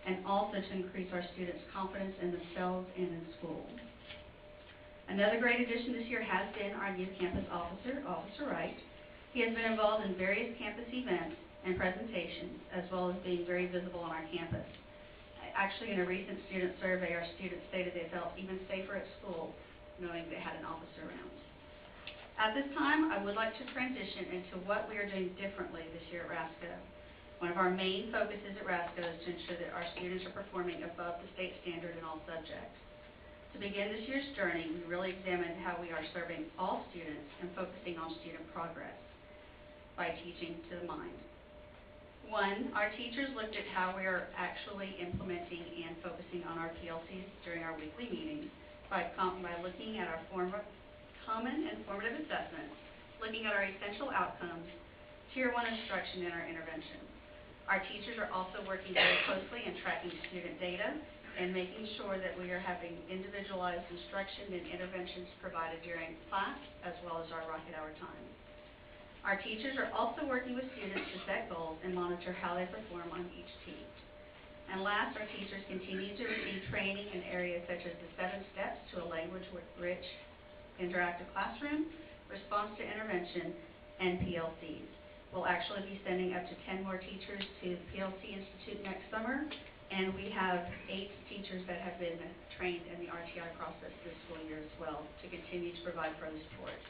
and also to increase our students' confidence in themselves and in school. Another great addition this year has been our new campus officer, Officer Wright. He has been involved in various campus events and presentations, as well as being very visible on our campus. Actually, in a recent student survey, our students stated they felt even safer at school knowing they had an officer around. At this time, I would like to transition into what we are doing differently this year at RASCO. One of our main focuses at RASCO is to ensure that our students are performing above the state standard in all subjects. To begin this year's journey, we really examined how we are serving all students and focusing on student progress by teaching to the mind. 1, our teachers looked at how we are actually implementing and focusing on our PLCs during our weekly meetings by looking at our common and formative assessments, looking at our essential outcomes, Tier 1 instruction, and our interventions. Our teachers are also working very closely in tracking student data and making sure that we are having individualized instruction and interventions provided during class as well as our Rocket Hour time. Our teachers are also working with students to set goals and monitor how they perform on each team. And last, our teachers continue to receive training in areas such as the 7 steps to a language-rich interactive classroom, response to intervention, and PLCs. We'll actually be sending up to 10 more teachers to the PLC Institute next summer, and we have 8 teachers that have been trained in the RTI process this school year as well to continue to provide further support.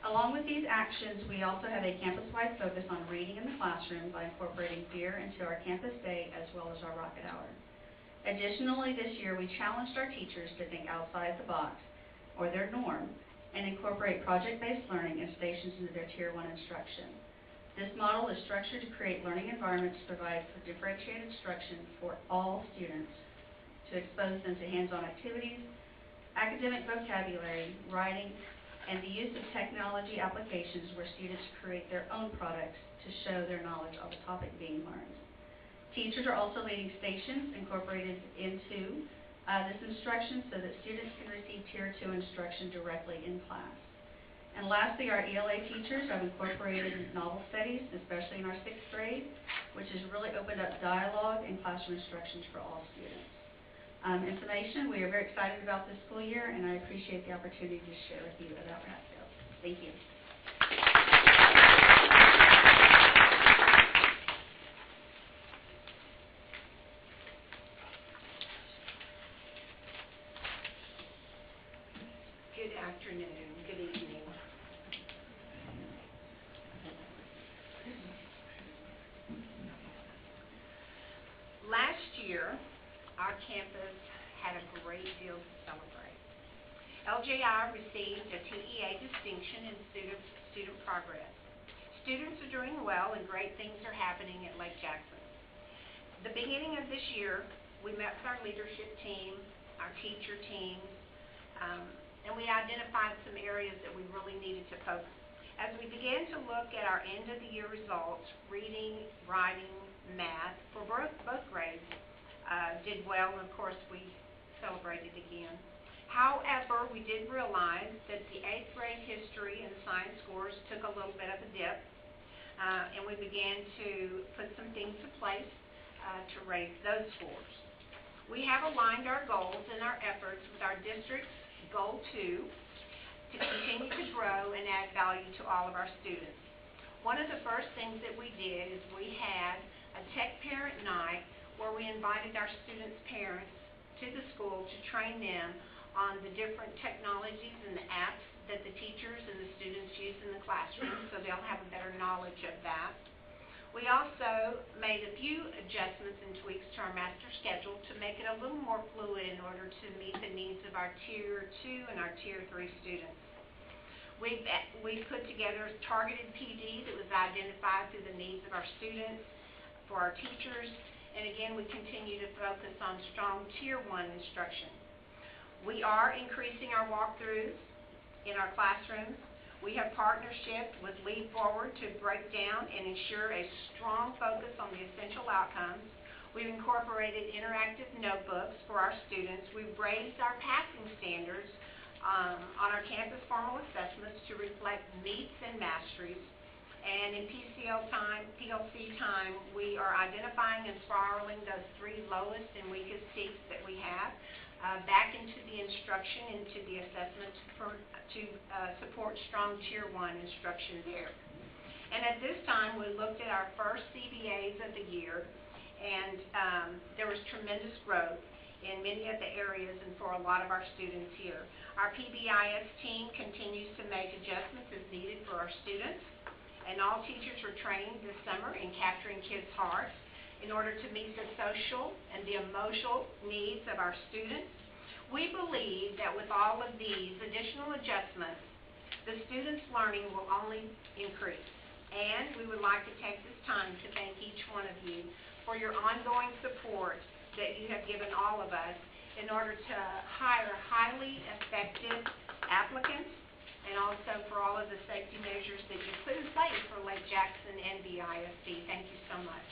Along with these actions, we also have a campus-wide focus on reading in the classroom by incorporating DEAR into our campus day as well as our Rocket Hour. Additionally, this year we challenged our teachers to think outside the box or their norm and incorporate project-based learning and stations into their Tier 1 instruction. This model is structured to create learning environments to provide for differentiated instruction for all students, to expose them to hands-on activities, academic vocabulary, writing, and the use of technology applications where students create their own products to show their knowledge on the topic being learned. Teachers are also leading stations incorporated into this instruction so that students can receive Tier 2 instruction directly in class. And lastly, our ELA teachers have incorporated novel studies, especially in our 6th grade, which has really opened up dialogue and classroom instructions for all students. Information, we are very excited about this school year, and I appreciate the opportunity to share with you about RASCO. Thank you. Good afternoon, good evening. Last year, our campus had a great deal to celebrate. LJI received a TEA distinction in student progress. Students are doing well and great things are happening at Lake Jackson. The beginning of this year, we met with our leadership team, our teacher teams, and we identified some areas that we really needed to focus. As we began to look at our end of the year results, reading, writing, math, for both grades, did well, and of course we celebrated again. However, we did realize that the 8th grade history and science scores took a little bit of a dip, and we began to put some things in place to raise those scores. We have aligned our goals and our efforts with our district's Goal 2 to continue to grow and add value to all of our students. One of the first things that we did is we had a tech parent night where we invited our students' parents to the school to train them on the different technologies and the apps that the teachers and the students use in the classroom, so they'll have a better knowledge of that. We also made a few adjustments and tweaks to our master schedule to make it a little more fluid in order to meet the needs of our Tier 2 and our Tier 3 students. We put together a targeted PD that was identified through the needs of our students, for our teachers, and again, we continue to focus on strong Tier 1 instruction. We are increasing our walkthroughs in our classrooms. We have partnership with Lead Forward to break down and ensure a strong focus on the essential outcomes. We've incorporated interactive notebooks for our students. We've raised our passing standards on our campus formal assessments to reflect meets and masteries. And in PLC time, we are identifying and spiraling those 3 lowest and weakest seats that we have back into the instruction, into the assessment to support strong Tier 1 instruction there. And at this time, we looked at our first CBAs of the year, and there was tremendous growth in many of the areas and for a lot of our students here. Our PBIS team continues to make adjustments as needed for our students, and all teachers were trained this summer in capturing kids' hearts in order to meet the social and the emotional needs of our students. We believe that with all of these additional adjustments, the students' learning will only increase. And we would like to take this time to thank each one of you for your ongoing support that you have given all of us in order to hire highly effective applicants, and also for all of the safety measures that you put in place for Lake Jackson and BISD. Thank you so much.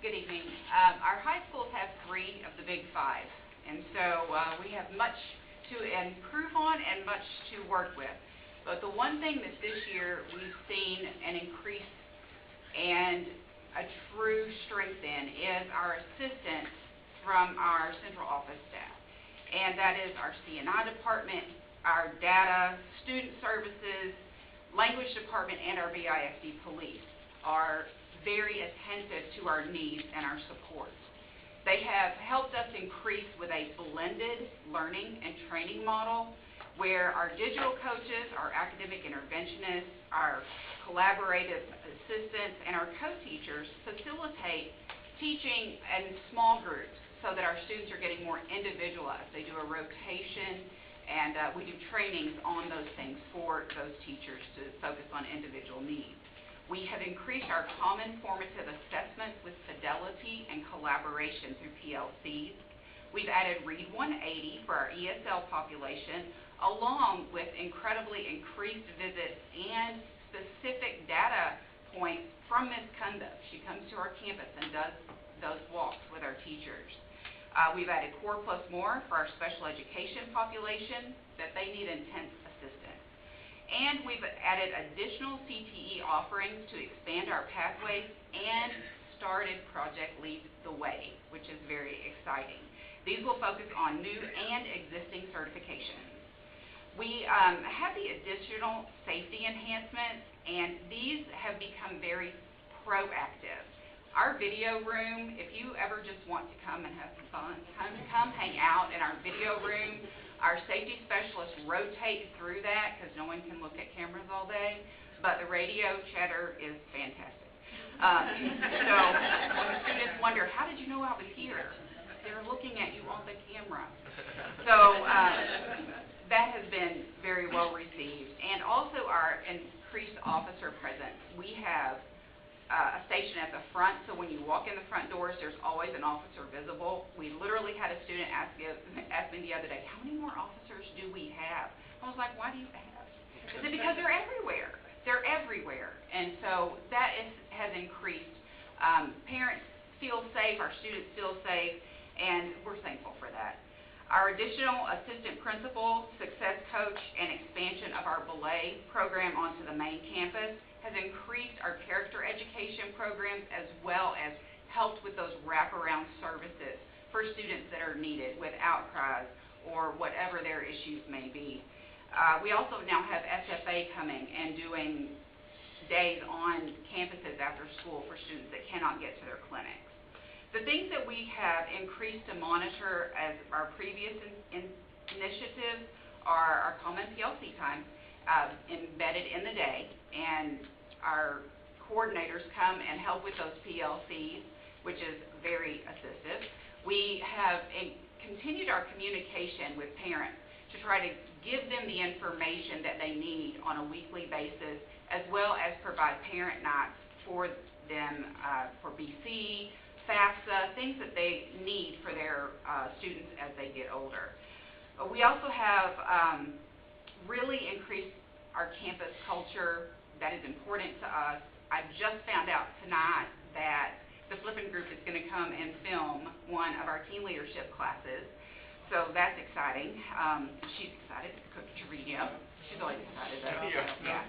Good evening. Our high schools have 3 of the big 5, and so we have much to improve on and much to work with. But the one thing that this year we've seen an increase and a true strength in is our assistance from our central office staff. And that is our C&I department, our data, student services, language department, and our BISD police are very attentive to our needs and our support. They have helped us increase with a blended learning and training model where our digital coaches, our academic interventionists, our collaborative assistants, and our co-teachers facilitate teaching in small groups so that our students are getting more individualized. They do a rotation, and we do trainings on those things for those teachers to focus on individual needs. We have increased our common formative assessments with fidelity and collaboration through PLCs. We've added Read 180 for our ESL population, along with incredibly increased visits and specific data points from Ms. Kunda. She comes to our campus and does those walks with our teachers. We've added Core Plus More for our special education population that they need intense assistance. And we've added additional CTE offerings to expand our pathways and started Project Lead the Way, which is very exciting. These will focus on new and existing certifications. We have the additional safety enhancements, and these have become very proactive. Our video room, if you ever just want to come and have some fun, come hang out in our video room. Our safety specialists rotate through that because no one can look at cameras all day, but the radio chatter is fantastic. So when the students wonder, how did you know I was here? They're looking at you on the camera. So that has been very well received. And also our increased officer presence. We have a station at the front, so when you walk in the front doors, there's always an officer visible. We literally had a student ask me the other day, how many more officers do we have? I was like, why do you ask? I said, because they're everywhere. They're everywhere. And so that has increased. Parents feel safe, our students feel safe, and we're thankful for that. Our additional assistant principal, success coach, and expansion of our belay program onto the main campus has increased our character education programs as well as helped with those wraparound services for students that are needed with outcries or whatever their issues may be. We also now have SFA coming and doing days on campuses after school for students that cannot get to their clinics. The things that we have increased to monitor as our previous initiatives are our common PLC time embedded in the day, and our coordinators come and help with those PLCs, which is very assistive. We have continued our communication with parents to try to give them the information that they need on a weekly basis, as well as provide parent nights for them for BC, FAFSA, things that they need for their students as they get older. We also have really increased our campus culture that is important to us. I just found out tonight that the Flippin' Group is going to come and film one of our teen leadership classes, so that's exciting. She's excited, Coach Trevino. She's always excited though. Yeah.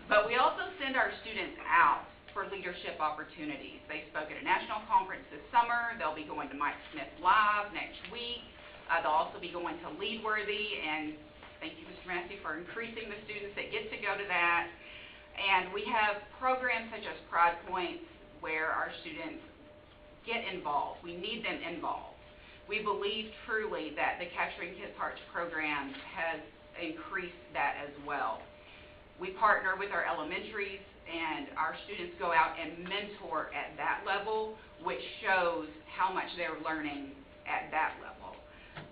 But we also send our students out for leadership opportunities. They spoke at a national conference this summer. They'll be going to Mike Smith Live next week. They'll also be going to Leadworthy, and thank you, Mr. Massey, for increasing the students that get to go to that. And we have programs such as Pride Points where our students get involved. We need them involved. We believe truly that the Capturing Kids' Hearts program has increased that as well. We partner with our elementaries, and our students go out and mentor at that level, which shows how much they're learning at that level.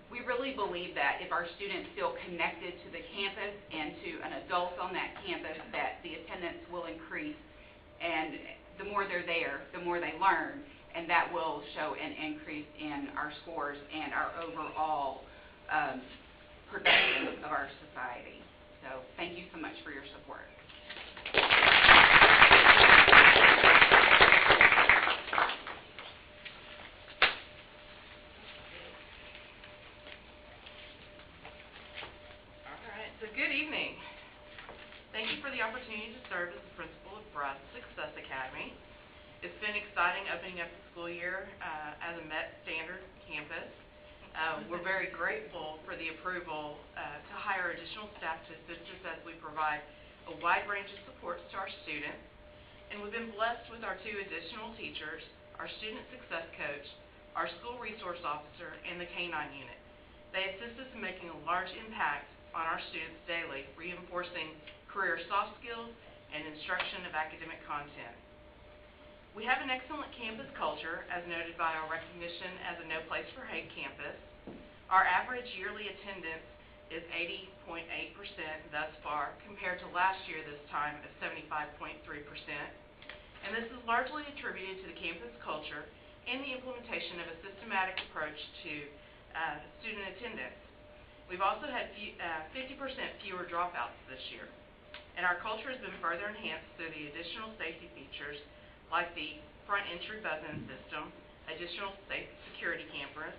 We really believe that if our students feel connected to the campus and to an adult on that campus, that the attendance will increase, and the more they're there, the more they learn, and that will show an increase in our scores and our overall production of our society. So thank you so much for your support. So good evening. Thank you for the opportunity to serve as the principal of Brazos Success Academy. It's been exciting opening up the school year as a MET standard campus. We're very grateful for the approval to hire additional staff to assist us as we provide a wide range of supports to our students. And we've been blessed with our 2 additional teachers, our student success coach, our school resource officer, and the K-9 unit. They assist us in making a large impact on our students daily, reinforcing career soft skills and instruction of academic content. We have an excellent campus culture, as noted by our recognition as a No Place for Hate campus. Our average yearly attendance is 80.8% thus far, compared to last year this time of 75.3%. And this is largely attributed to the campus culture and the implementation of a systematic approach to student attendance. We've also had 50% fewer dropouts this year. And our culture has been further enhanced through the additional safety features like the front entry buzz-in system, additional security cameras,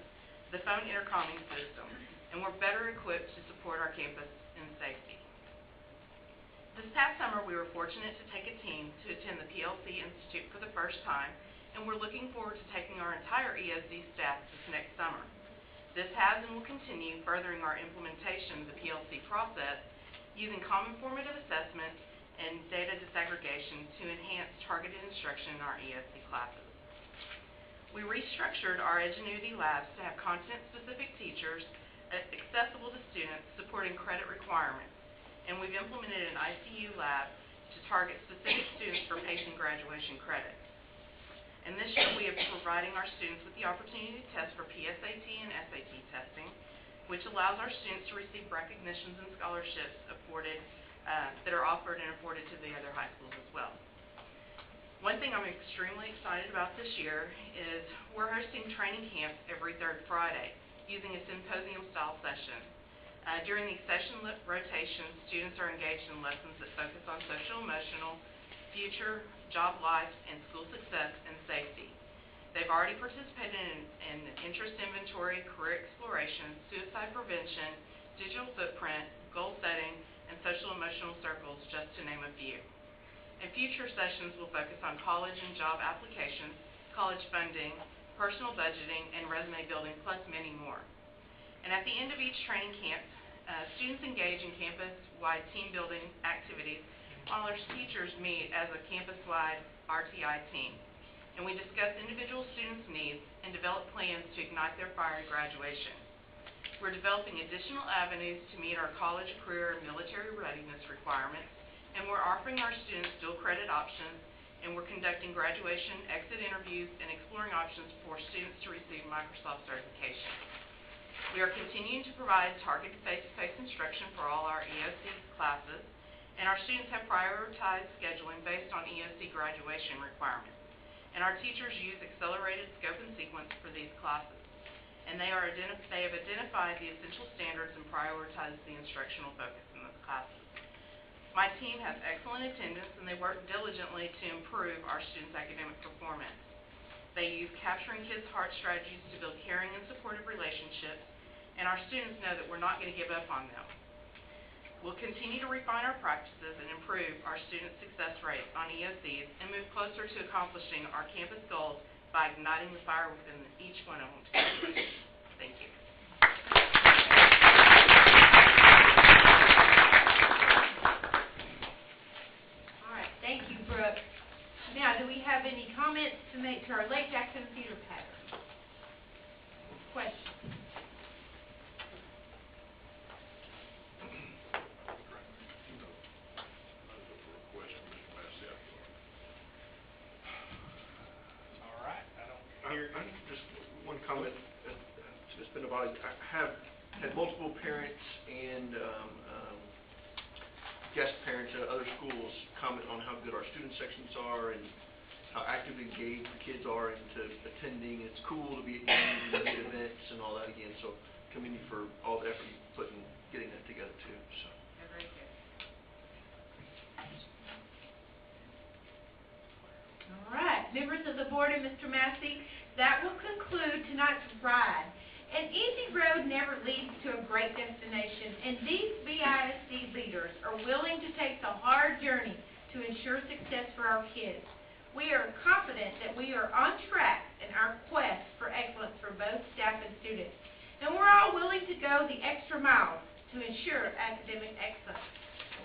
the phone intercomming system, and we're better equipped to support our campus in safety. This past summer, we were fortunate to take a team to attend the PLC Institute for the first time, and we're looking forward to taking our entire ESD staff this next summer. This has and will continue furthering our implementation of the PLC process using common formative assessment and data disaggregation to enhance targeted instruction in our ESD classes. We restructured our Edgenuity labs to have content-specific teachers accessible to students supporting credit requirements, and we've implemented an ICU lab to target specific students for PACE and graduation credits. And this year we are providing our students with the opportunity to test for PSAT and SAT testing, which allows our students to receive recognitions and scholarships afforded that are offered and afforded to the other high schools as well. One thing I'm extremely excited about this year is we're hosting training camps every 3rd Friday using a symposium-style session. During these session rotations, students are engaged in lessons that focus on social-emotional, future, job life, and school success and safety. They've already participated in interest inventory, career exploration, suicide prevention, digital footprint, goal setting, and social-emotional circles, just to name a few. And future sessions will focus on college and job applications, college funding, personal budgeting, and resume building, plus many more. And at the end of each training camp, students engage in campus-wide team-building activities while our teachers meet as a campus-wide RTI team. and we discuss individual students' needs and develop plans to ignite their fire at graduation. We're developing additional avenues to meet our college, career, and military readiness requirements, and we're offering our students dual credit options, and we're conducting graduation exit interviews and exploring options for students to receive Microsoft certification. We are continuing to provide targeted face-to-face instruction for all our EOC classes, and our students have prioritized scheduling based on EOC graduation requirements. And our teachers use accelerated scope and sequence for these classes. And they have identified the essential standards and prioritized the instructional focus in those classes. My team has excellent attendance, and they work diligently to improve our students' academic performance. They use capturing kids' heart strategies to build caring and supportive relationships, and our students know that we're not going to give up on them. We'll continue to refine our practices and improve our student success rate on EOCs and move closer to accomplishing our campus goals by igniting the fire within each one of them to graduation. Thank you. All right, thank you, Brooke. Now, do we have any comments to make to our Lake Jackson feeder pattern? Questions? All right, I don't hear any. Just one comment. It's been about, I have had multiple parents and guest parents at other schools comment on how good our student sections are and how actively engaged the kids are into attending. It's cool to be at games and be at events and all that again. So commend you for all the effort you put in getting that together too. So. Very good. All right, members of the board and Mr. Massey, that will conclude tonight's ride. An easy road never leads to a great destination, and these BISD leaders are willing to take the hard journey to ensure success for our kids. We are confident that we are on track in our quest for excellence for both staff and students, and we're all willing to go the extra mile to ensure academic excellence.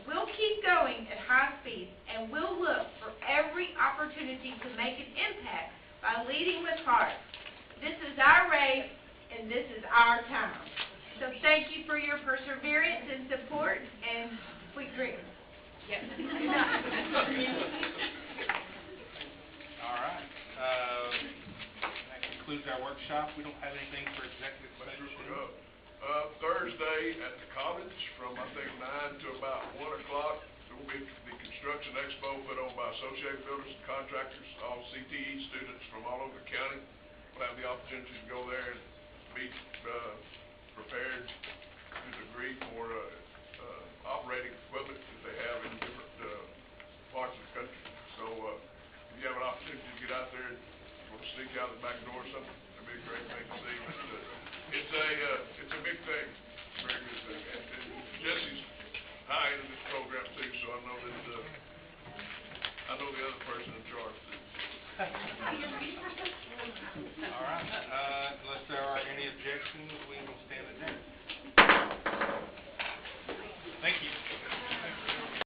We'll keep going at high speed, and we'll look for every opportunity to make an impact by leading with heart. This is our race, and this is our time. So thank you for your perseverance and support, and sweet dreams. Yes. All right. That concludes our workshop. We don't have anything for executive session. Thursday at the college from, I think, 9 to about 1 o'clock, there will be the construction expo put on by Associated Builders and Contractors. All CTE students from all over the county will have the opportunity to go there and be prepared to a degree for operating equipment that they have in different parts of the country. So if you have an opportunity to get out there and want to sneak out the back door or something, it'd be a great thing to see. It's a big thing, very good thing. And Jesse's high into this program too, so I know that I know the other person in charge too. All